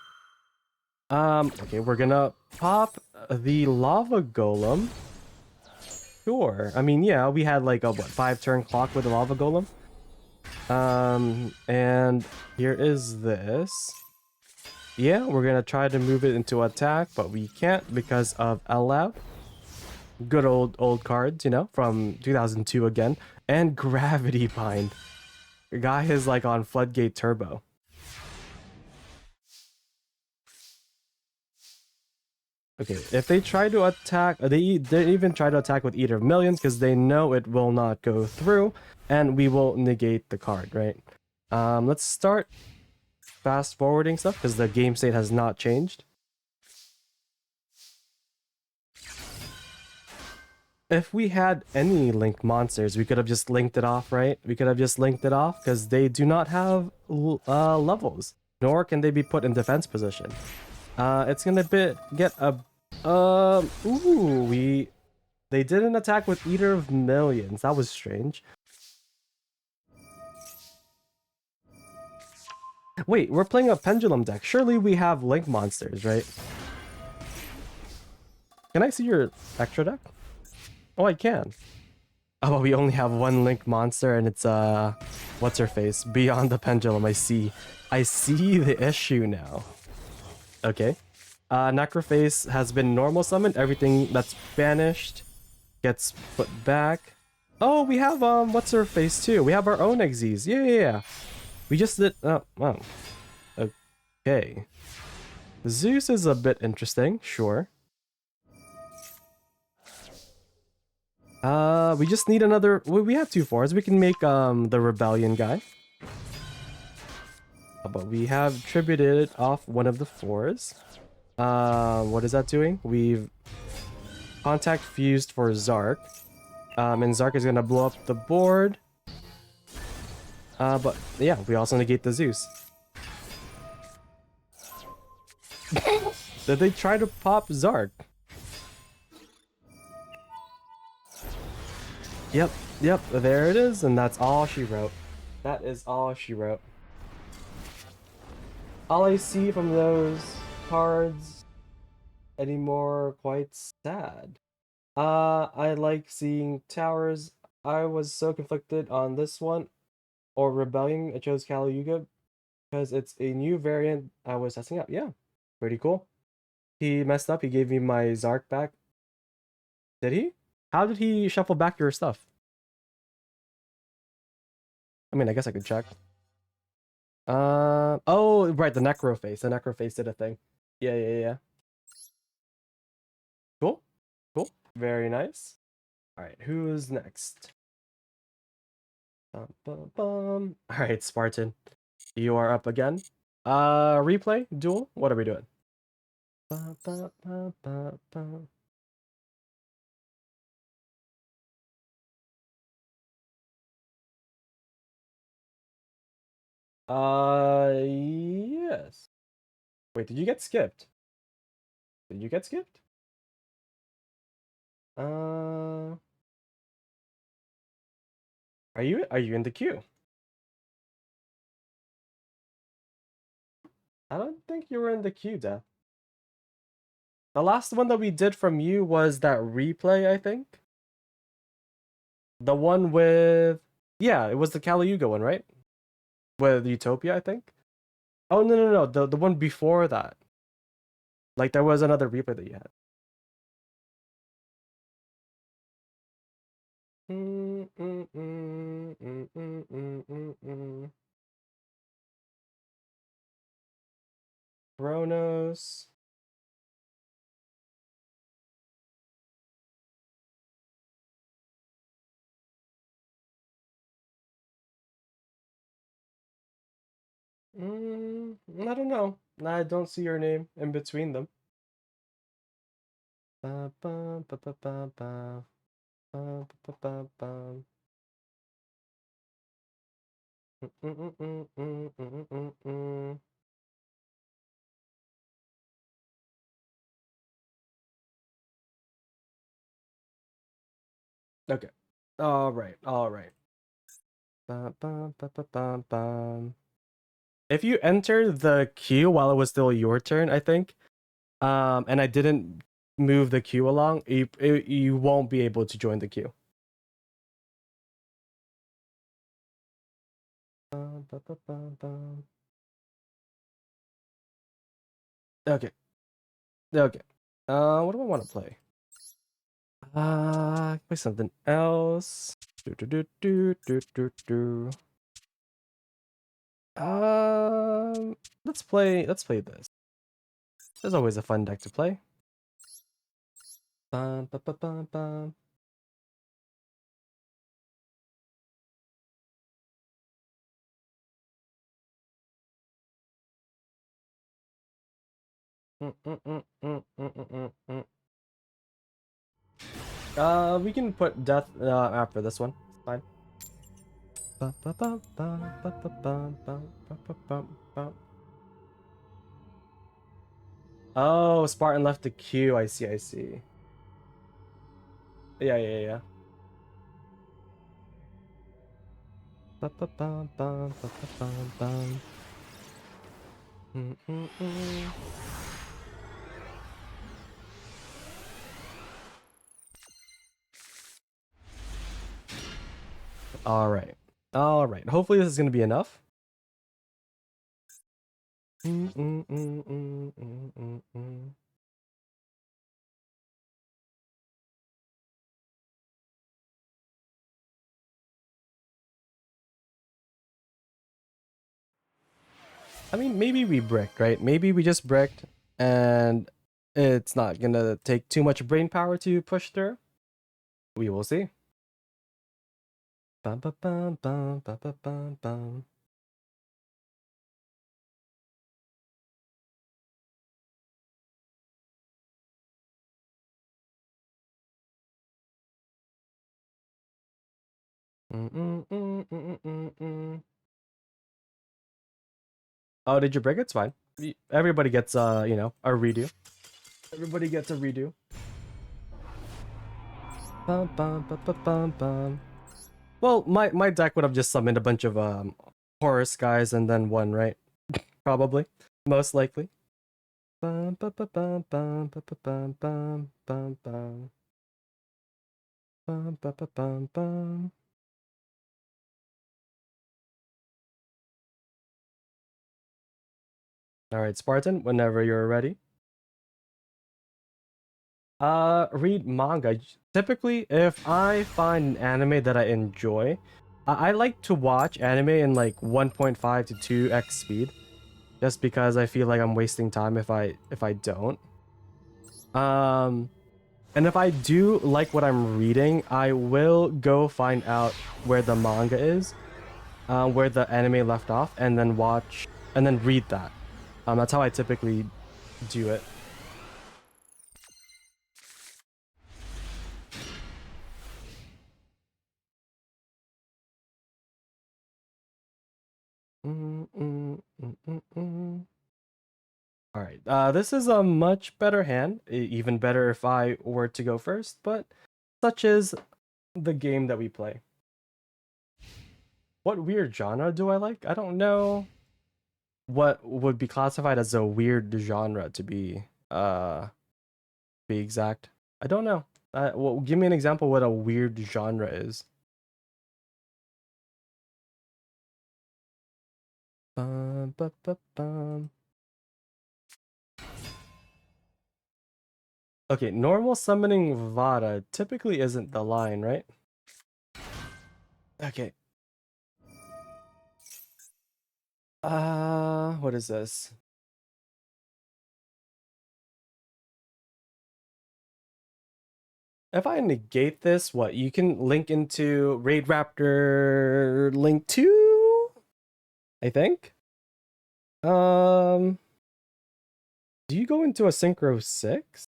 Speaker 1: Okay, we're gonna pop the Lava Golem. Sure. I mean, yeah, we had like a what 5-turn clock with the Lava Golem. And here is this. Yeah, we're gonna try to move it into attack, but we can't because of L-Lab. Good old cards, you know, from 2002 again. And Gravity Bind. The guy is like on Floodgate Turbo. Okay, if they try to attack, they even try to attack with Eater of Millions because they know it will not go through, and we will negate the card, right? Let's start fast forwarding stuff because the game state has not changed. If we had any linked monsters, we could have just linked it off, right? We could have just linked it off because they do not have levels, nor can they be put in defense position. It's gonna get a they didn't attack with Eater of Millions. That was strange. Wait, we're playing a pendulum deck. Surely we have link monsters, right? Can I see your extra deck? Oh, I can. Oh, we only have one link monster and it's what's her face? Beyond the Pendulum. I see the issue now. Okay. Necroface has been normal summoned. Everything that's banished gets put back. Oh, we have what's her face too. We have our own Xyz. Yeah. We just did wow. Okay. Zeus is a bit interesting, sure. We just need another. We have 2 4s. We can make the Rebellion guy. But we have tributed off one of the 4s. What is that doing? We've contact fused for Zark. And Zark is gonna blow up the board. But yeah, we also negate the Zeus. Did they try to pop Zark? Yep, there it is, and that's all she wrote. That is all she wrote. all I see from those cards anymore quite sad. I like seeing towers. I was so conflicted on this one or Rebellion. I chose Kali Yuga because it's a new variant I was testing out. Yeah, pretty cool. He messed up. He gave me my Zark back. Did he? How did he shuffle back your stuff? I mean, I guess I could check. Oh, right, the Necro face. The Necro face did a thing. Yeah, yeah, yeah. Cool. Cool. Very nice. All right, who's next? Bum, bum, bum. All right, Spartan. You are up again. Replay, duel. What are we doing? Ba, ba, ba, ba, ba. Yes. Wait, did you get skipped? Did you get skipped? Are you in the queue? I don't think you were in the queue, Death. The last one that we did from you was that replay, I think. The one with yeah, it was the Kali Yuga one, right? With Utopia, I think. Oh no no no, the one before that. Like there was another replay that you had. Chronos. I don't know. I don't see your name in between them. Ba, ba, ba, ba, ba, ba. Ba, ba, ba, ba. Okay. All right. All right. Ba, ba, ba, ba, ba, ba. If you enter the queue while it was still your turn, I think, and I didn't move the queue along, you won't be able to join the queue. Ba, ba, ba, ba, ba. Okay. Okay. What do I want to play? Play something else. Do do do do do do do. Um, let's play this. There's always a fun deck to play. Bum, ba, ba, bum, bum. We can put death after this one. It's fine. Ba, ba, ba, ba, ba, ba, ba, ba, ba, ba, ba, ba. Oh, Spartan left the queue. I see. I see. Yeah, yeah, yeah. Ba, ba, ba, ba, ba, ba, ba, ba. Mm, mm, mm. All right. All right. Hopefully this is gonna be enough. Mm, mm, mm, mm, mm, mm, mm. I mean, maybe we bricked, right? Maybe we just bricked, and it's not gonna take too much brain power to push through. We will see. Bum, bum, bum, bum, bum, bum, bum, bum. Mm, mm, mm, mm, mm, mm. Oh, did you break it? It's fine. Everybody gets a redo. Everybody gets a redo. Bum, bum, bum, bum, bum, bum. Well, my deck would have just summoned a bunch of Horus guys and then won, right? Probably. Most likely. Bum, bum, bum, bum, bum, bum, bum, bum, bum, bum. Bum, bum, bum, bum, bum. All right, Spartan, whenever you're ready. Read manga. Typically, if I find an anime that I enjoy, I like to watch anime in like 1.5 to 2x speed, just because I feel like I'm wasting time if I don't. Um, and if I do like what I'm reading, I will go find out where the manga is, where the anime left off, and then watch and then read that. That's how I typically do it. Mm, mm, mm, mm, mm. All right. This is a much better hand. Even better if I were to go first, but such is the game that we play. What weird genre do I like? I don't know what would be classified as a weird genre to be exact. I don't know. Well, give me an example what a weird genre is. Bum, bum, bum, bum. Okay, normal summoning Vada typically isn't the line, right? Okay. What is this? If I negate this, what you can link into Raid Raptor link 2, I think. Um, do you go into a Synchro 6?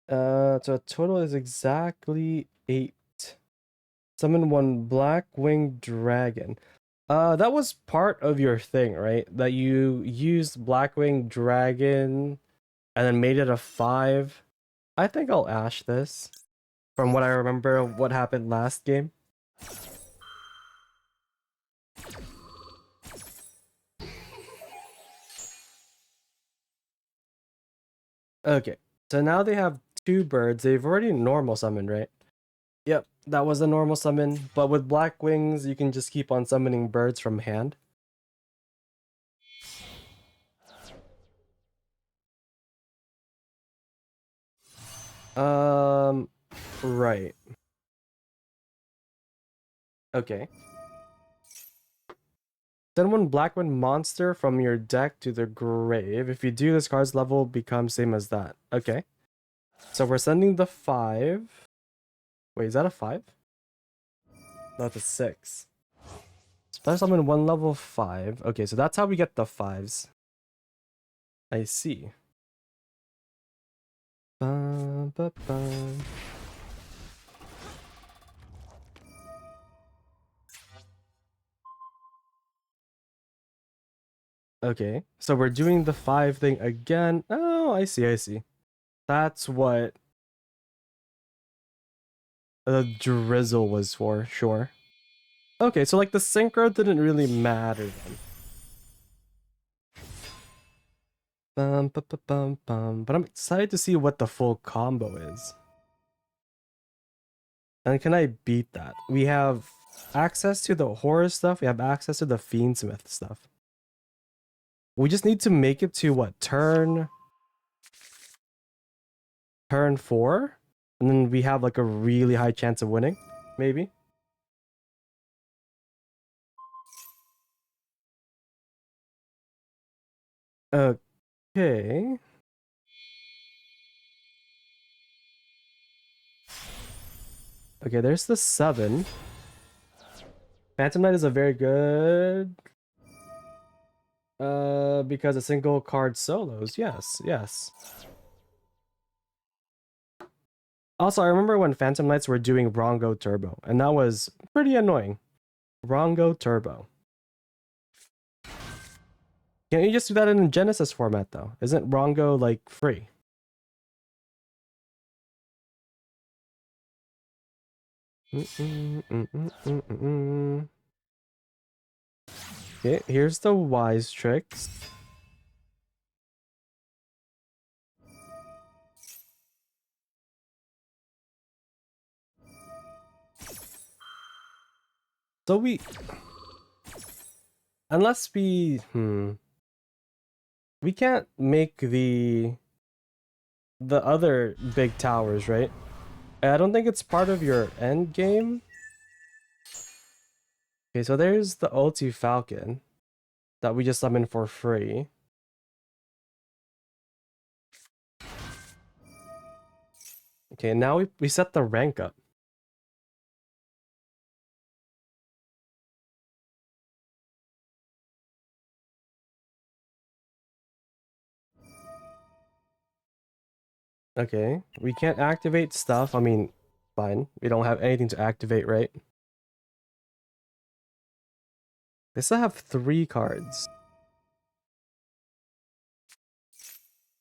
Speaker 1: So a total is exactly 8. Summon one Black Winged Dragon. That was part of your thing, right? That you used Black Winged Dragon and then made it a 5. I think I'll ash this from what I remember of what happened last game. Okay, so now they have 2 birds. They've already normal summoned, right? Yep, that was a normal summon, but with Black Wings, you can just keep on summoning birds from hand. Um, right. Okay. Send one Black Wind monster from your deck to the grave. If you do, this card's level becomes same as that. Okay. So we're sending the 5. Wait, is that a 5? No, it's a 6. Special summon 1 level 5. Okay, so that's how we get the 5s. I see. Bum, bum, bum. Okay, so we're doing the 5 thing again. Oh, I see, I see. That's what the drizzle was for, sure. Okay, so like the synchro didn't really matter then. Bum, bum, bum, bum, bum. But I'm excited to see what the full combo is. And can I beat that? We have access to the horror stuff. We have access to the fiendsmith stuff. We just need to make it to what? Turn 4? And then we have like a really high chance of winning, maybe. Okay. Okay, there's the 7. Phantom Knight is a very good because a single card solos. Yes, yes. Also, I remember when Phantom Knights were doing Rongo Turbo, and that was pretty annoying. Rongo Turbo. Can't you just do that in Genesis format though? Isn't Rongo like free? Mm -mm, mm -mm, mm -mm, mm. Okay, here's the wise tricks. So unless we can't make the other big towers, right? I don't think it's part of your end game. Okay, so there's the ulti falcon that we just summoned for free. Okay, now we set the rank up. Okay, we can't activate stuff. I mean, fine. We don't have anything to activate, right? They still have 3 cards.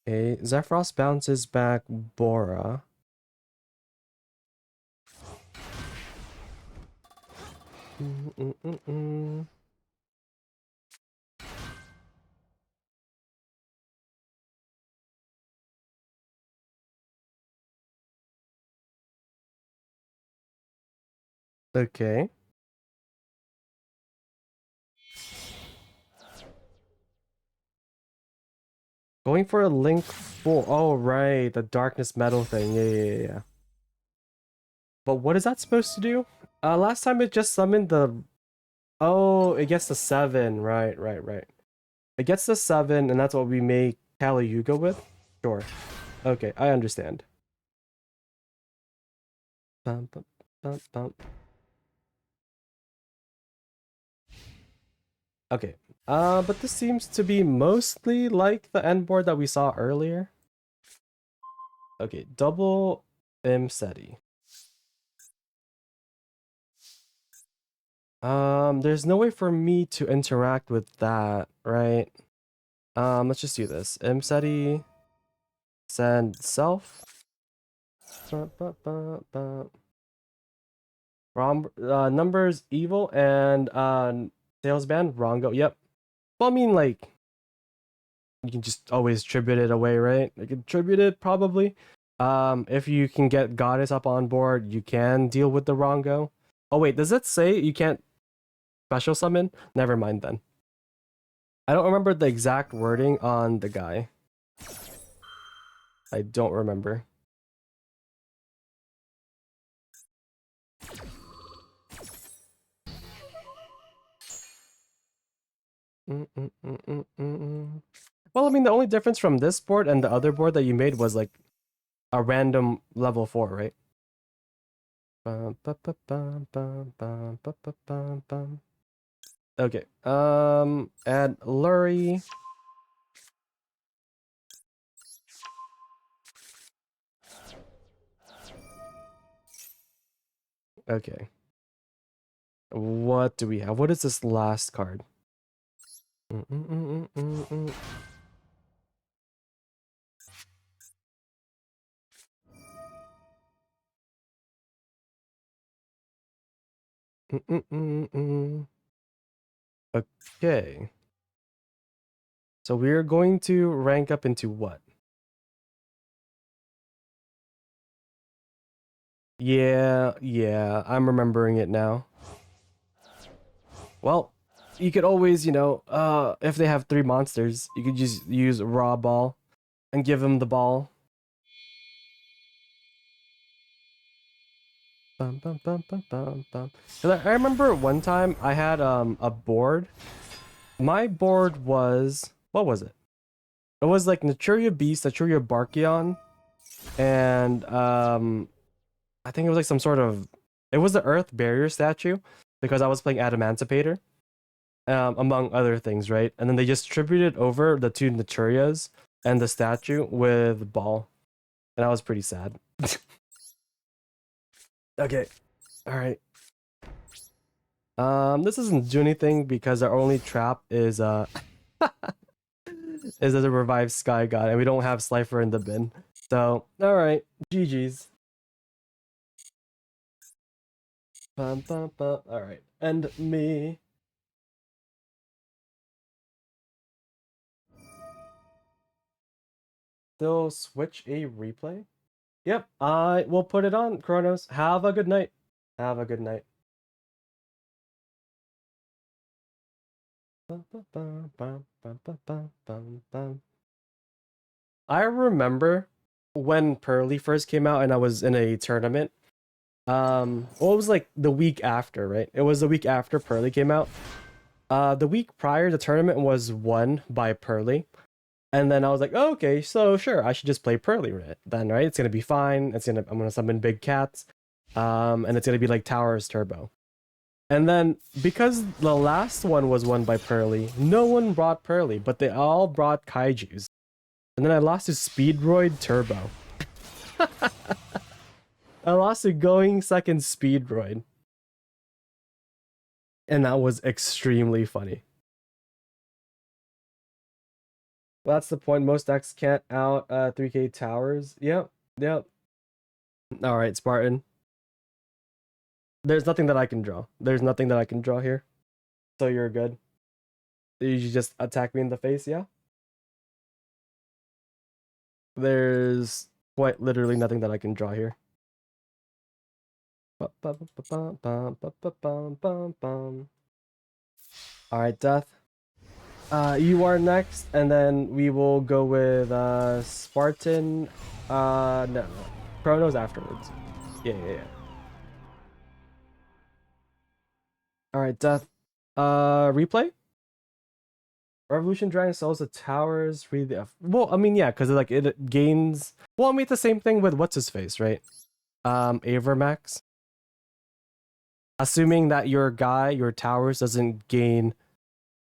Speaker 1: Okay, Zephyros bounces back Bora. Okay. Going for a link full. Oh, right. The darkness metal thing. Yeah. But what is that supposed to do? Last time it just summoned the... Oh, it gets the 7. Right. It gets the 7, and that's what we make Kali Yuga with? Sure. Okay, I understand. Bum, bum, bum, bum. Okay. But this seems to be mostly like the end board that we saw earlier. Okay, double Imseti. There's no way for me to interact with that, right? Let's just do this. Imseti, send self. Numbers evil and sales band Rongo. Yep. Well, I mean, like, you can just always tribute it away, right? You can tribute it probably. If you can get Goddess up on board, you can deal with the Rongo. Oh wait, does it say you can't special summon? Never mind then. I don't remember the exact wording on the guy. I don't remember. Well, I mean, the only difference from this board and the other board that you made was like a random level 4, right? Okay. Add Lurie. Okay. What do we have? What is this last card? Okay. So we're going to rank up into what? Yeah, I'm remembering it now. Well, you could always, if they have 3 monsters, you could just use raw ball and give them the ball. Bum, bum, bum, bum, bum, bum. 'Cause I remember one time I had a board. My board was, what was it? It was like Naturia Beast, Naturia Barkion, and I think it was like some sort of, it was the Earth Barrier statue because I was playing Adamantipator, among other things, right? And then they just tributed over the 2 Naturias and the statue with ball, and I was pretty sad. Okay, all right. This doesn't do anything because our only trap is is as a revived Sky God, and we don't have Slifer in the bin. So, all right, GG's. All right, and me. still switch a replay? Yep, I will put it on, Kronos. Have a good night. Have a good night. I remember when Pearly first came out and I was in a tournament. Well, it was like the week after, right? It was the week after Pearly came out. The week prior, the tournament was won by Pearly. And then I was like, oh, okay, so sure, I should just play Pearly then, right? It's gonna be fine. I'm gonna summon big cats. And it's gonna be like Towers Turbo. And then because the last one was won by Pearly, no one brought Pearly, but they all brought Kaijus. And then I lost to Speedroid Turbo. I lost to Going Second Speedroid. And that was extremely funny. Well, that's the point. Most decks can't out 3k towers. Yep. All right, Spartan. There's nothing that I can draw. There's nothing that I can draw here. So you're good. You just attack me in the face, yeah? There's quite literally nothing that I can draw here. Alright, Death. You are next, and then we will go with Spartan. No. Chronos afterwards. Yeah. Alright, Death. Replay? Revolution Dragon sells the towers, read the well, I mean, yeah, because like it gains. Well, I mean, it's the same thing with what's his face, right? Avermax. Assuming that your towers doesn't gain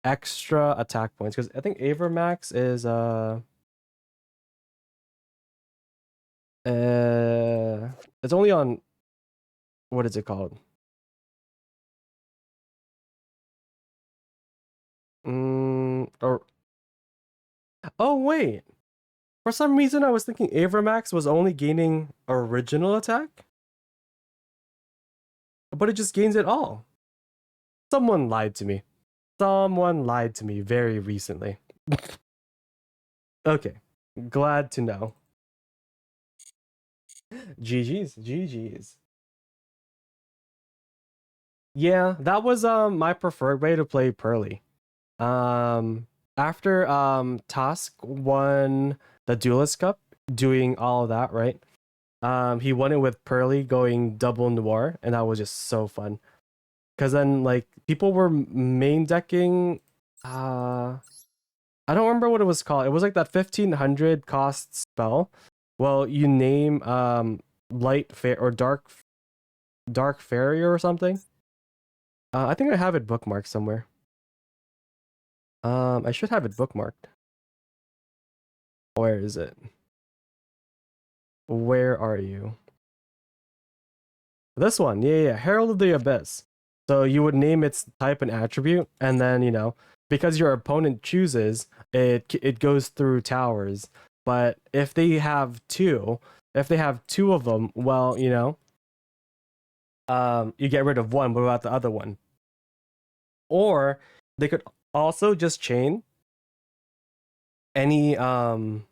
Speaker 1: extra attack points, because I think Avermax is it's only on, what is it called? Or oh wait, for some reason I was thinking Avermax was only gaining original attack, but it just gains it all. Someone lied to me. Someone lied to me very recently. Okay, glad to know. GG's. Yeah, that was my preferred way to play Pearly. After Tusk won the Duelist Cup, doing all of that, right? He won it with Pearly going double Noir, and that was just so fun. Cause then like people were main decking I don't remember what it was called. It was like that 1500 cost spell. Well, you name light fair or dark fairy or something. I think I have it bookmarked somewhere. I should have it bookmarked. Where is it? Where are you? This one. Yeah. Herald of the Abyss. So you would name its type and attribute, and then, you know, because your opponent chooses, it goes through towers. But if they have two of them, well, you know, you get rid of one, what about the other one? Or they could also just chain any of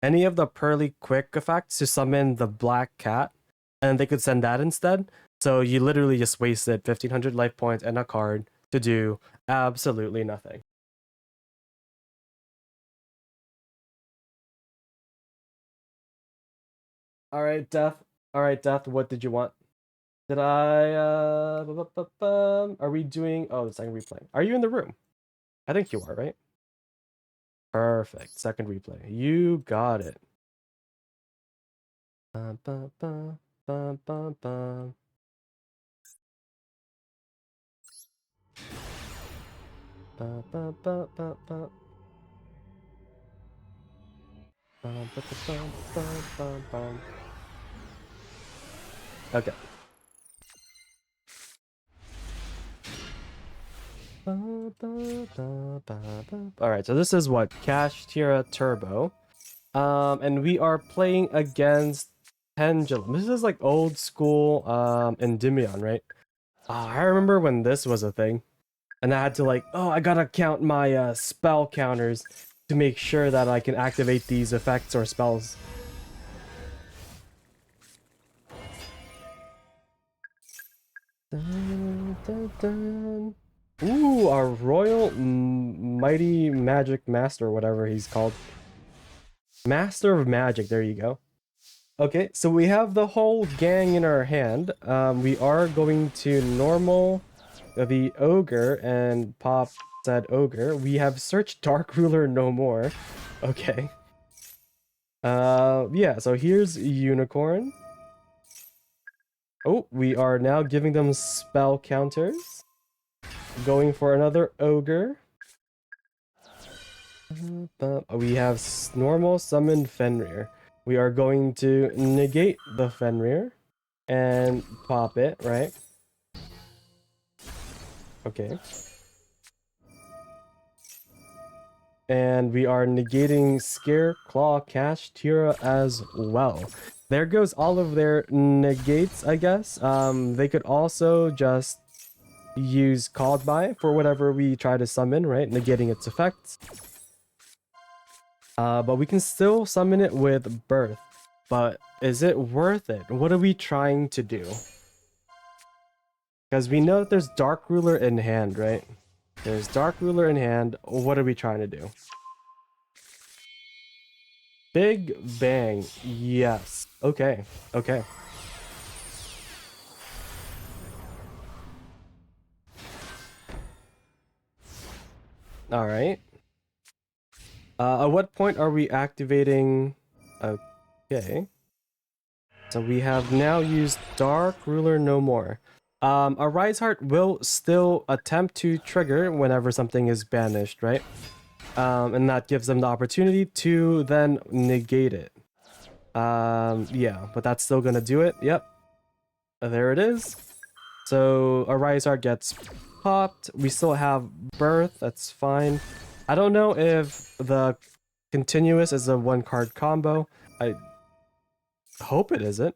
Speaker 1: the Pearly quick effects to summon the black cat, and they could send that instead. So you literally just wasted 1500 life points and a card to do absolutely nothing. All right, Death. What did you want? Did I are we doing, oh, the second replay. Are you in the room? I think you are, right? Perfect. Second replay. You got it. Bum, bum, bum, bum, bum, bum. Bum, bum, bum, bum, bum. Bum, bum, bum, bum, bum, bum. Okay. Alright, so this is what? Cash Tira Turbo. And we are playing against Pendulum. This is like old school Endymion, right? I remember when this was a thing. And I had to like, oh, I gotta count my spell counters. to make sure that I can activate these effects or spells. Dun, dun, dun. Ooh, our Royal Mighty Magic Master, whatever he's called. Master of Magic, there you go. Okay, so we have the whole gang in our hand. We are going to normal the ogre and pop said ogre. We have searched Dark Ruler no more. Okay. Yeah, so here's Unicorn. Oh, we are now giving them spell counters. Going for another ogre. We have normal summon Fenrir. We are going to negate the Fenrir and pop it, right? Okay. And we are negating Scare, Claw, Cash, Tira as well. There goes all of their negates, I guess. They could also just use Called By for whatever we try to summon, right? Negating its effects. But we can still summon it with Birth. But is it worth it? What are we trying to do? Because we know that there's Dark Ruler in hand, right? There's Dark Ruler in hand. What are we trying to do? Big Bang. Yes. Okay. Okay. All right. At what point are we activating? Okay. So we have now used Dark Ruler no more. A Rise Heart will still attempt to trigger whenever something is banished, right? And that gives them the opportunity to then negate it. Yeah, but that's still gonna do it. Yep. There it is. So a Rise Heart gets popped. We still have Birth. That's fine. I don't know if the continuous is a one card combo. I hope it isn't.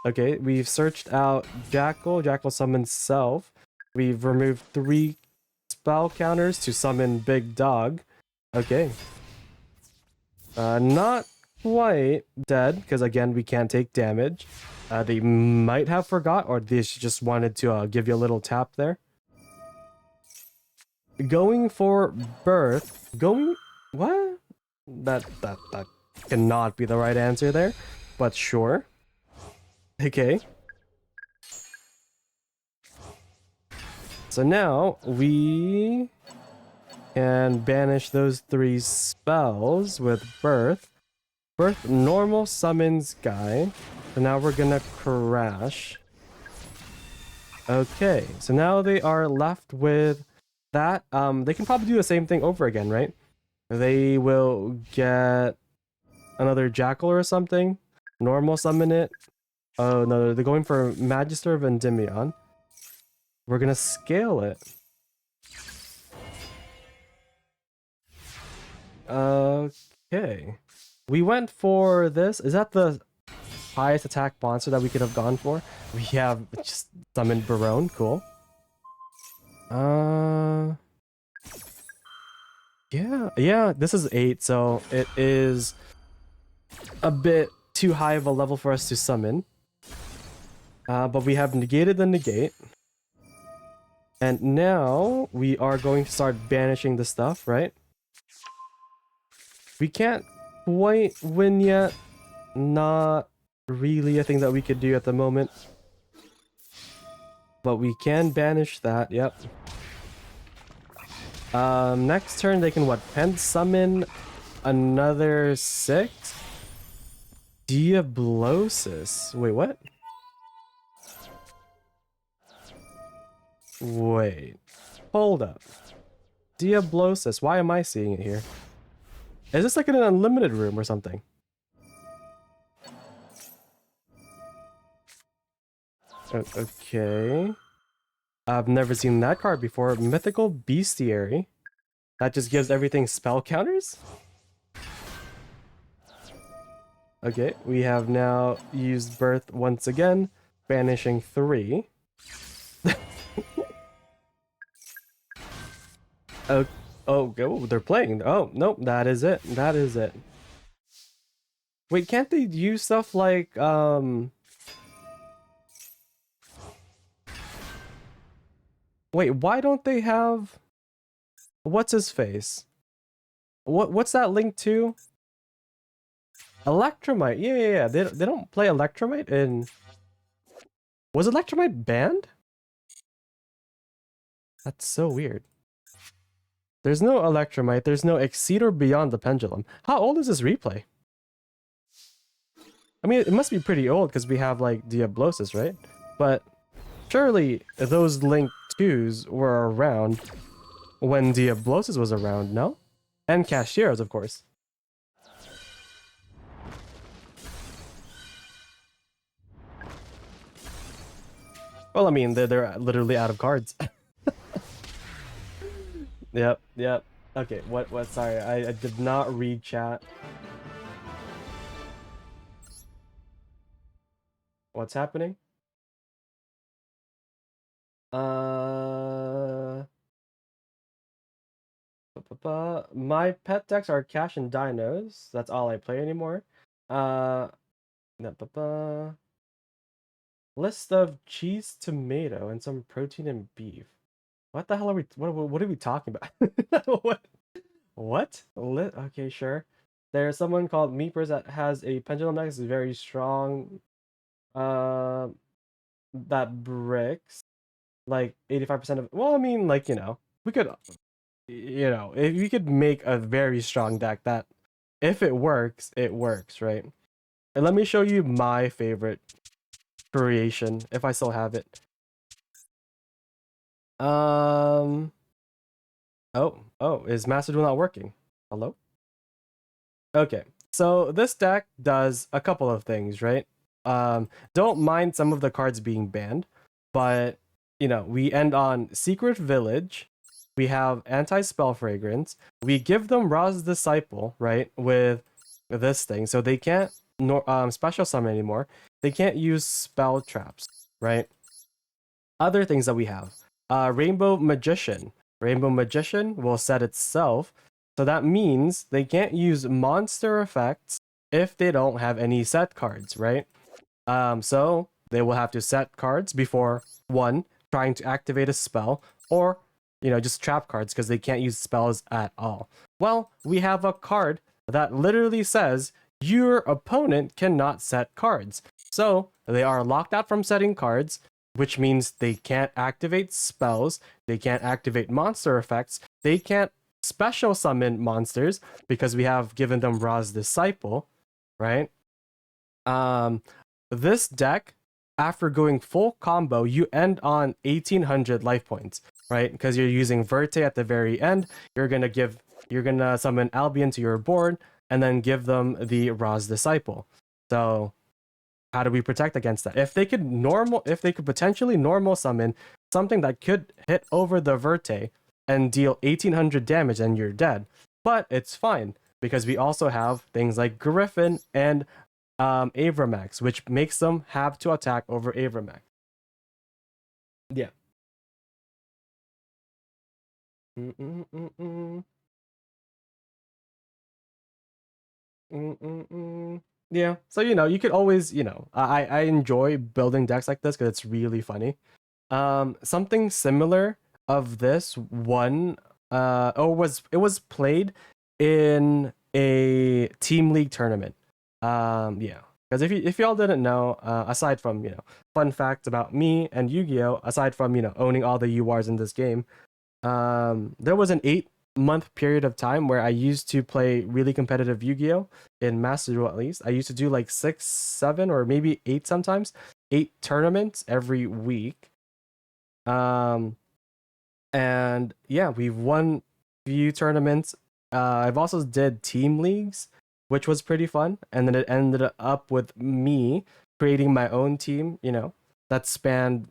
Speaker 1: Okay, we've searched out Jackal. Jackal summons Self. We've removed 3 spell counters to summon Big Dog. Okay. Not quite dead, because again, we can't take damage. They might have forgot, or they just wanted to give you a little tap there. Going for Birth. Going... What? That cannot be the right answer there, but sure. Okay. So now we can banish those 3 spells with Birth. Birth normal summons guy. So now we're gonna crash. Okay, so now they are left with that. They can probably do the same thing over again, right? They will get another Jackal or something. Normal summon it. Oh no, they're going for Magister of Endymion. We're gonna scale it. Okay. We went for this. Is that the highest attack monster that we could have gone for? We have just summoned Barone. Cool. Yeah, this is 8, so it is a bit too high of a level for us to summon. But we have negated the negate. And now we are going to start banishing the stuff, right? We can't quite win yet. Not really a thing that we could do at the moment. But we can banish that, yep. Next turn they can what? Pen summon another 6? Diablosis. Wait, what? Wait. Hold up. Diablosis. Why am I seeing it here? Is this like in an unlimited room or something? Okay. I've never seen that card before. Mythical Bestiary. That just gives everything spell counters? Okay, we have now used Birth once again, banishing 3. Oh, Oh, go, they're playing. Oh, nope, that is it. That is it. Wait, can't they use stuff like wait, why don't they have what's his face? What's that link to? Electromite. Yeah, yeah, yeah. They don't play Electromite in was Electromite banned? That's so weird. There's no Electromite, there's no Exceed or Beyond the Pendulum. How old is this replay? I mean, it must be pretty old because we have like Diablosis, right? But surely those Link 2s were around when Diablosis was around, no? And Cashieros, of course. Well, I mean, they're literally out of cards. Yep, yep. Okay, what, sorry, I did not read chat. What's happening? Uh... My pet decks are Cash and Dinos. That's all I play anymore. Uh... List of cheese, tomato, and some protein and beef. What the hell are we? What are we talking about? What? What? Okay, sure. There's someone called Meepers that has a pendulum deck. Is very strong. Uh, that bricks like 85% of. Well, I mean, like we could, if you could make a very strong deck that, if it works, right? And let me show you my favorite creation if I still have it. Um. Oh, is Master Duel not working? Hello? Okay. So this deck does a couple of things, right? Don't mind some of the cards being banned, but we end on Secret Village. We have Anti-Spell Fragrance. We give them Ra's Disciple, right? With this thing. So they can't special summon anymore. They can't use spell traps, right? Other things that we have. Rainbow Magician. Rainbow Magician will set itself. So that means they can't use monster effects if they don't have any set cards, right? So they will have to set cards before one, trying to activate a spell, or just trap cards because they can't use spells at all. Well, we have a card that literally says your opponent cannot set cards. So they are locked out from setting cards, which means they can't activate spells, they can't activate monster effects, they can't special summon monsters because we have given them Ra's Disciple, right? Um, this deck, after going full combo, you end on 1800 life points, right? Because you're using Verte at the very end. You're gonna summon Albion to your board and then give them the Ra's Disciple. So how do we protect against that? If they could potentially normal summon something that could hit over the Verte and deal 1800 damage, and you're dead. But it's fine because we also have things like Griffin and Avramax, which makes them have to attack over Avramax. Yeah. Mm-mm-mm-mm. Mm-mm-mm. Yeah. So you could always I enjoy building decks like this because it's really funny. Something similar of this one it was played in a team league tournament. Yeah. Because if y'all didn't know, aside from fun facts about me and Yu-Gi-Oh, aside from owning all the URs in this game, there was an 8-month period of time where I used to play really competitive Yu-Gi-Oh in Master Duel. At least I used to do like 6, 7, or maybe 8 sometimes, 8 tournaments every week. Um, and yeah, we've won few tournaments. I've also did team leagues, which was pretty fun, and then it ended up with me creating my own team. That spanned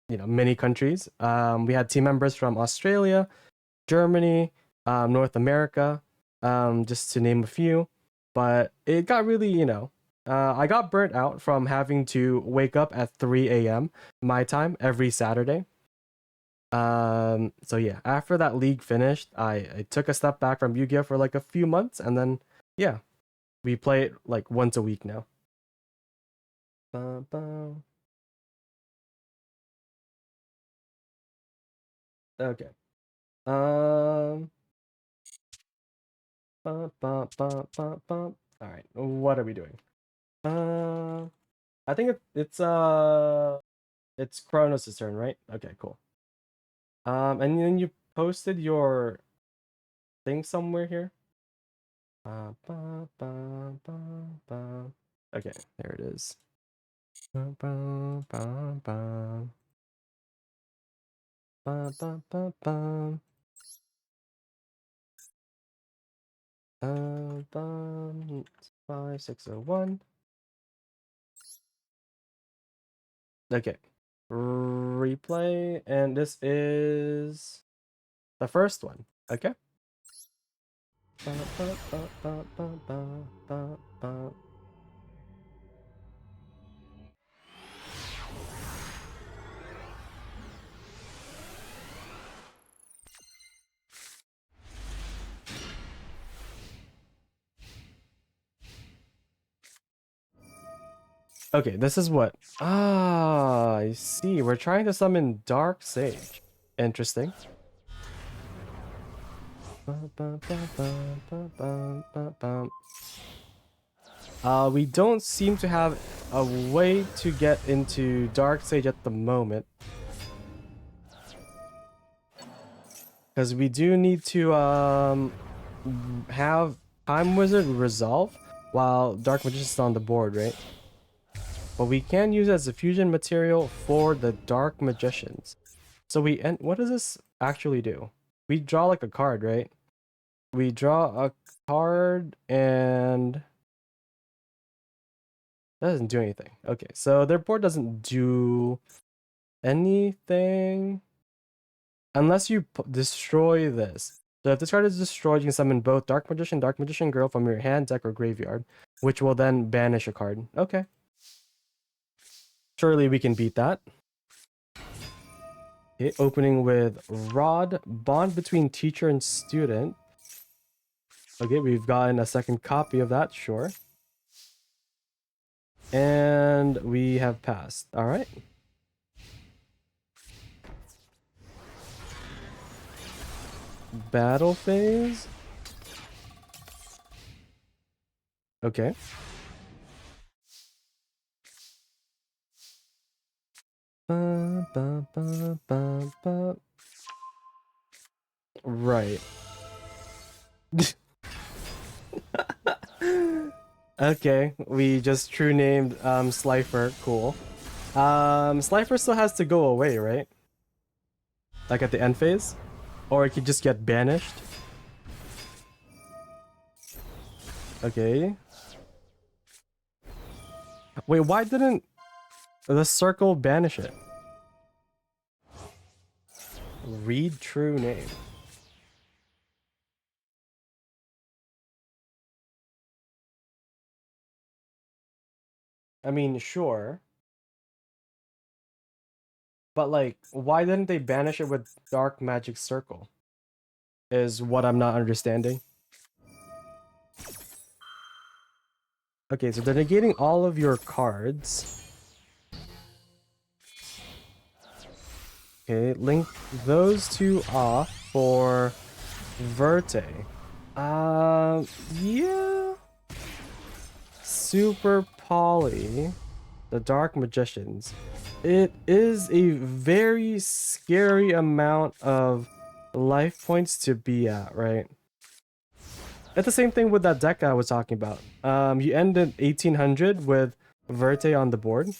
Speaker 1: many countries. We had team members from Australia, Germany, North America, just to name a few. But it got really, I got burnt out from having to wake up at 3 a.m. my time every Saturday. So yeah, after that league finished, I took a step back from Yu-Gi-Oh for like a few months, and then yeah, we play it like once a week now. Ba, ba. Okay. Um. Ba, ba, ba, ba, ba. All right. What are we doing? Uh, I think it's Kronos' turn, right? Okay, cool. And then you posted your thing somewhere here. Ba, ba, ba, ba, ba. Okay, there it is. Ba, ba, ba, ba. Ba, ba, ba, ba. Ba, 5601. Okay. Replay, and this is the first one. Okay. Ba, ba, ba, ba, ba, ba, ba, ba. Okay, this is what. Ah, I see. We're trying to summon Dark Sage. Interesting. Ba, ba, ba, ba, ba, ba, ba, ba. We don't seem to have a way to get into Dark Sage at the moment. Because we do need to have Time Wizard resolve while Dark Magician's on the board, right? But we can use it as a fusion material for the Dark Magicians. So what does this actually do? We draw like a card, right? We draw a card and that doesn't do anything. Okay, so their board doesn't do anything unless you destroy this. So if this card is destroyed, you can summon both Dark Magician Girl from your hand, deck, or graveyard, which will then banish a card. Okay. Surely we can beat that. Okay, opening with Rod, bond between teacher and student. Okay, we've gotten a second copy of that, sure. And we have passed. All right. Battle phase. Okay. Ba, ba, ba, ba, ba. Right. Okay, we just true named Slifer. Cool. Slifer still has to go away, right? Like at the end phase? Or it could just get banished. Okay. Wait, why didn't the circle banish it? Read true name. I mean, sure. But like, why didn't they banish it with Dark Magic Circle? Is what I'm not understanding. Okay, so they're negating all of your cards. Okay, link those two off for Verte. Yeah. Super Poly, the Dark Magicians. It is a very scary amount of life points to be at, right? It's the same thing with that deck I was talking about. You end at 1800 with Verte on the board.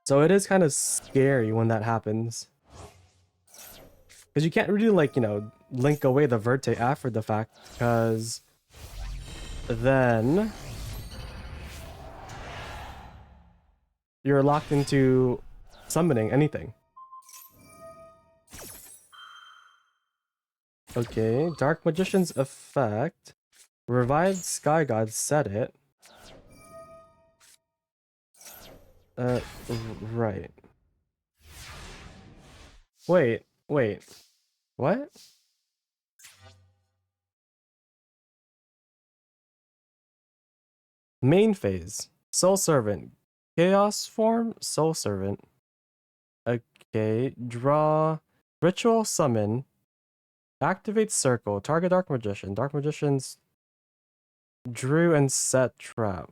Speaker 1: So it is kind of scary when that happens. Because you can't really, like, link away the Verte after the fact, because then you're locked into summoning anything. Okay, Dark Magician's effect. Revived Sky God, set it. Right. Wait. What? Main phase. Soul Servant. Chaos form, Soul Servant. Okay, draw. Ritual Summon. Activate Circle. Target Dark Magician. Dark Magicians drew and set trap.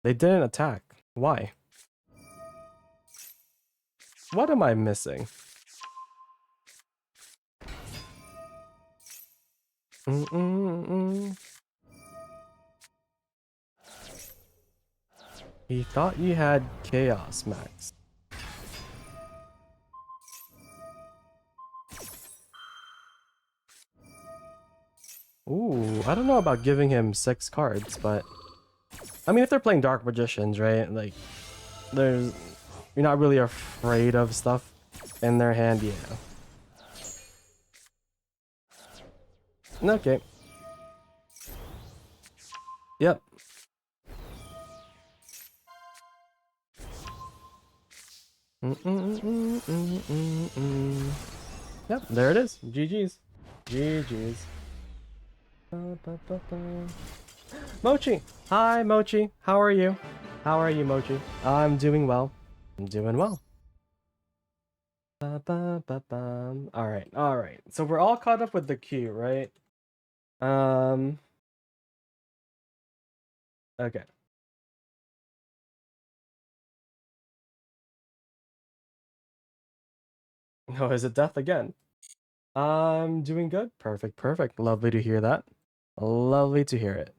Speaker 1: They didn't attack. Why? What am I missing? He thought you had Chaos Max. Ooh, I don't know about giving him 6 cards, but I mean, if they're playing Dark Magicians, right? Like, you're not really afraid of stuff in their hand, yeah. Okay. Yep. Yep, there it is. GG's. GG's. Mochi! Hi, Mochi. How are you? How are you, Mochi? I'm doing well. I'm doing well. Alright. So we're all caught up with the queue, right? Okay. Oh, is it death again? I'm doing good. Perfect. Lovely to hear that. Lovely to hear it.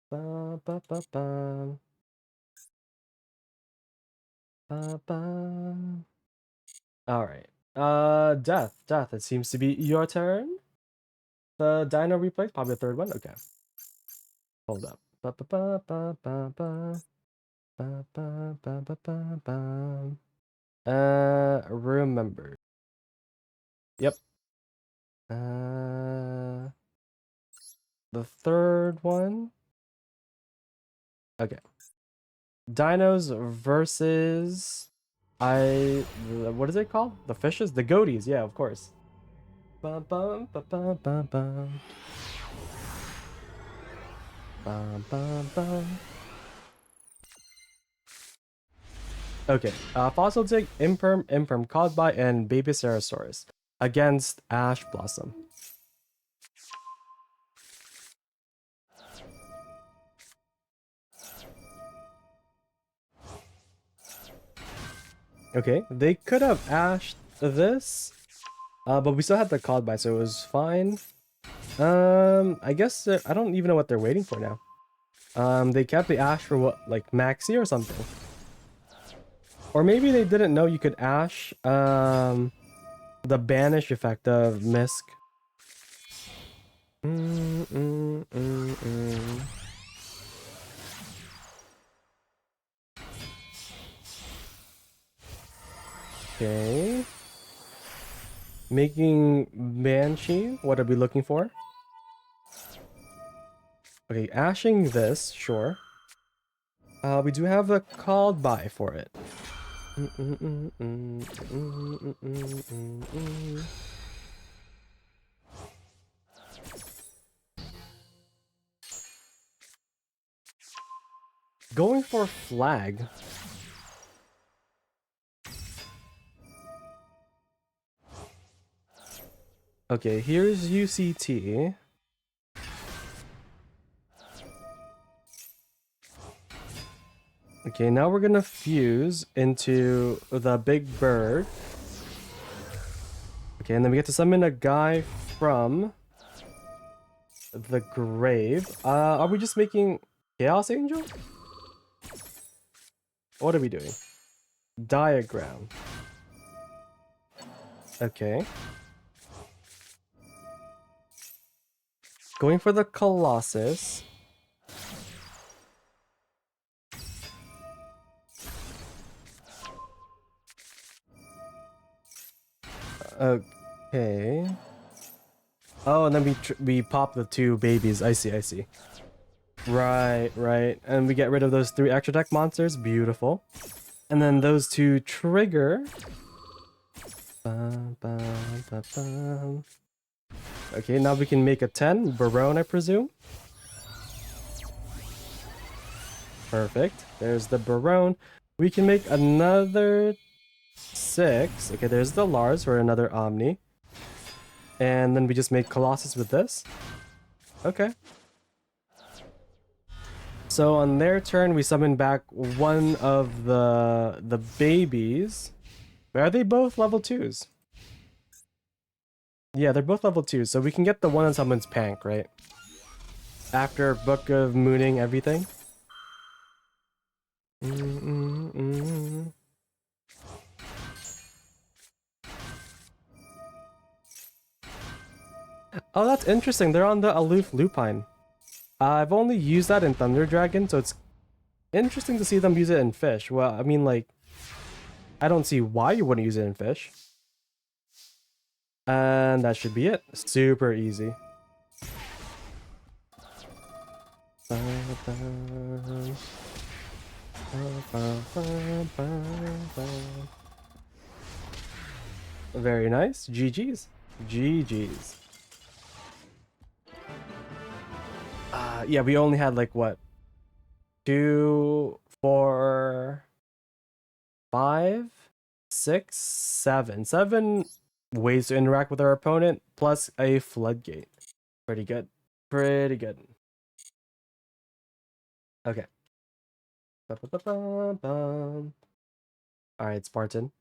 Speaker 1: Ba, ba, ba, ba. Ba, ba. All right. Death. It seems to be your turn. The Dino replay, probably the third one. Okay. Hold up. Ba, ba, ba, ba, ba, ba. Ba, ba, ba, ba, ba, ba. Remember. Yep. The third one. Okay. Dinos versus what is it called? The fishes? The goaties, yeah, of course. Bum, bum, bum, bum, bum, bum. Bum, bum, bum. Okay, Fossil Dig, Imperm, Caught by, and Baby Ceratosaurus against Ash Blossom. Okay, they could have ashed this, but we still had the Caught by, so it was fine. I guess I don't even know what they're waiting for now. They kept the ash for what, like Maxi or something? Or maybe they didn't know you could ash, the banish effect of Misk. Okay. Making Banshee, what are we looking for? Okay, ashing this, sure. We do have a called by for it. Going for flag. Okay, here's UCT. Okay, now we're gonna fuse into the big bird. Okay, and then we get to summon a guy from the grave. Are we just making Chaos Angel? What are we doing? Diagram. Okay. Going for the Colossus. Okay. Oh, and then we pop the 2 babies. I see. Right. And we get rid of those 3 extra deck monsters. Beautiful. And then those 2 trigger. Bum, bum, bum, bum. Okay, now we can make a 10. Barone, I presume. Perfect. There's the Barone. We can make another 6. Okay, there's the Lars for another Omni. And then we just make Colossus with this. Okay. So on their turn, we summon back one of the babies. Are they both level 2s? Yeah, they're both level 2s, so we can get the one that summons Pank, right? After Book of Mooning everything. Oh, that's interesting. They're on the Aloof Lupine. I've only used that in Thunder Dragon, so it's interesting to see them use it in Fish. Well, I mean, like, I don't see why you wouldn't use it in Fish. And that should be it. Super easy. Very nice. GG's. GG's. Yeah, we only had like what? 2, 4, 5, 6, 7. 7 ways to interact with our opponent, plus a floodgate. Pretty good. Pretty good. Okay. Alright, Spartan.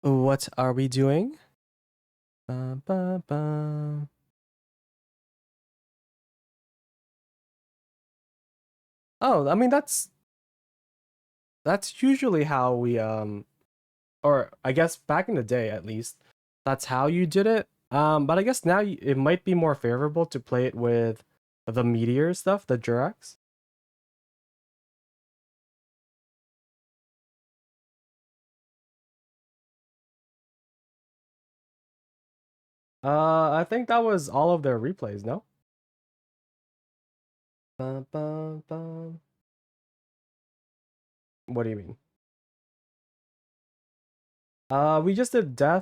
Speaker 1: What are we doing? Oh, I mean that's usually how we or I guess back in the day at least, that's how you did it. But I guess now it might be more favorable to play it with the meteor stuff, the Jurax. I think that was all of their replays, no? Bum, bum, bum. What do you mean? We just did uh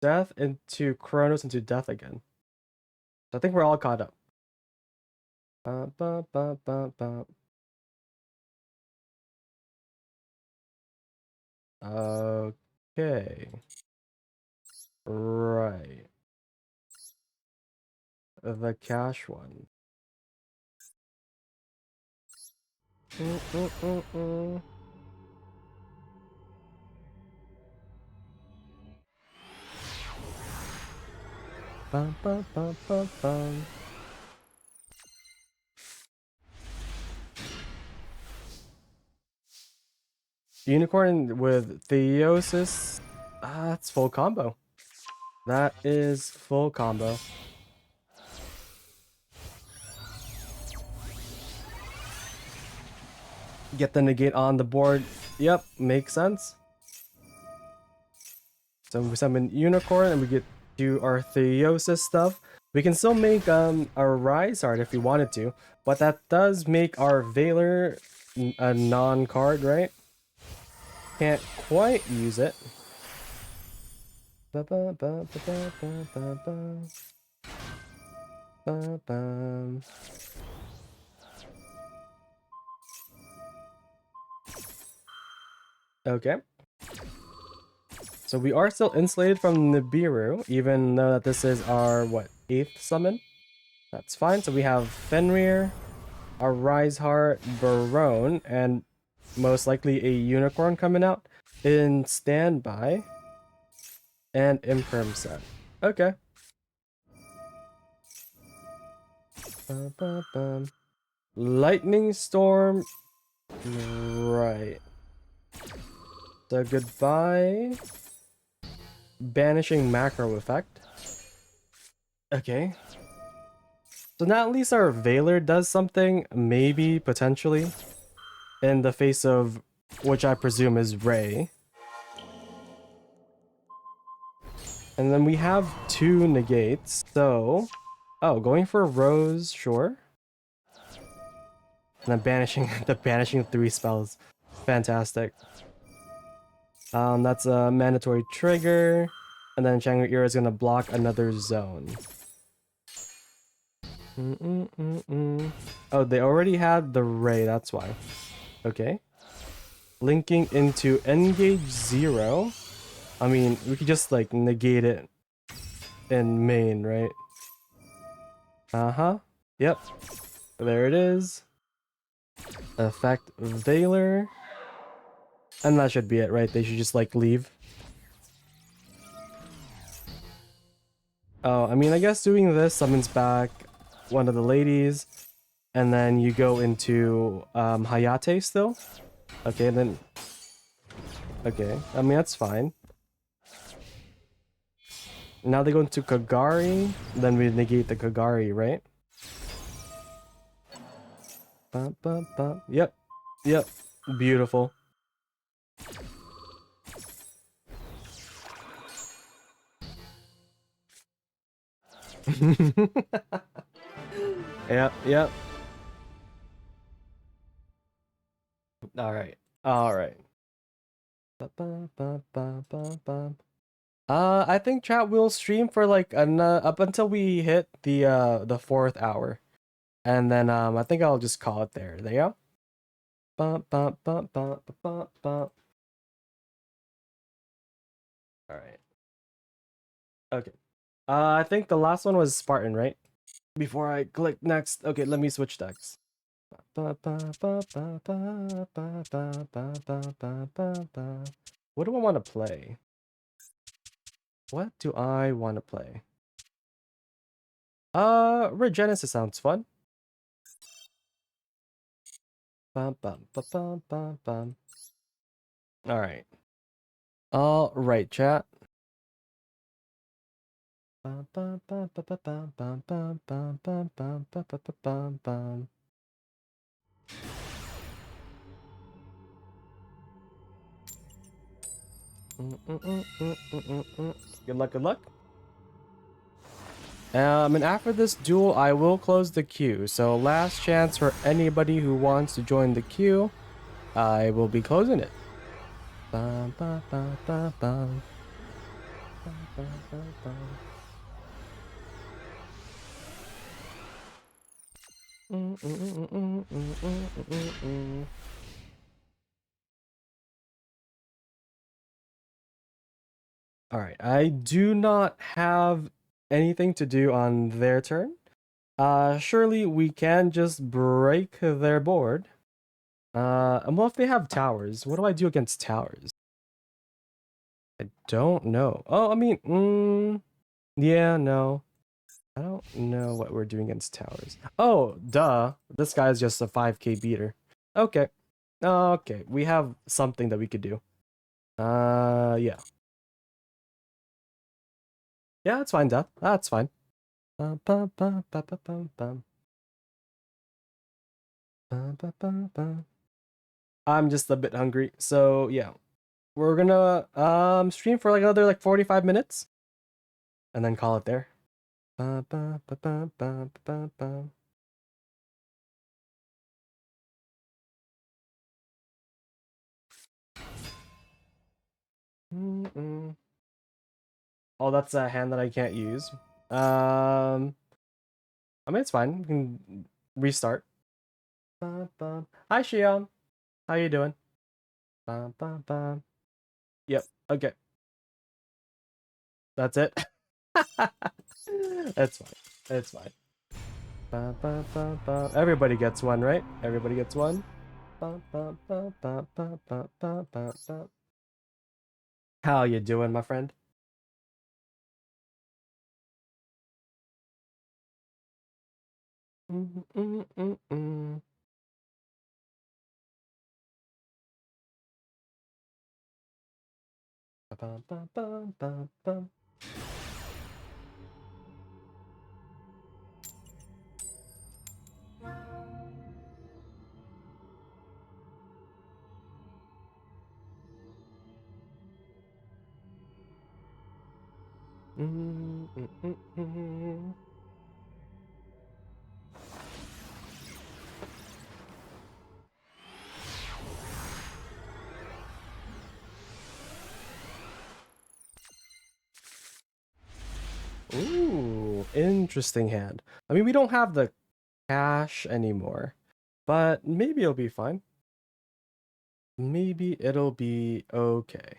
Speaker 1: death into Chronos into death again. So I think we're all caught up. Bum, bum, bum, bum, bum. Okay. Right. The cash one. Mm, mm, mm, mm. Bum, bum, bum, bum, bum. Unicorn with Theosis. That's full combo. That is full combo. Get the negate on the board. Yep, makes sense. So we summon Unicorn and we get to our Theosis stuff. We can still make a Rise Art if we wanted to, but that does make our Veiler a non-card, right? Can't quite use it. Ba -ba -ba -ba -ba -ba -ba -ba. Ba -ba. Okay. So we are still insulated from Nibiru, even though that this is our, what, 8th summon? That's fine. So we have Fenrir, a Rise Heart, Barone, and most likely a Unicorn coming out in standby, and Imperm set. Okay. Ba -ba -ba. Lightning Storm. Right. So goodbye. Banishing macro effect. Okay. So now at least our Veiler does something, maybe, potentially, in the face of, which I presume is Ray. And then we have 2 negates, so... Oh, going for Rose, sure. And then banishing, the banishing 3 spells. Fantastic. That's a mandatory trigger. And then Shangri-La is gonna block another zone. Oh, they already had the Ray, that's why. Okay. Linking into Engage 0. I mean, we could just like negate it in main, right? Uh-huh. Yep. There it is. Effect Veiler. And that should be it, right? They should just like leave. Oh, I mean, I guess doing this summons back one of the ladies. And then you go into Hayate still. Okay, then... Okay, I mean, that's fine. Now they go into Kagari. Then we negate the Kagari, right? Yep. Yep. Beautiful. Yep, yep. Alright. Alright. I think chat will stream for like up until we hit the 4th hour. And then I think I'll just call it there. There you go. Alright. Okay. I think the last one was Spartan, right? Before I click next. Okay, let me switch decks. What do I want to play? What do I want to play? Regenesis sounds fun. Alright. Alright, chat. Good luck, good luck. And after this duel, I will close the queue. So last chance for anybody who wants to join the queue. I will be closing it. All right, I do not have anything to do on their turn. Surely we can just break their board. And well, if they have towers, what do I do against towers? I don't know. Oh, I mean, yeah, no. I don't know what we're doing against towers. Oh, duh. This guy's just a 5k beater. Okay. Okay, we have something that we could do. Yeah. Yeah, that's fine, duh. That's fine. I'm just a bit hungry, so yeah. We're gonna stream for like another like 45 minutes and then call it there. Oh, that's a hand that I can't use. I mean, it's fine. We can restart. Hi, Shion. How you doing? Yep. Okay. That's it. That's fine. It's fine. Everybody gets one, right? Everybody gets one. How you doing, my friend? Ooh, interesting hand. I mean, we don't have the cash anymore, but maybe it'll be fine. Maybe it'll be okay.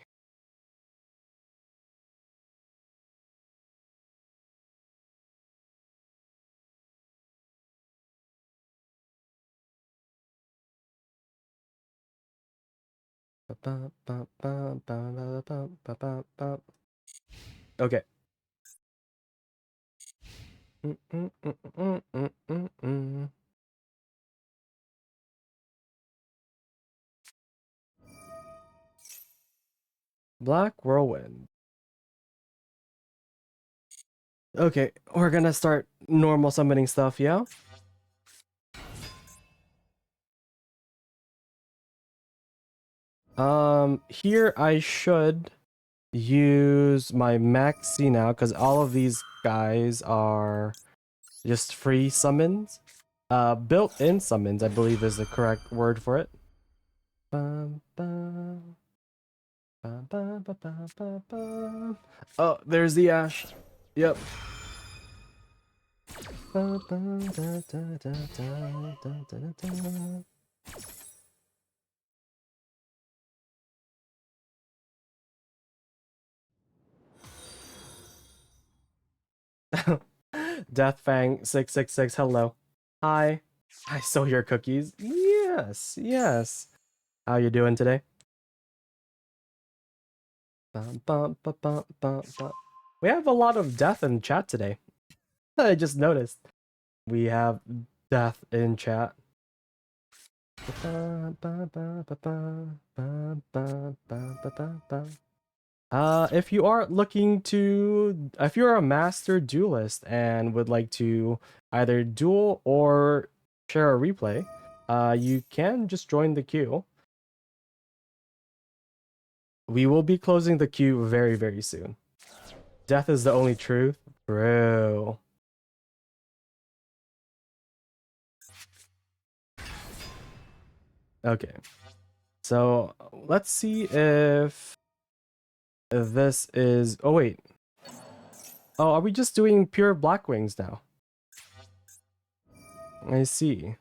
Speaker 1: Okay. Black Whirlwind. Okay, we're gonna start normal summoning stuff, yeah? Here I should use my maxi now because all of these guys are just free summons. Built-in summons, I believe is the correct word for it. Bum, bum, bum, bum, bum, bum, bum, bum. Oh, there's the Ash. Yep. Bum, bum, da, da, da, da, da, da, da. Deathfang666, hello. Hi. I stole your cookies. Yes, yes. How you doing today? Bum, bum, bum, bum, bum, bum. We have a lot of death in chat today. I just noticed. We have death in chat. If you are looking to, if you're a master duelist and would like to either duel or share a replay, you can just join the queue. We will be closing the queue very, very soon. Death is the only truth. Bro. Okay. So let's see if this is. Oh, wait. Oh, are we just doing pure Black Wings now? I see.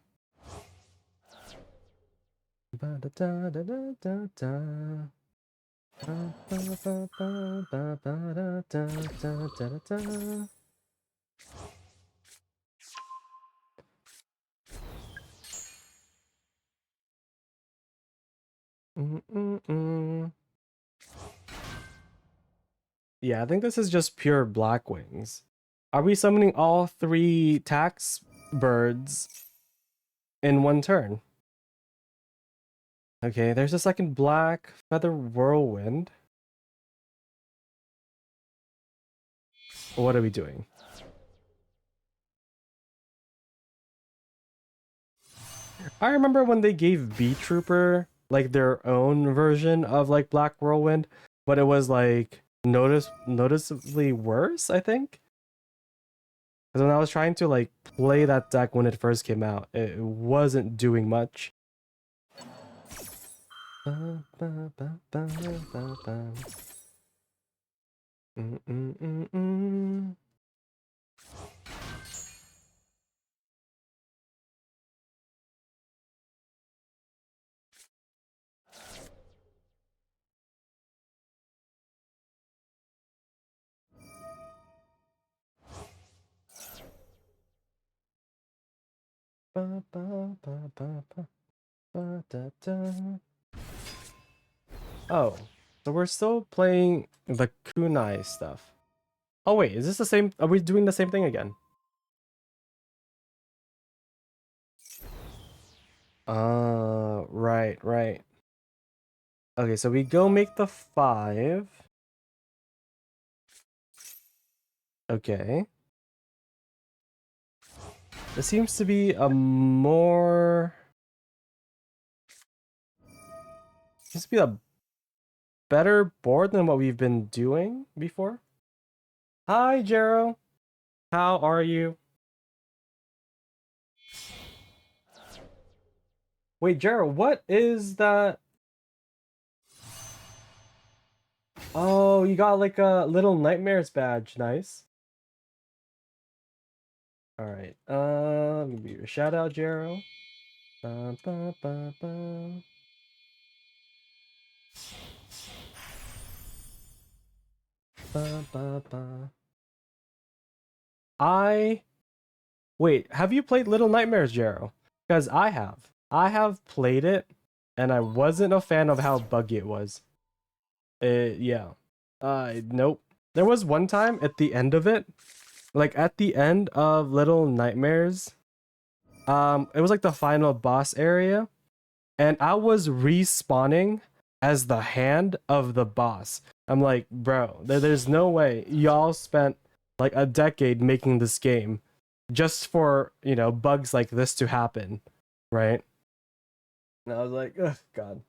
Speaker 1: Yeah, I think this is just pure Black Wings. Are we summoning all three tax birds in one turn? Okay, there's a second Black Feather Whirlwind. What are we doing? I remember when they gave Bee Trooper like their own version of like Black Whirlwind, but it was like noticeably worse, I think. Because when I was trying to like play that deck when it first came out, it wasn't doing much. Ba, ba, ba, ba, ba, ba. Mm, mm, mm, mm. Ba, ba, ba, ba, ba, ba, da, da. Oh, so we're still playing the kunai stuff. Oh wait, is this the same? Are we doing the same thing again? Right, right. Okay, so we go make the 5. Okay. This seems to be a more... Seems to be a better board than what we've been doing before. Hi, Jero. How are you? Wait, Jero, what is that? Oh, you got like a Little Nightmares badge. Nice. All right. Give me your shout out, Jero. Ba, ba, ba, ba. Ba, ba, ba. Wait, have you played Little Nightmares, Jero? Because I have. I have played it, and I wasn't a fan of how buggy it was. Yeah. Nope. There was one time at the end of it, like at the end of Little Nightmares, it was like the final boss area, and I was respawning as the hand of the boss. I'm like, bro, there's no way y'all spent like a decade making this game just for, bugs like this to happen, right? And I was like, ugh, God.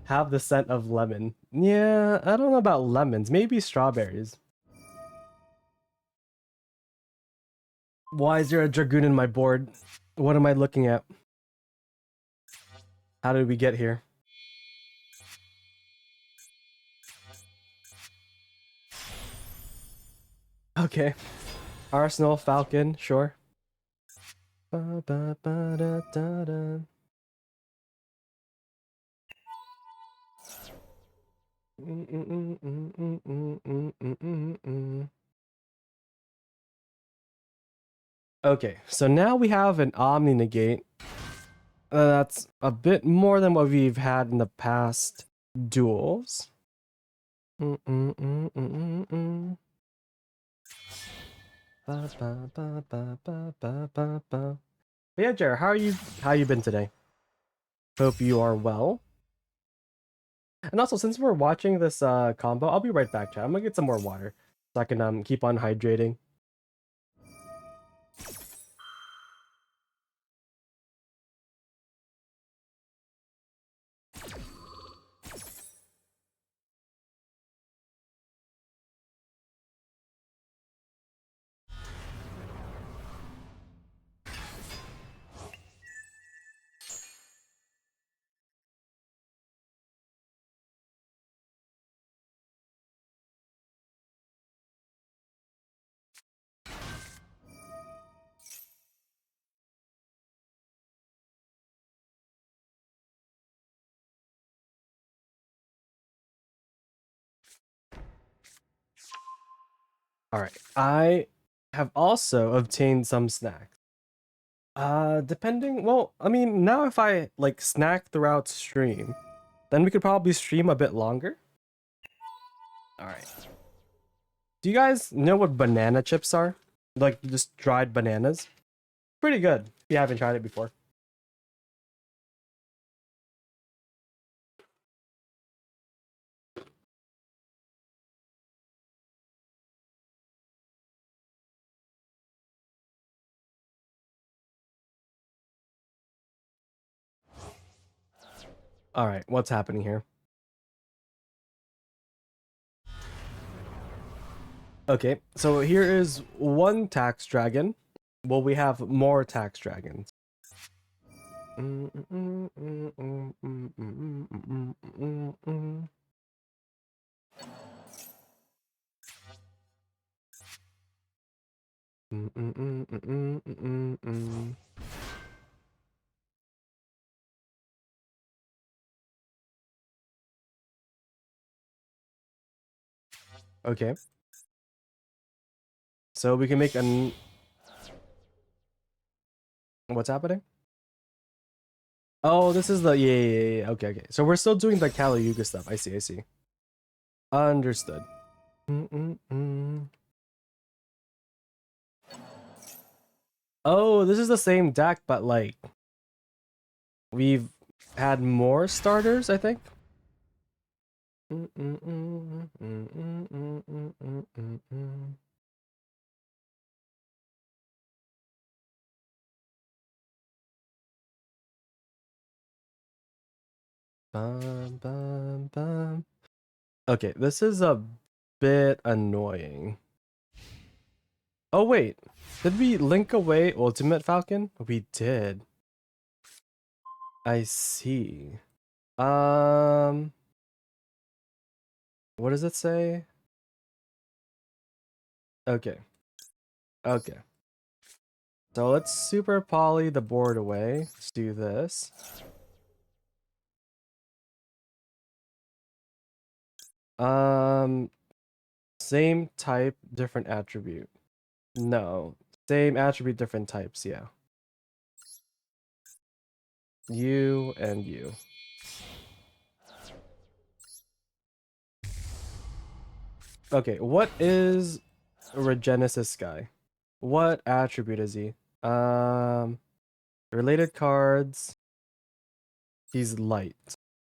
Speaker 1: Have the scent of lemon. Yeah, I don't know about lemons. Maybe strawberries. Why is there a dragoon in my board? What am I looking at? How did we get here? Okay. Arsenal, Falcon, sure. Ba, ba, ba, da, da, da. Okay, so now we have an Omni Negate. That's a bit more than what we've had in the past duels. Ba, ba, ba, ba, ba, ba, ba, ba. But yeah, Jared, how you been today? Hope you are well. And also, since we're watching this combo, I'll be right back, chat. I'm gonna get some more water so I can keep on hydrating. All right, I have also obtained some snacks. Depending, well, I mean, now if I like snack throughout stream, then we could probably stream a bit longer. All right. Do you guys know what banana chips are? Like just dried bananas? Pretty good if you haven't tried it before. All right, what's happening here? Okay, so here is one tax dragon. Well, we have more tax dragons. Okay, so we can make an. What's happening? Oh, this is the yeah. Okay, okay. So we're still doing the Kali Yuga stuff. I see, I see. Understood. Oh, this is the same deck, but like we've had more starters, I think. Bum, bum, bum. Okay, this is a bit annoying. Oh wait, did we link away Ultimate Falcon? We did. I see. Um, what does it say? Okay. Okay. So let's super poly the board away. Let's do this. Um, Same type, different attribute. No. Same attribute, different types, yeah. You and you. Okay, what is Regenesis guy? What attribute is he? Um, Related cards. He's light.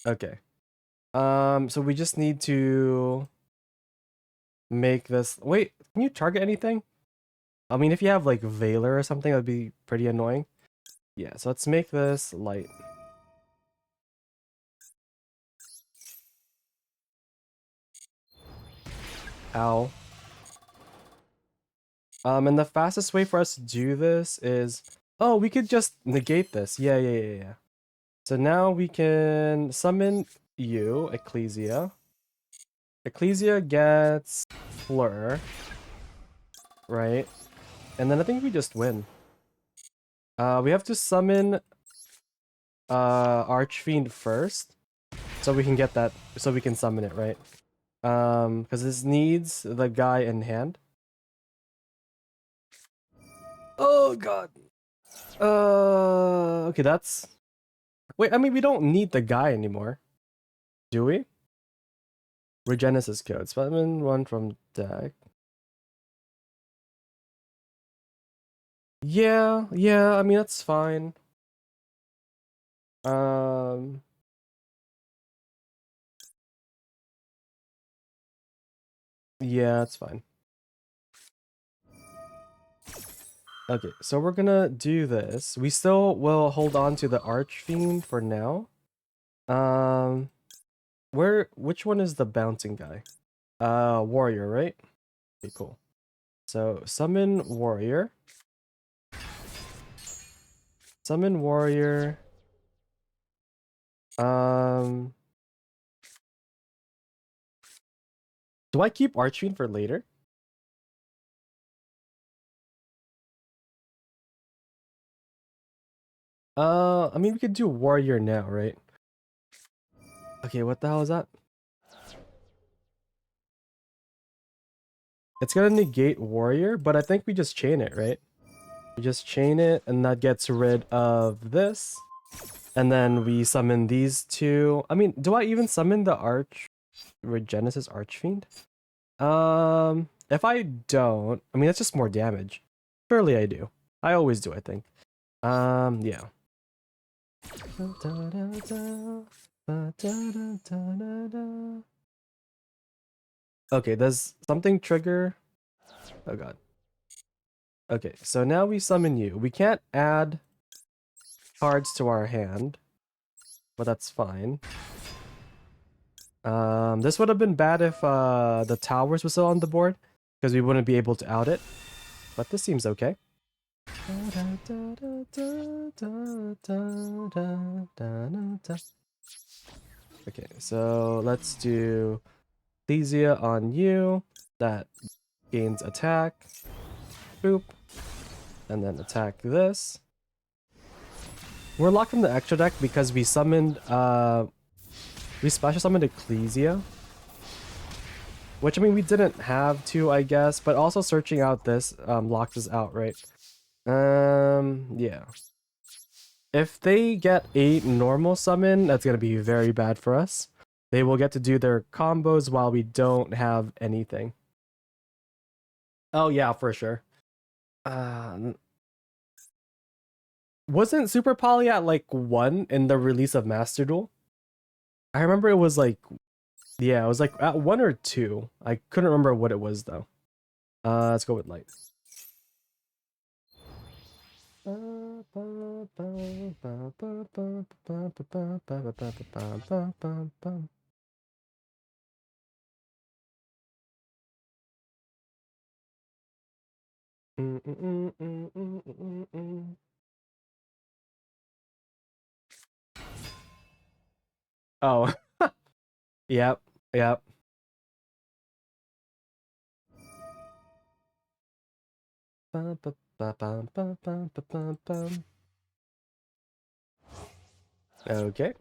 Speaker 1: Okay. So we just need to make this. Wait, can you target anything? I mean, if you have like Valor or something, that'd be pretty annoying. Yeah, so let's make this light. Ow. And the fastest way for us to do this is, oh, we could just negate this. Yeah. So now we can summon you, Ecclesia. Ecclesia gets Fleur, right? And then I think we just win. We have to summon Archfiend first, so we can get that, so we can summon it, right? Because this needs the guy in hand. Oh god. Okay, that's. Wait, I mean, we don't need the guy anymore, do we? Regenesis code. Summon one from deck. Yeah. I mean, that's fine. Um. Yeah, that's fine. Okay, so we're gonna do this. We still will hold on to the Archfiend for now. Um, which one is the bouncing guy? Warrior, right? Okay, cool. So summon warrior. Summon warrior. Um, do I keep Archfiend for later? I mean we could do warrior now, right? Okay, what the hell is that? It's gonna negate warrior, but I think we just chain it, right? We just chain it, and that gets rid of this. And then we summon these two. I mean, do I even summon the Regenesis Archfiend? If I don't, I mean, that's just more damage. Surely I do. I always do, I think. Yeah. Okay, does something trigger? Oh god. Okay, so now we summon you. We can't add cards to our hand, but that's fine. This would have been bad if the towers were still on the board, because we wouldn't be able to out it. But this seems okay. Okay, so let's do Thesia on you. That gains attack. Boop. And then attack this. We're locked from the extra deck because we summoned we special summoned Ecclesia. Which I mean we didn't have to, I guess, but also searching out this locked us out, right? Yeah. If they get a normal summon, that's gonna be very bad for us. They will get to do their combos while we don't have anything. Oh yeah, for sure. Wasn't Super Poly at like 1 in the release of Master Duel? I remember it was like, yeah, it was like at 1 or 2. I couldn't remember what it was though. Let's go with light. Oh, yep, yep. Bum, ba, ba, bum, bum, bum, ba, bum, bum. Okay.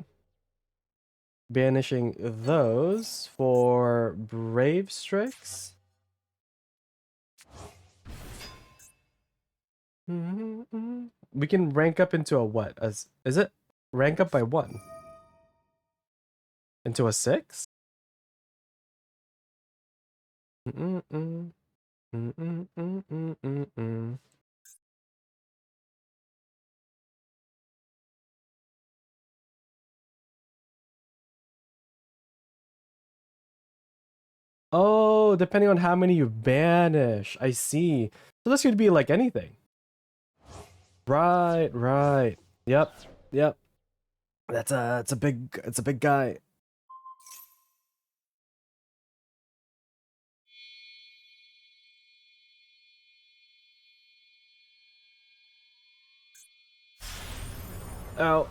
Speaker 1: Banishing those for Brave Strix. We can rank up into a what? As is it rank up by one? Into a 6? Mm-mm-mm. Mm-mm-mm-mm-mm-mm. Oh, depending on how many you banish. I see. So this could be like anything. Right, right. Yep, yep. It's a big guy. Oh,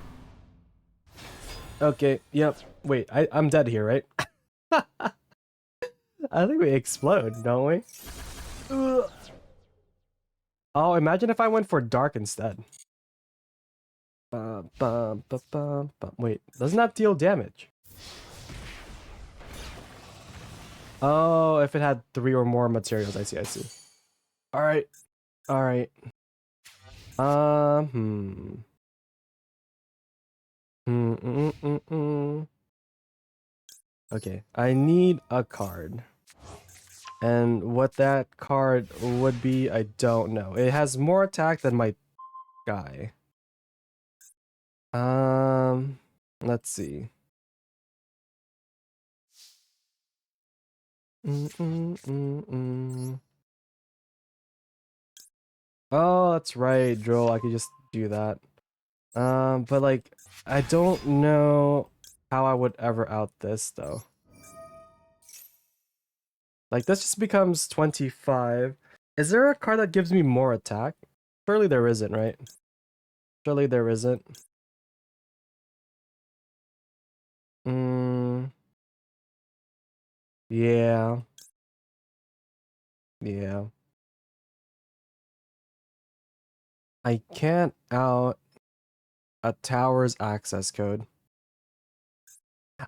Speaker 1: okay, yep. Wait, I'm dead here, right? I think we explode, don't we? Ugh. Oh, imagine if I went for dark instead. Wait, doesn't that deal damage? Oh, if it had 3 or more materials, I see, I see. All right, all right. Hmm. Okay, I need a card. And what that card would be, I don't know. It has more attack than my guy. Um, let's see. Oh, that's right, Joel. I could just do that. But like, I don't know how I would ever out this though. Like, this just becomes 25. Is there a card that gives me more attack? Surely there isn't, right? Surely there isn't. Mm, yeah, yeah. I can't out a tower's access code.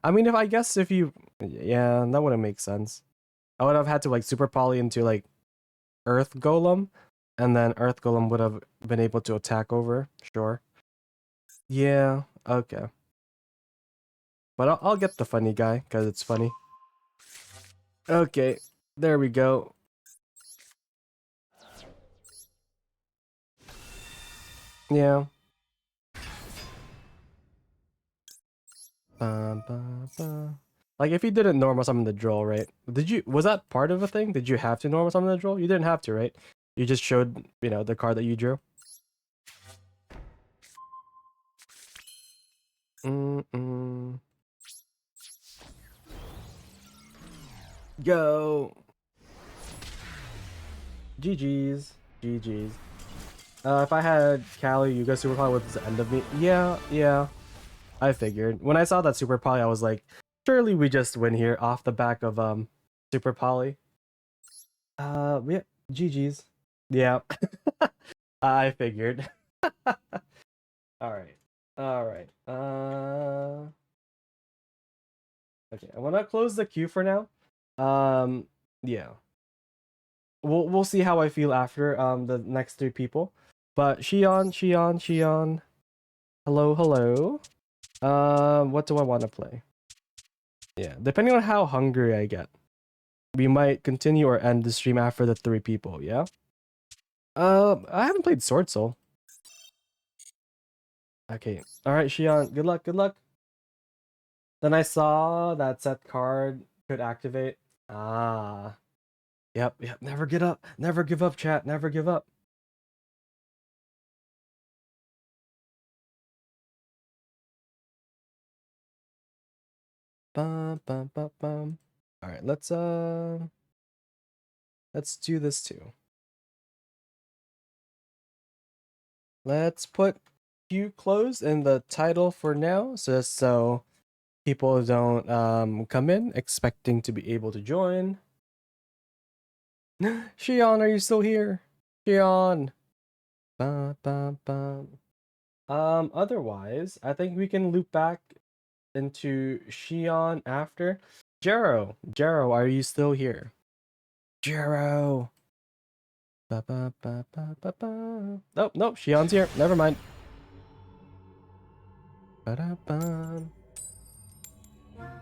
Speaker 1: I mean, if I guess if you, yeah, that wouldn't make sense. I would have had to like super poly into like Earth Golem, and then Earth Golem would have been able to attack over. Sure. Yeah. Okay. But I'll get the funny guy because it's funny. Okay. There we go. Yeah. Ba, ba, ba. Like if you didn't normal summon the Droll, right? Did you? Was that part of a thing? Did you have to normal summon the Droll? You didn't have to, right? You just showed, the card that you drew. Mm-mm. Go. GG's. GG's. If I had Callie, you guys super poly was the end of me. Yeah, yeah. I figured. When I saw that super poly, I was like, surely we just win here off the back of super poly. Yeah, GG's. Yeah. I figured. All right. All right. Okay. I want to close the queue for now. Yeah. We'll see how I feel after the next 3 people. But Shion. Hello, hello. What do I want to play? Yeah, depending on how hungry I get, we might continue or end the stream after the 3 people. Yeah. I haven't played Sword Soul. Okay. All right, Shion. Good luck. Good luck. Then I saw that set card could activate. Ah. Yep. Yep. Never get up. Never give up, chat. Never give up. Bum bum bum bum. All right. Let's do this too. Let's put queue close in the title for now, so people don't come in expecting to be able to join. Shion, are you still here? Xion. Ba, ba, ba. Otherwise, I think we can loop back into Xion after. Jero, are you still here? Jero. Ba, ba, ba, ba, ba, ba. Oh, no, Xion's here. Never mind. Ba-da-bum.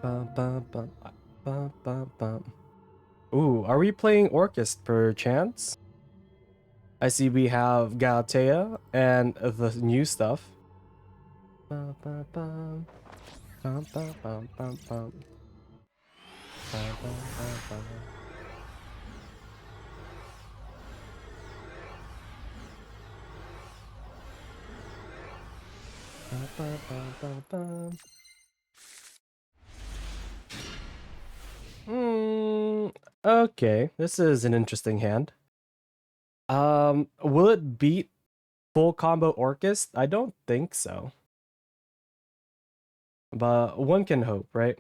Speaker 1: Bum, bum, bum, bum, bum, bum. Ooh, are we playing Orchest per chance? I see we have Galatea and the new stuff. Bum, bum, bum. Bum, bum, bum, bum, bum. Bum, bum, bum, bum. Bum, bum, bum, bum, bum. Okay, this is an interesting hand. Will it beat full combo Orchest? I don't think so. But one can hope, right?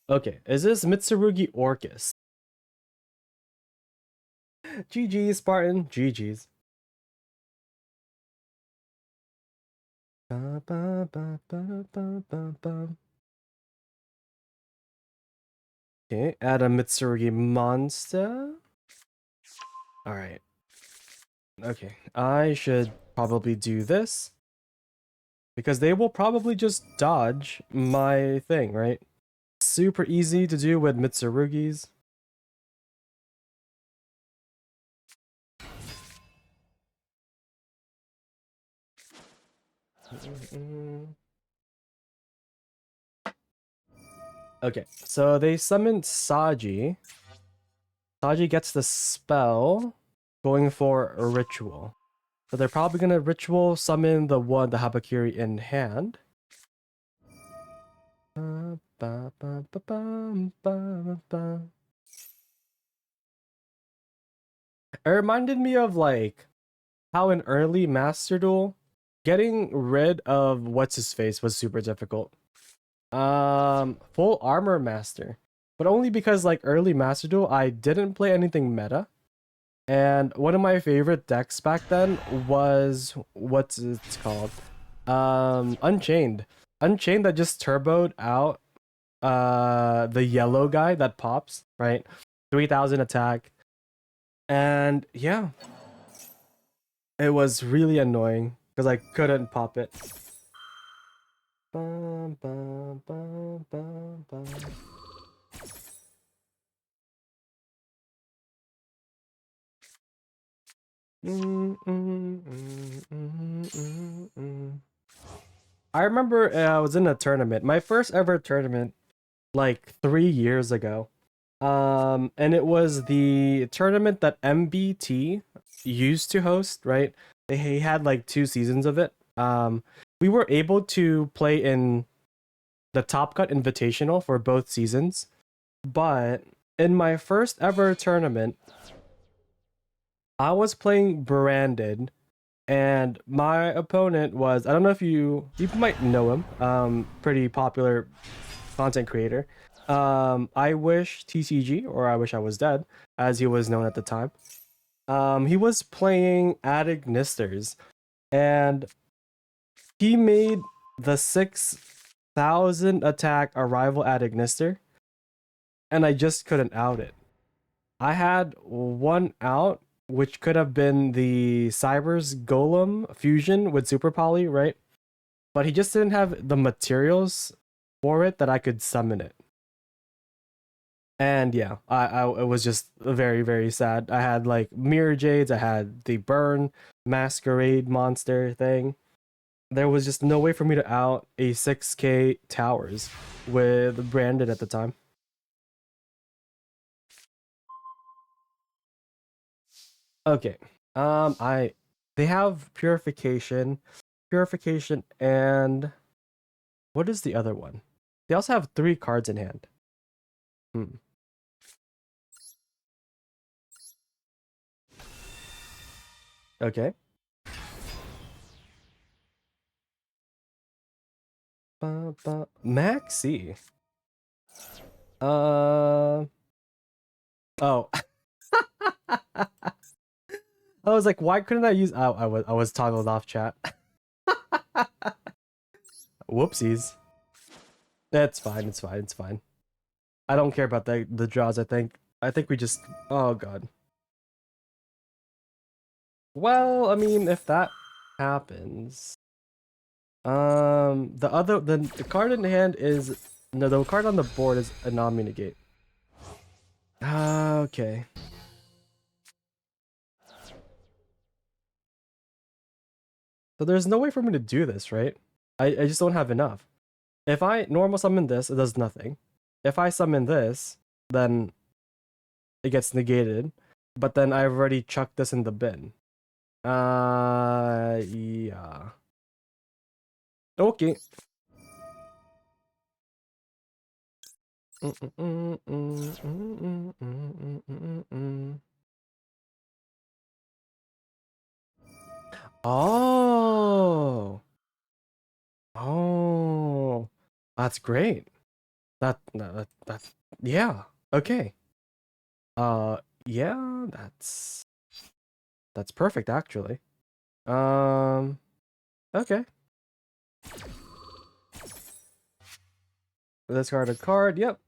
Speaker 1: Okay, is this Mitsurugi Orchis? GG's, Spartan. GG's. Ba, ba, ba, ba, ba, ba, ba. Okay, add a Mitsurugi monster. Alright. Okay, I should probably do this. Because they will probably just dodge my thing, right? Super easy to do with Mitsurugis. Okay, so they summoned Saji. Saji gets the spell going for a ritual. So they're probably gonna ritual summon the Habakiri in hand. Ba, ba, ba, ba, ba, ba, ba. It reminded me of like how in early Master Duel, getting rid of what's his face was super difficult. Full armor master, but only because like early Master Duel, I didn't play anything meta, and one of my favorite decks back then was what's it's called, Unchained. Unchained that just turboed out the yellow guy that pops, right? 3000 attack. And yeah, it was really annoying because I couldn't pop it. Bum, bum, bum, bum, bum. I remember I was in a tournament, my first ever tournament, like 3 years ago. And it was the tournament that MBT used to host, right? They had like 2 seasons of it. We were able to play in the Top Cut Invitational for both seasons, but in my first ever tournament, I was playing Branded, and my opponent was, I don't know if you might know him, pretty popular content creator. I wish TCG, or I wish I was dead, as he was known at the time. He was playing Attic Nisters, and he made the 6,000 attack arrival Attic Nister, and I just couldn't out it. I had one out, which could have been the Cyber's Golem fusion with Super Poly, right? But he just didn't have the materials for it that I could summon it. And yeah, I it was just very, very sad. I had like Mirror Jades, I had the Burn Masquerade monster thing. There was just no way for me to out a 6k towers with Branded at the time. Okay. I they have purification, and what is the other one? They also have 3 cards in hand. Hmm. Okay. Maxi. Oh. I was like, why couldn't I use? Oh, I was toggled off chat. Whoopsies. It's fine. It's fine. It's fine. I don't care about the draws. I think we just. Oh god. Well, I mean, if that happens, the card in hand is no, the card on the board is a non-negate. Okay. So there's no way for me to do this, right? I just don't have enough. If I normal summon this, it does nothing. If I summon this, then it gets negated. But then I've already chucked this in the bin. Yeah. Okay. Oh. Oh. That's great. That's yeah. Okay. Yeah, that's perfect actually. Um okay. Discard a card. Yep.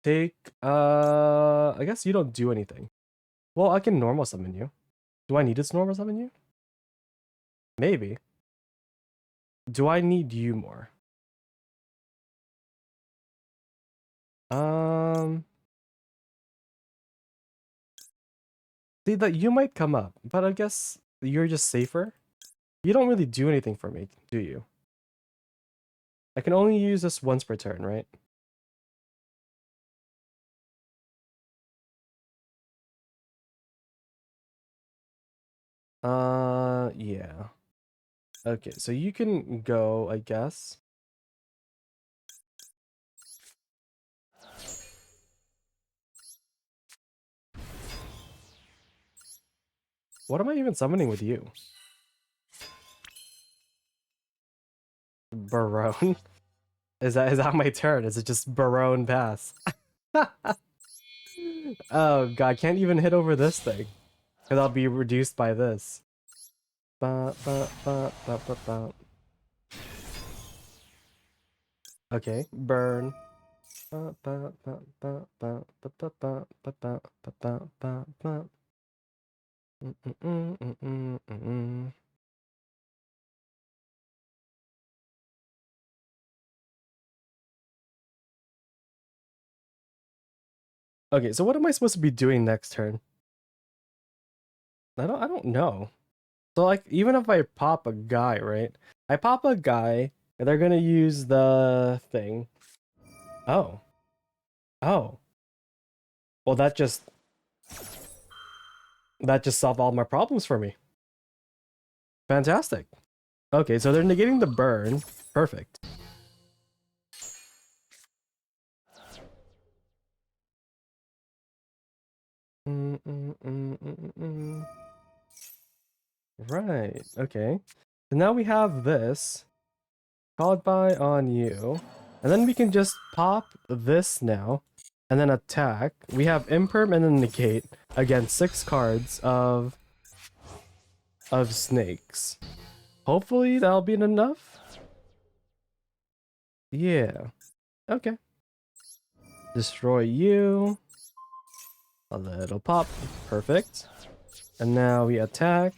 Speaker 1: Take I guess you don't do anything. Well, I can normal summon you. Do I need to normal summon you? Maybe. Do I need you more? Um See that you might come up, but I guess you're just safer. You don't really do anything for me, do you? I can only use this once per turn, right? Yeah. Okay, so you can go, I guess. What am I even summoning with you? Barone? Is that my turn? Is it just Barone pass? Oh god, can't even hit over this thing. Cause I'll be reduced by this. Okay, burn. Okay, so what am I supposed to be doing next turn? I don't know. So like even if I pop a guy, right? I pop a guy, and they're gonna use the thing. Oh. Oh. Well that just solved all my problems for me. Fantastic. Okay, so they're negating the burn. Perfect. Right, okay. So now we have this. Called by on you. And then we can just pop this now. And then attack. We have imperm and then negate against 6 cards of snakes. Hopefully that'll be enough. Yeah. Okay. Destroy you. A little pop. Perfect. And now we attack.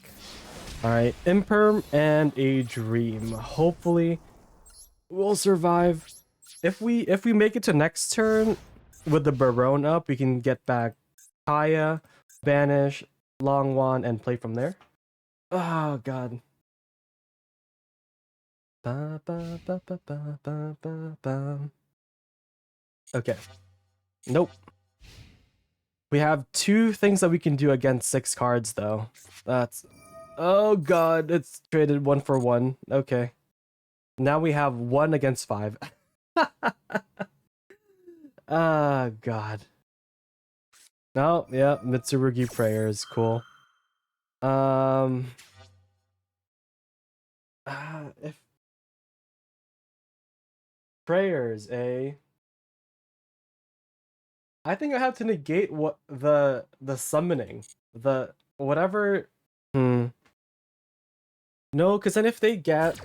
Speaker 1: Alright, imperm and a dream. Hopefully we'll survive. If we make it to next turn with the Barone up, we can get back Kaya, banish, long wand, and play from there. Oh god. Okay. Nope. We have 2 things that we can do against 6 cards though. That's oh god, it's traded 1 for 1. Okay. Now we have 1 against 5. Ah, god. No, yeah, Mitsurugi prayer is cool. If Prayers, eh? I think I have to negate what the summoning. The whatever. Hmm. No, because then if they get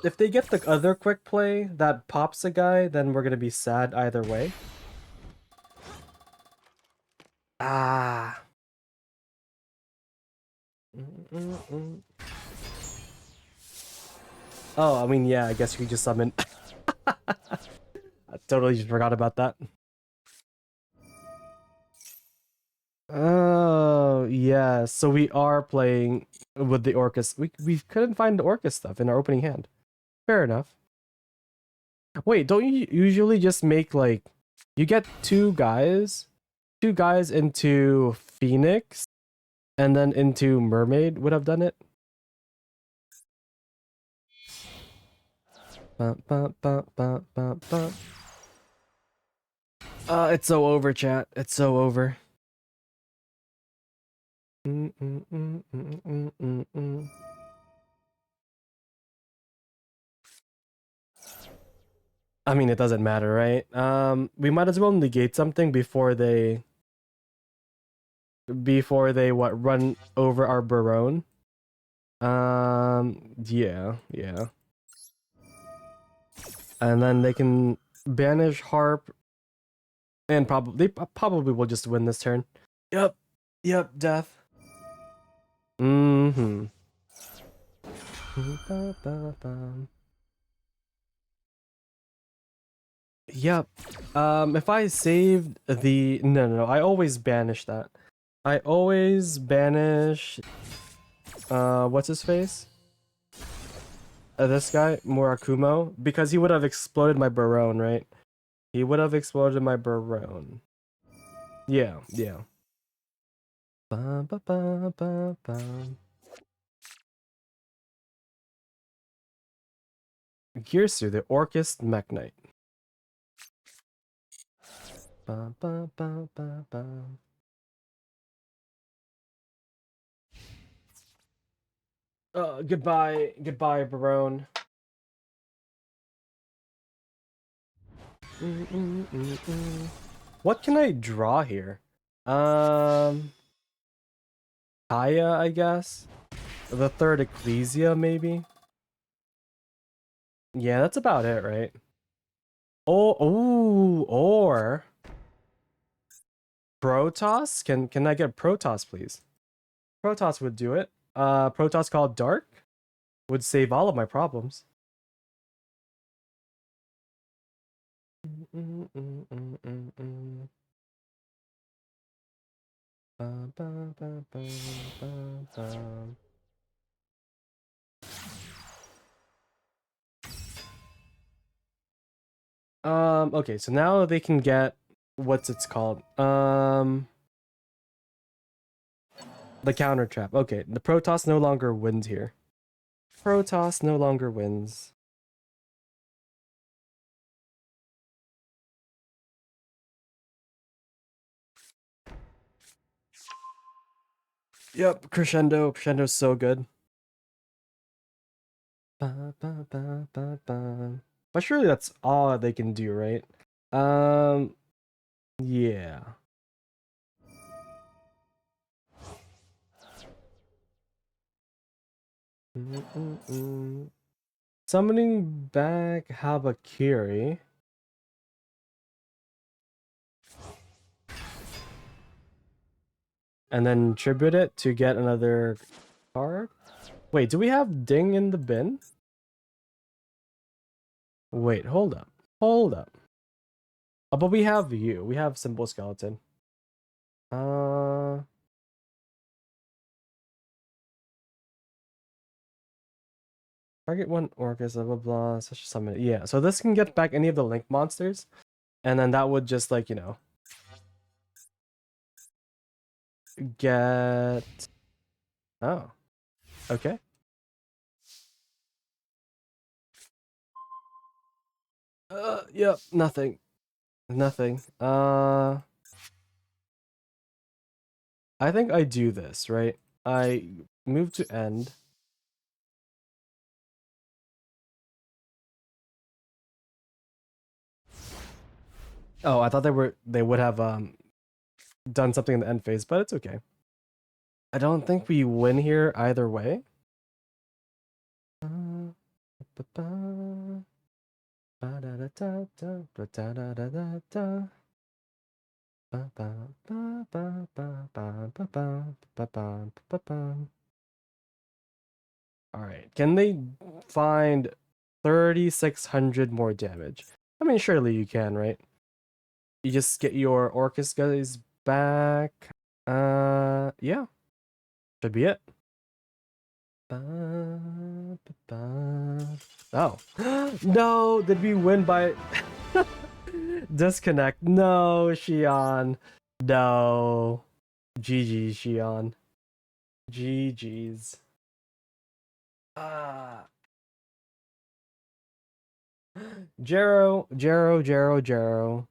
Speaker 1: the other quick play that pops a guy, then we're gonna be sad either way. Ah. Mm-mm-mm. Oh, I mean, yeah, I guess you could just summon. I totally just forgot about that. Oh, yeah. So we are playing with the Orcus. We couldn't find the Orcus stuff in our opening hand. Fair enough. Wait, don't you usually just make like you get two guys into Phoenix and then into Mermaid would have done it? Ba, ba, ba, ba, ba, ba. It's so over, chat. It's so over. Mm, mm, mm, mm, mm, mm, mm. I mean, it doesn't matter, right? We might as well negate something before they what run over our Barone. Yeah, yeah, and then they can banish Harp, and probably will just win this turn. Yep, yep, death. Mm-hmm. Yep. If I saved the no, I always banish that. I always banish what's his face? This guy, Murakumo, because he would have exploded my Barone, right? He would have exploded my Barone. Yeah, yeah. Ba, ba, ba, ba, ba. Gearsu, the Orcust Mech Knight. Ba, ba, ba, ba, ba. Goodbye, Barone. What can I draw here? Um, Kaya, I guess. The third Ecclesia, maybe. Yeah, that's about it, right? Oh, ooh, or Protoss. Can I get Protoss, please? Protoss would do it. Protoss called Dark would save all of my problems. Okay, so now they can get what's it's called? The counter trap. Okay, the Protoss no longer wins here. Protoss no longer wins. Yep, Crescendo. Crescendo's so good. Ba, ba, ba, ba, ba. But surely that's all they can do, right? Yeah. Summoning back Habakiri. And then tribute it to get another card. Wait, do we have Ding in the bin? Wait, hold up. Hold up. Oh, but we have you. We have Symbol Skeleton. Uh Target one Orcus, blah blah blah. Such a summon. Yeah, so this can get back any of the Link monsters, and then that would just like, you know, get oh. Okay. Yep, nothing. Nothing. I think I do this, right? I move to end. Oh, I thought they would have done something in the end phase, but it's okay. I don't think we win here either way. All right. Can they find 3,600 more damage? I mean, surely you can, right? You just get your Orcus guys back. Yeah. Should be it. Oh. No, did we win by disconnect? No, Shion. No. GG, Shion. GG's. Ah. Jero, Jero, Jero, Jero.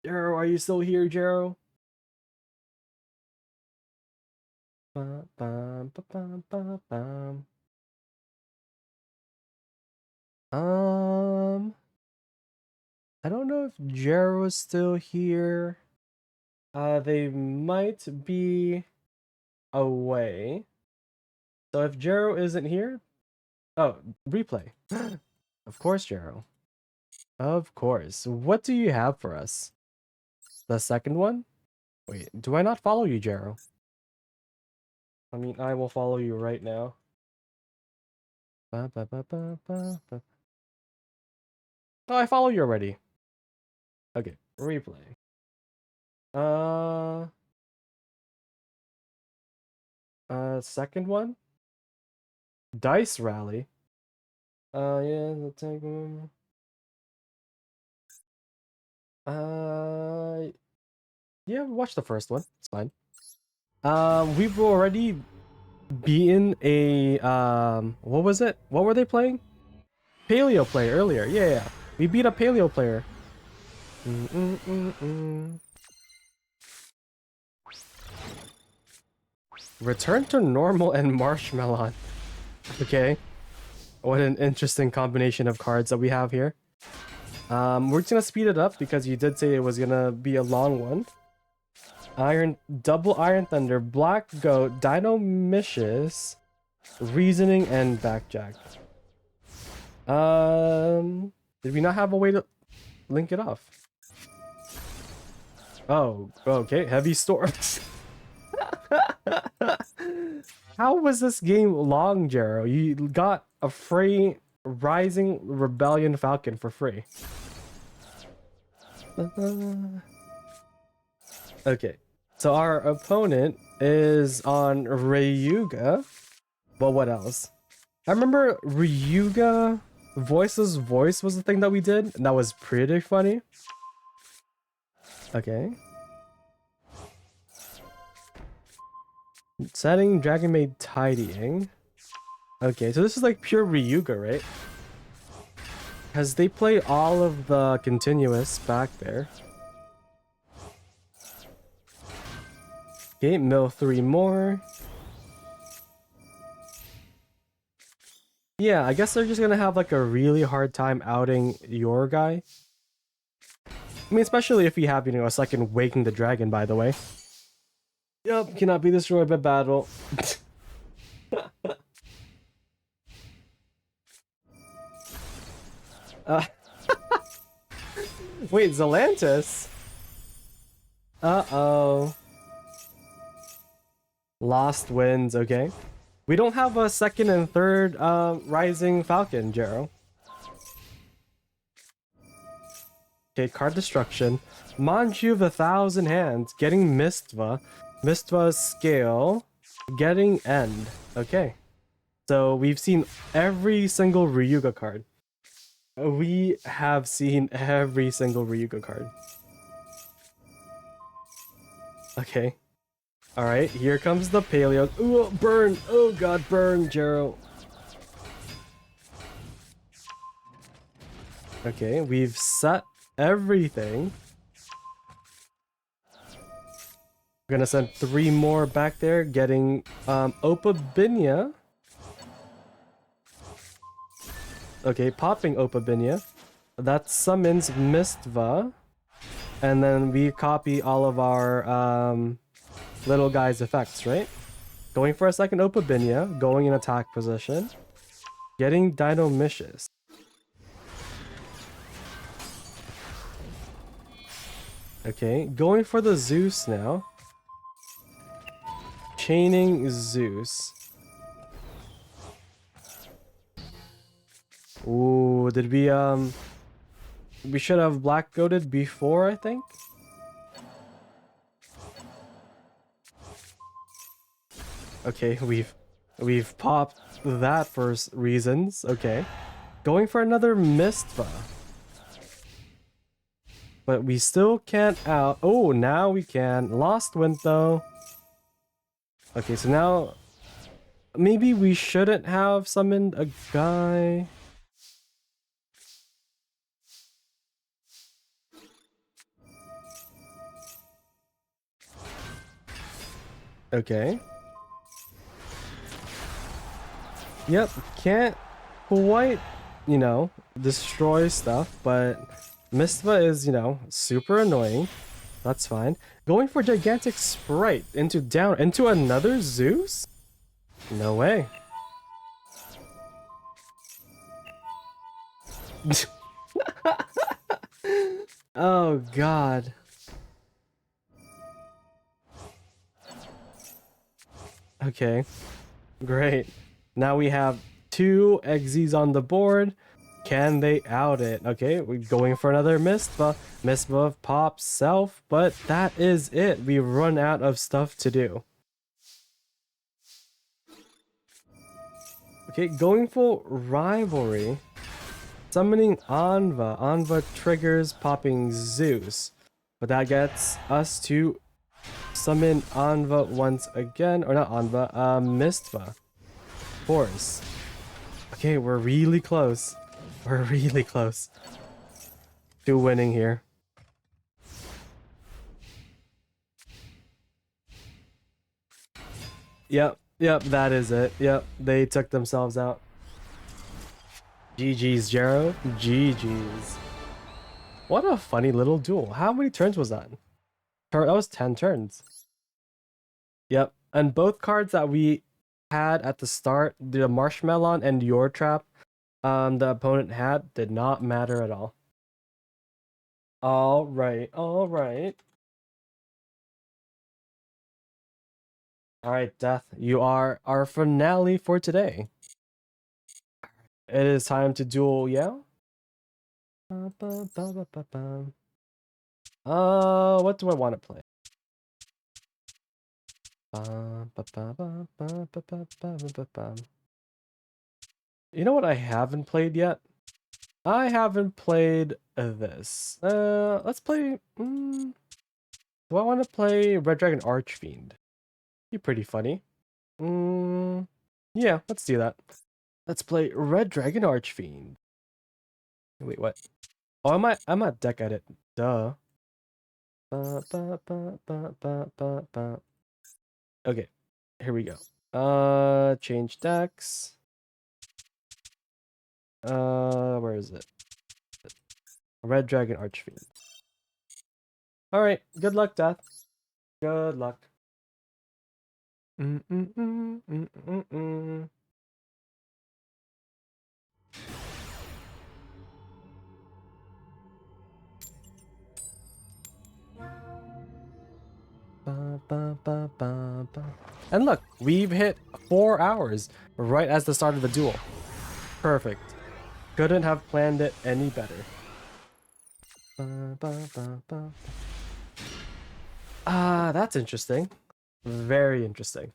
Speaker 1: Jero, are you still here, Jero? Bum, bum, ba, bum, ba, bum. I don't know if Jero is still here. They might be away. So if Jero isn't here, oh, replay. Of course, Jero. Of course. What do you have for us? The second one? Wait, do I not follow you, Jero? I mean, I will follow you right now. Ba, ba, ba, ba, ba, ba. Oh, I follow you already. Okay, replay. Second one? Dice Rally. Yeah, the take one. Yeah, watch the first one. It's fine. We've already beaten a what was it? What were they playing? Paleo player earlier. Yeah, yeah. We beat a paleo player. Return to normal and marshmallow. Okay. What an interesting combination of cards that we have here. We're just gonna speed it up because you did say it was gonna be a long one. Double Iron Thunder, Black Goat, Dino Mishis, Reasoning, and Backjack. Did we not have a way to link it off? Oh, okay. Heavy Storms. How was this game long, Jero? You got a free Rising Rebellion Falcon for free. Okay, so our opponent is on Ryuga. But what else? I remember Ryuga Voiceless Voice was the thing that we did, and that was pretty funny. Okay. Setting Dragon Maid Tidying. Okay, so this is like pure Ryuga, right? Because they play all of the continuous back there. Okay, mill 3 more. Yeah, I guess they're just gonna have like a really hard time outing your guy. I mean, especially if you have, you know, a second Waking the Dragon, by the way. Yup, cannot be destroyed by battle. Wait, Zelantis? Uh-oh. Lost Winds, okay. We don't have a second and third Rising Falcon, Jero. Okay, card destruction. Manju of 1,000 Hands, getting Mistva. Mistva's Scale, getting End. Okay. So we've seen every single Ryuga card. We have seen every single Ryuga card. Okay. Alright, here comes the Paleo. Ooh, burn! Oh god, burn, Jero. Okay, we've set everything. We're gonna send 3 more back there, getting Opabinia. Okay, popping Opabinia. That summons Mistva. And then we copy all of our little guy's effects, right? Going for a second Opabinia, going in attack position, getting Dinomicious. Okay, going for the Zeus now. Chaining Zeus. Ooh, did we should have black goated before, I think. Okay, we've popped that for reasons. Okay. Going for another Mistva. But we still can't out. Oh, now we can. Lost Wind though. Okay, so now maybe we shouldn't have summoned a guy. Okay. Yep, can't quite, destroy stuff, but Mistva is, super annoying. That's fine. Going for Gigantic Sprite into another Zeus? No way. Oh god. Okay. Great. Now we have 2 Exes on the board. Can they out it? Okay, we're going for another Mistva. Mistva pops self, but that is it. We run out of stuff to do. Okay, going for Rivalry. Summoning Anva. Anva triggers popping Zeus. But that gets us to summon Anva once again. Or not Anva, Mistva. Force. Okay, we're really close. We're really close to winning here. Yep, that is it. Yep, they took themselves out. GG's, Jero. GG's. What a funny little duel. How many turns was that? That was 10 turns. Yep, and both cards that we had at the start, the Marshmallow and Your Trap, the opponent had, did not matter at all. All right. All right, Death. You are our finale for today. It is time to duel, yeah? What do I want to play? You know what I haven't played yet? I haven't played this. Let's play... do I want to play Red Dragon Archfiend? Be pretty funny. Yeah, let's do that. Let's play Red Dragon Archfiend. Wait, what? Oh, I'm at deck edit. Duh. Okay, here we go. Change decks. Where is it? Red Dragon Archfiend. All right, good luck, Death. Good luck. And look, we've hit 4 hours right as the start of the duel. Perfect. Couldn't have planned it any better. That's interesting. Very interesting.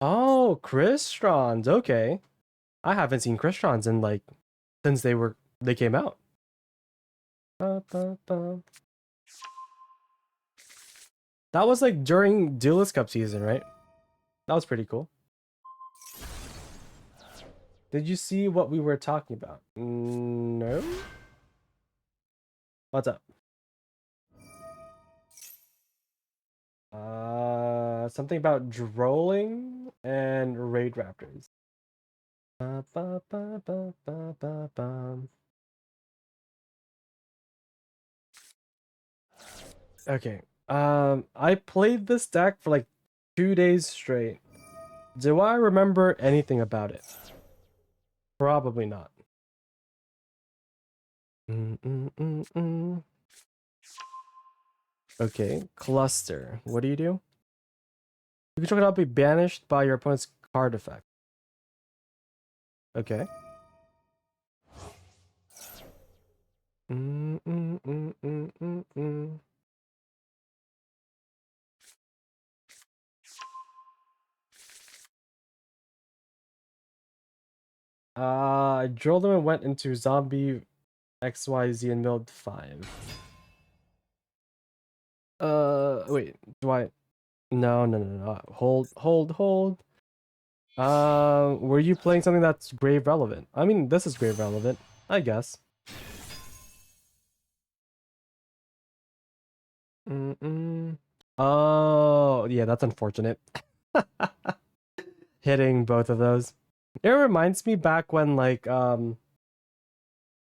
Speaker 1: Oh, Crystons. Okay. I haven't seen Crystons in since they came out. That was during Duelist Cup season, right? That was pretty cool. Did you see what we were talking about? No? What's up? Something about drolling and raid raptors. Ba, ba, ba, ba, ba, ba, ba. Okay. I played this deck for like 2 days straight. Do I remember anything about it? Probably not. Okay, cluster. What do? You control cannot be banished by your opponent's card effect. Okay. I drilled them and went into zombie XYZ and milled 5. Wait, do I? No, no, no, no. Hold. Were you playing something that's grave relevant? I mean, this is grave relevant, I guess. Oh, yeah, that's unfortunate. Hitting both of those. It reminds me back when like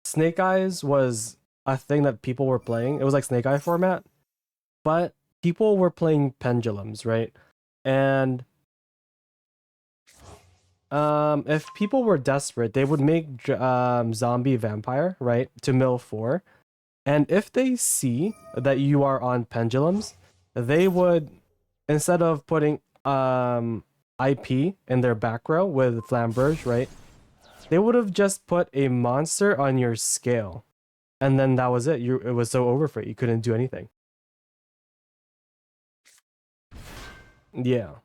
Speaker 1: Snake Eyes was a thing that people were playing. It was like Snake Eye format, but people were playing pendulums, right? And if people were desperate, they would make zombie vampire, right, to mill 4. And if they see that you are on pendulums, they would, instead of putting IP in their back row with flamberge, right, they would have just put a monster on your scale, and then that was it. It was so over for you. You couldn't do anything. Yeah.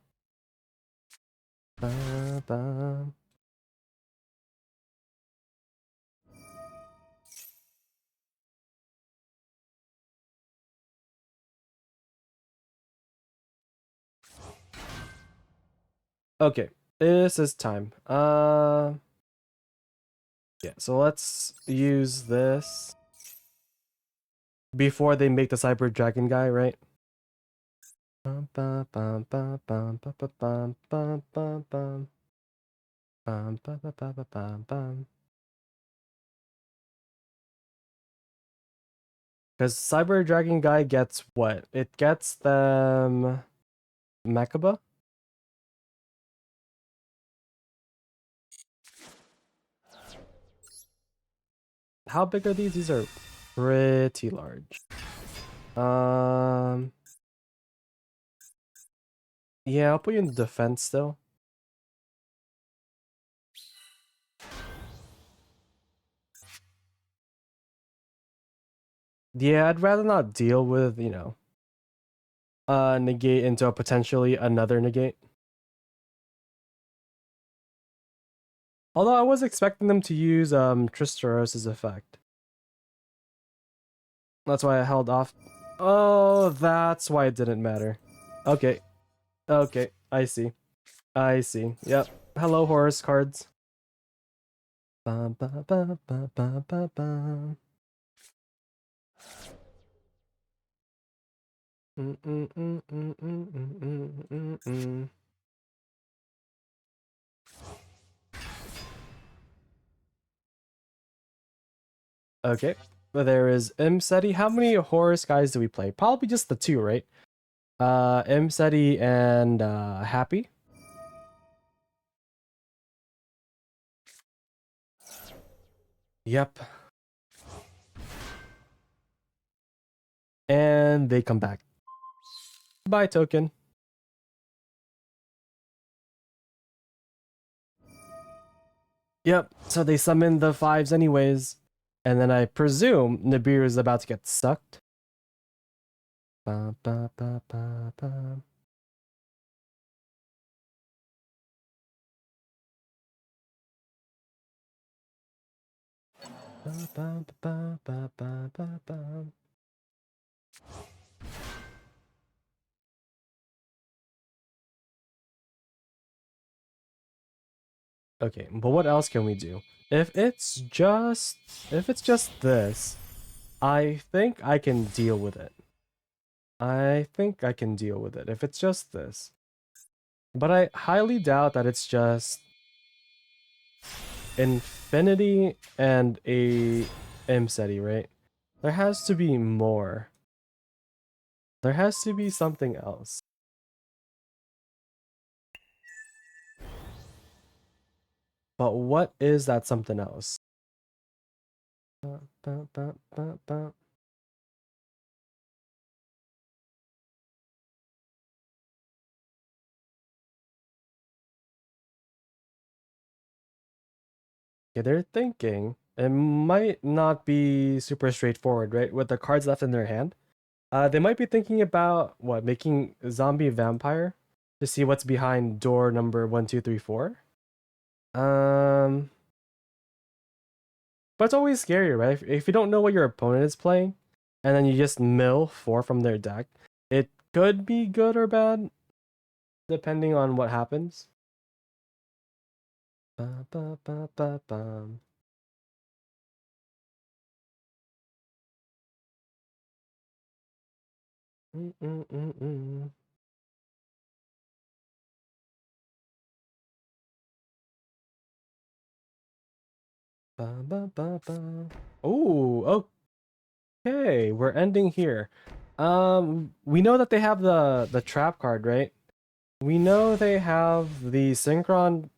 Speaker 1: Ba, ba. Okay, this is time. Yeah. So let's use this before they make the cyber dragon guy, right? Bum, bum, bum, bum, bum, bum, bum, bum, bum, bum. Bum, bum, bum, bum, bum, bum, bum. Because Cyber Dragon Guy gets what? It gets them Mechaba? How big are these? These are pretty large. Yeah, I'll put you in defense still. Yeah, I'd rather not deal with, negate into a potentially another negate. Although I was expecting them to use Tristaros' effect. That's why I held off. Oh, that's why it didn't matter. Okay. Okay, I see. I see. Yep. Hello, Horus cards. Bum, bum, bum, bum, bum, bum, bum. Okay. But there is Imseti. How many Horus guys do we play? Probably just the 2, right? Imseti and Happy. Yep. And they come back. Bye, token. Yep. So they summon the 5s anyways. And then I presume Nibiru is about to get sucked. Ba, ba, ba, ba, ba. Ba, ba, ba, ba, ba, ba, ba. Okay, but what else can we do? If it's just this, I think I can deal with it. I think I can deal with it if it's just this. But I highly doubt that it's just infinity and a Imseti, right? There has to be more. There has to be something else. But what is that something else? Okay, they're thinking it might not be super straightforward, right? With the cards left in their hand. They might be thinking about what, making zombie vampire to see what's behind door number 1, 2, 3, 4. Um, but it's always scary, right? If you don't know what your opponent is playing, and then you just mill 4 from their deck, it could be good or bad, depending on what happens. Ba, ba, ba, ba, bum. Mm, mm, mm, mm. Ba, ba, ba, ba. Oh, okay. We're ending here. We know that they have the trap card, right? We know they have the synchron,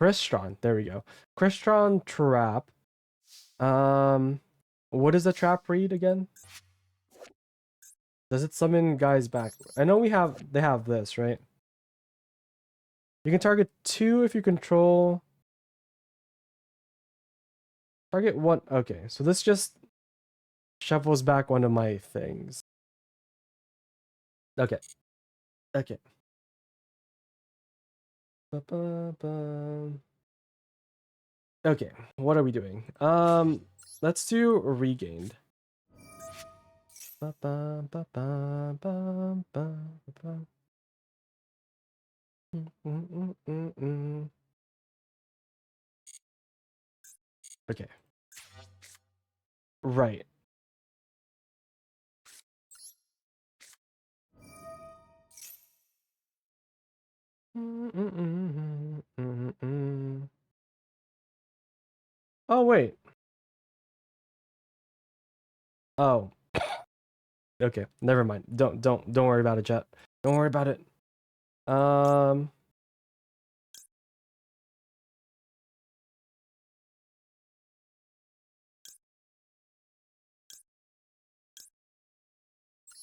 Speaker 1: Crystron. There we go. Crystron trap. Um, what does the trap read again? Does it summon guys back? I know they have this, right? You can target 2 if you control. Target 1. Okay, so this just shuffles back one of my things. Okay. Okay. Ba-ba-ba. Okay, what are we doing? Let's do regained. Ba-ba-ba-ba-ba-ba-ba. Okay. Right. Oh wait. Oh. Okay. Never mind. Don't worry about it, chat. Don't worry about it. Um.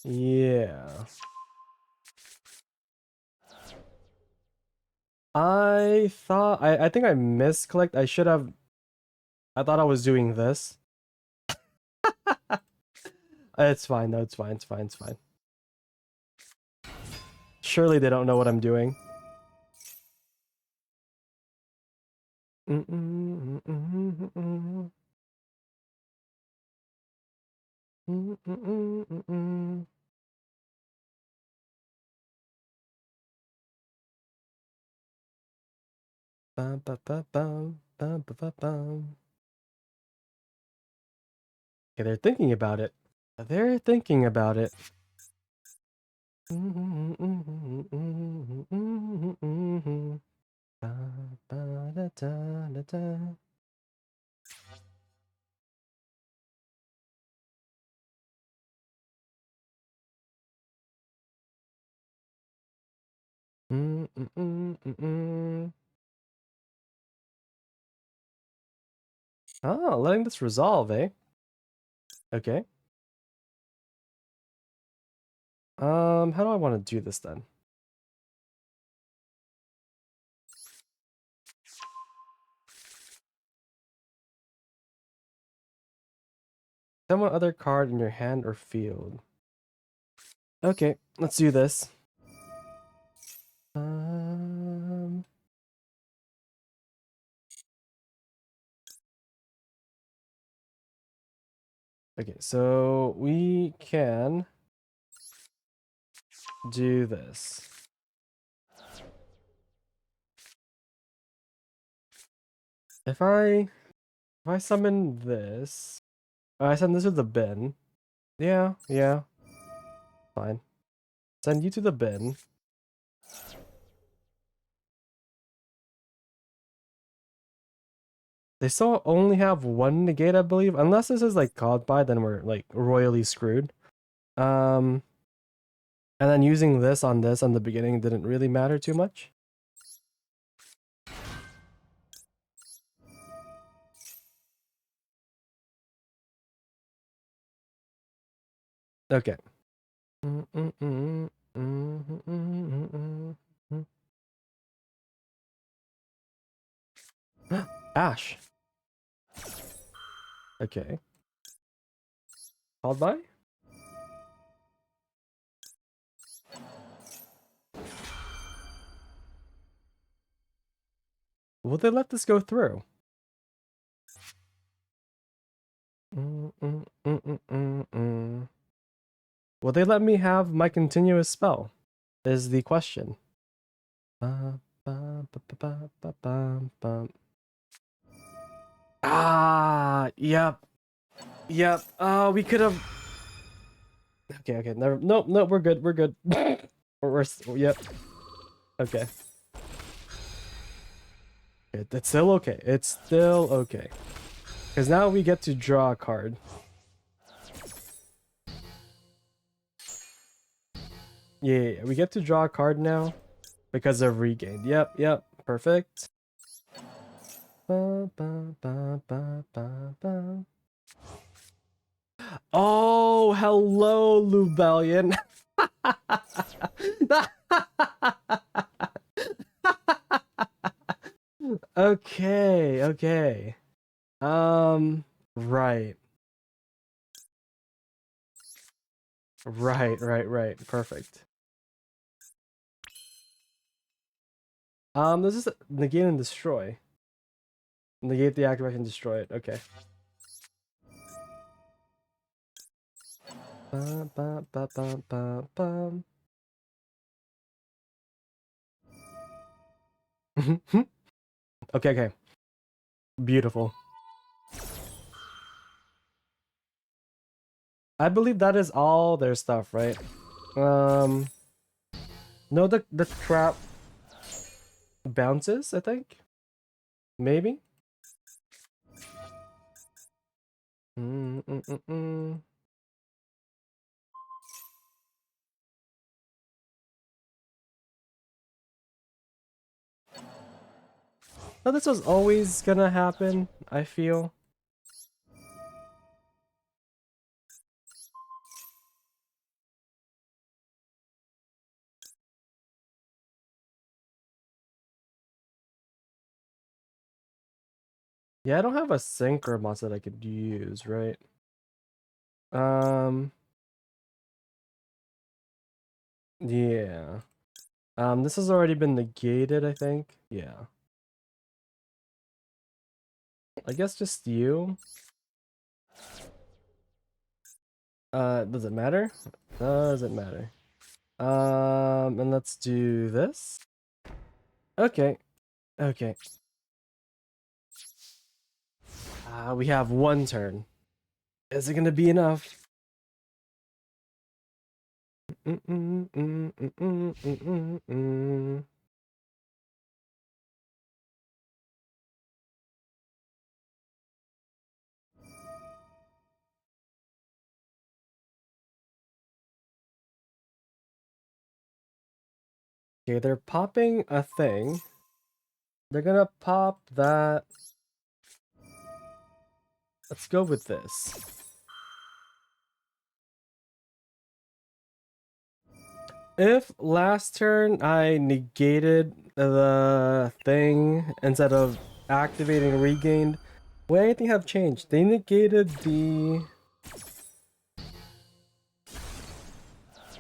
Speaker 1: Yeah. I think I misclicked. I should have. I thought I was doing this. It's fine though. It's fine. It's fine. It's fine. Surely they don't know what I'm doing. Bum, ba, ba, bum, bum, ba, ba, bum. Okay, they're thinking about it. They're thinking about it. Ba, ba, da, da, da, da. Oh, letting this resolve, eh? Okay. How do I want to do this then? Summon other card in your hand or field. Okay, let's do this. Um, okay, so we can do this. If I summon this, I send this to the bin. Yeah, yeah. Fine. Send you to the bin. They still only have one negate, I believe. Unless this is like called by, then we're like royally screwed. And then using this on the beginning didn't really matter too much. Okay. Ash. Okay. Called by? Will they let this go through? Will they let me have my continuous spell? Is the question. Ah, yep. Yep. We could have. Okay, okay. Never. Nope, nope. We're good. We're good. Yep. Okay. It's still okay. It's still okay. Because now we get to draw a card. Yeah, we get to draw a card now because of regained. Yep, yep. Perfect. Oh, hello, Lubellion. Okay, okay. Right. Right. Perfect. This is negate and destroy. Negate the activation, destroy it. Okay. Okay, okay. Beautiful. I believe that is all their stuff, right? No, the trap bounces, I think. Maybe. No, this was always gonna happen, I feel. Yeah, I don't have a synchro monster that I could use, right? Yeah. This has already been negated, I think. Yeah. I guess just you. Does it matter? Does it matter? And let's do this. Okay. Okay. We have one turn. Is it gonna be enough? Okay, they're popping a thing. They're gonna pop that. Let's go with this. If last turn I negated the thing instead of activating regained, would anything have changed? They negated the...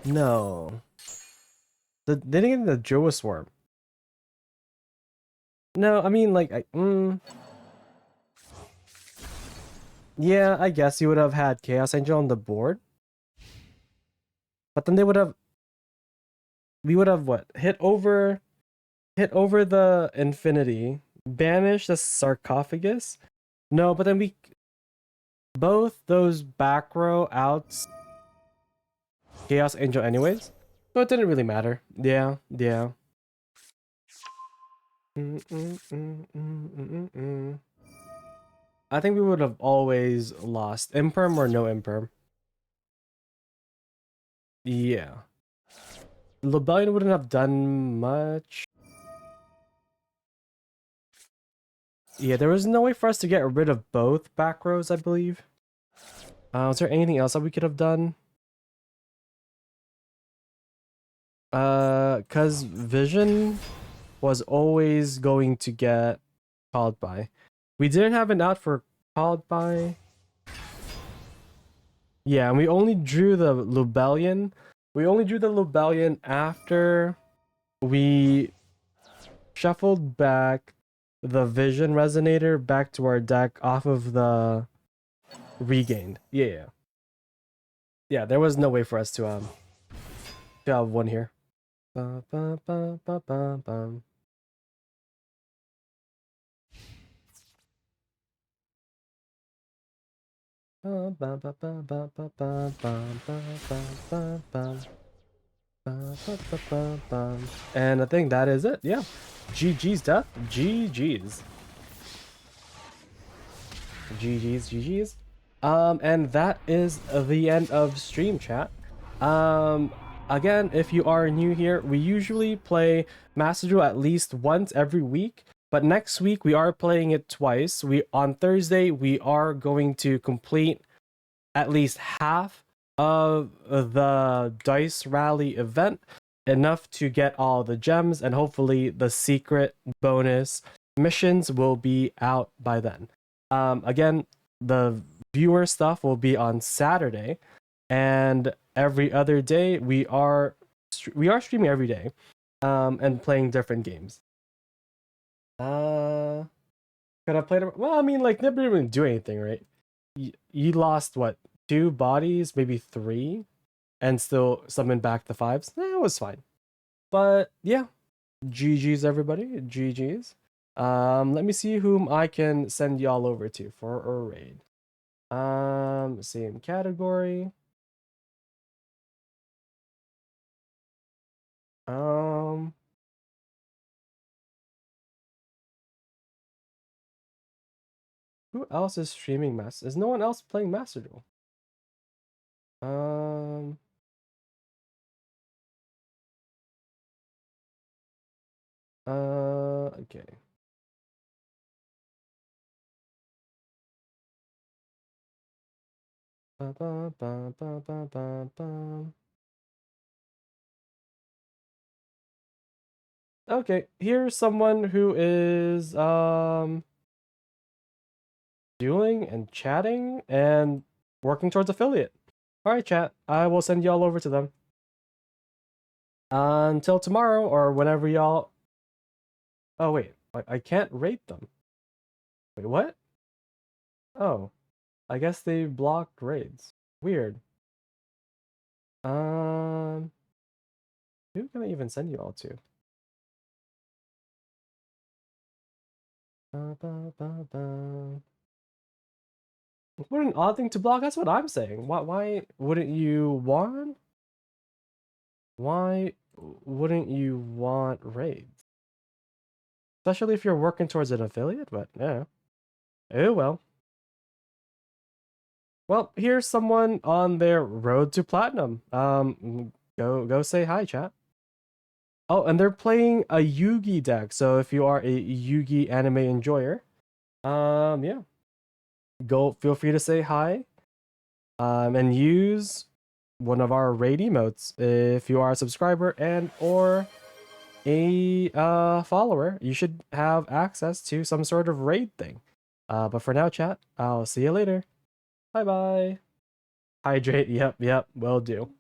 Speaker 1: No. They negated the Joa Swarm. No, I mean, like, yeah, I guess you would have had Chaos Angel on the board. But then we would have what? Hit over the Infinity, banish the Sarcophagus. No, but then both those back row outs Chaos Angel anyways. So it didn't really matter. Yeah, yeah. I think we would have always lost. Imperm or no imperm. Yeah. Lebellion wouldn't have done much. Yeah, there was no way for us to get rid of both back rows, I believe. Was there anything else that we could have done? Cause Vision was always going to get called by. We didn't have an out for called by. Yeah, and we only drew the Lubellion. We only drew the Lubellion after we shuffled back the Vision Resonator back to our deck off of the Regained. Yeah. Yeah, there was no way for us to have one here. Ba, ba, ba, ba, ba, ba. And I think that is it. Yeah. GG's death. GG's. GG's. And that is the end of stream chat. Again, if you are new here, we usually play Master Duel at least once every week. But next week we are playing it twice. On Thursday we are going to complete at least half of the Dice Rally event, enough to get all the gems, and hopefully the secret bonus missions will be out by then. Again, the viewer stuff will be on Saturday, and every other day we are streaming every day, and playing different games. Could I play it? Well, I mean, like, never even do anything, right? You lost what, 2 bodies, maybe 3, and still summon back the 5s. It was fine. But yeah, GG's everybody, GG's. Let me see whom I can send y'all over to for a raid. Same category. Who else is streaming Master? Is no one else playing Master Duel? Okay. Ba, ba, ba, ba, ba, ba, ba. Okay, here's someone who is dueling and chatting and working towards affiliate. All right, chat. I will send y'all over to them. Until tomorrow or whenever y'all. Oh wait, I can't rate them. Wait, what? Oh, I guess they blocked raids. Weird. Who can I even send you all to? Ba, ba, ba, ba. What an odd thing to block. That's what I'm saying. Why wouldn't you want? Why wouldn't you want raids? Especially if you're working towards an affiliate, but yeah. Oh well. Well, here's someone on their road to platinum. Go say hi, chat. Oh, and they're playing a Yugi deck. So if you are a Yugi anime enjoyer, yeah, go feel free to say hi. And use one of our raid emotes if you are a subscriber and or a follower. You should have access to some sort of raid thing. But for now, chat, I'll see you later. Bye bye. Hydrate. Yep. Will do.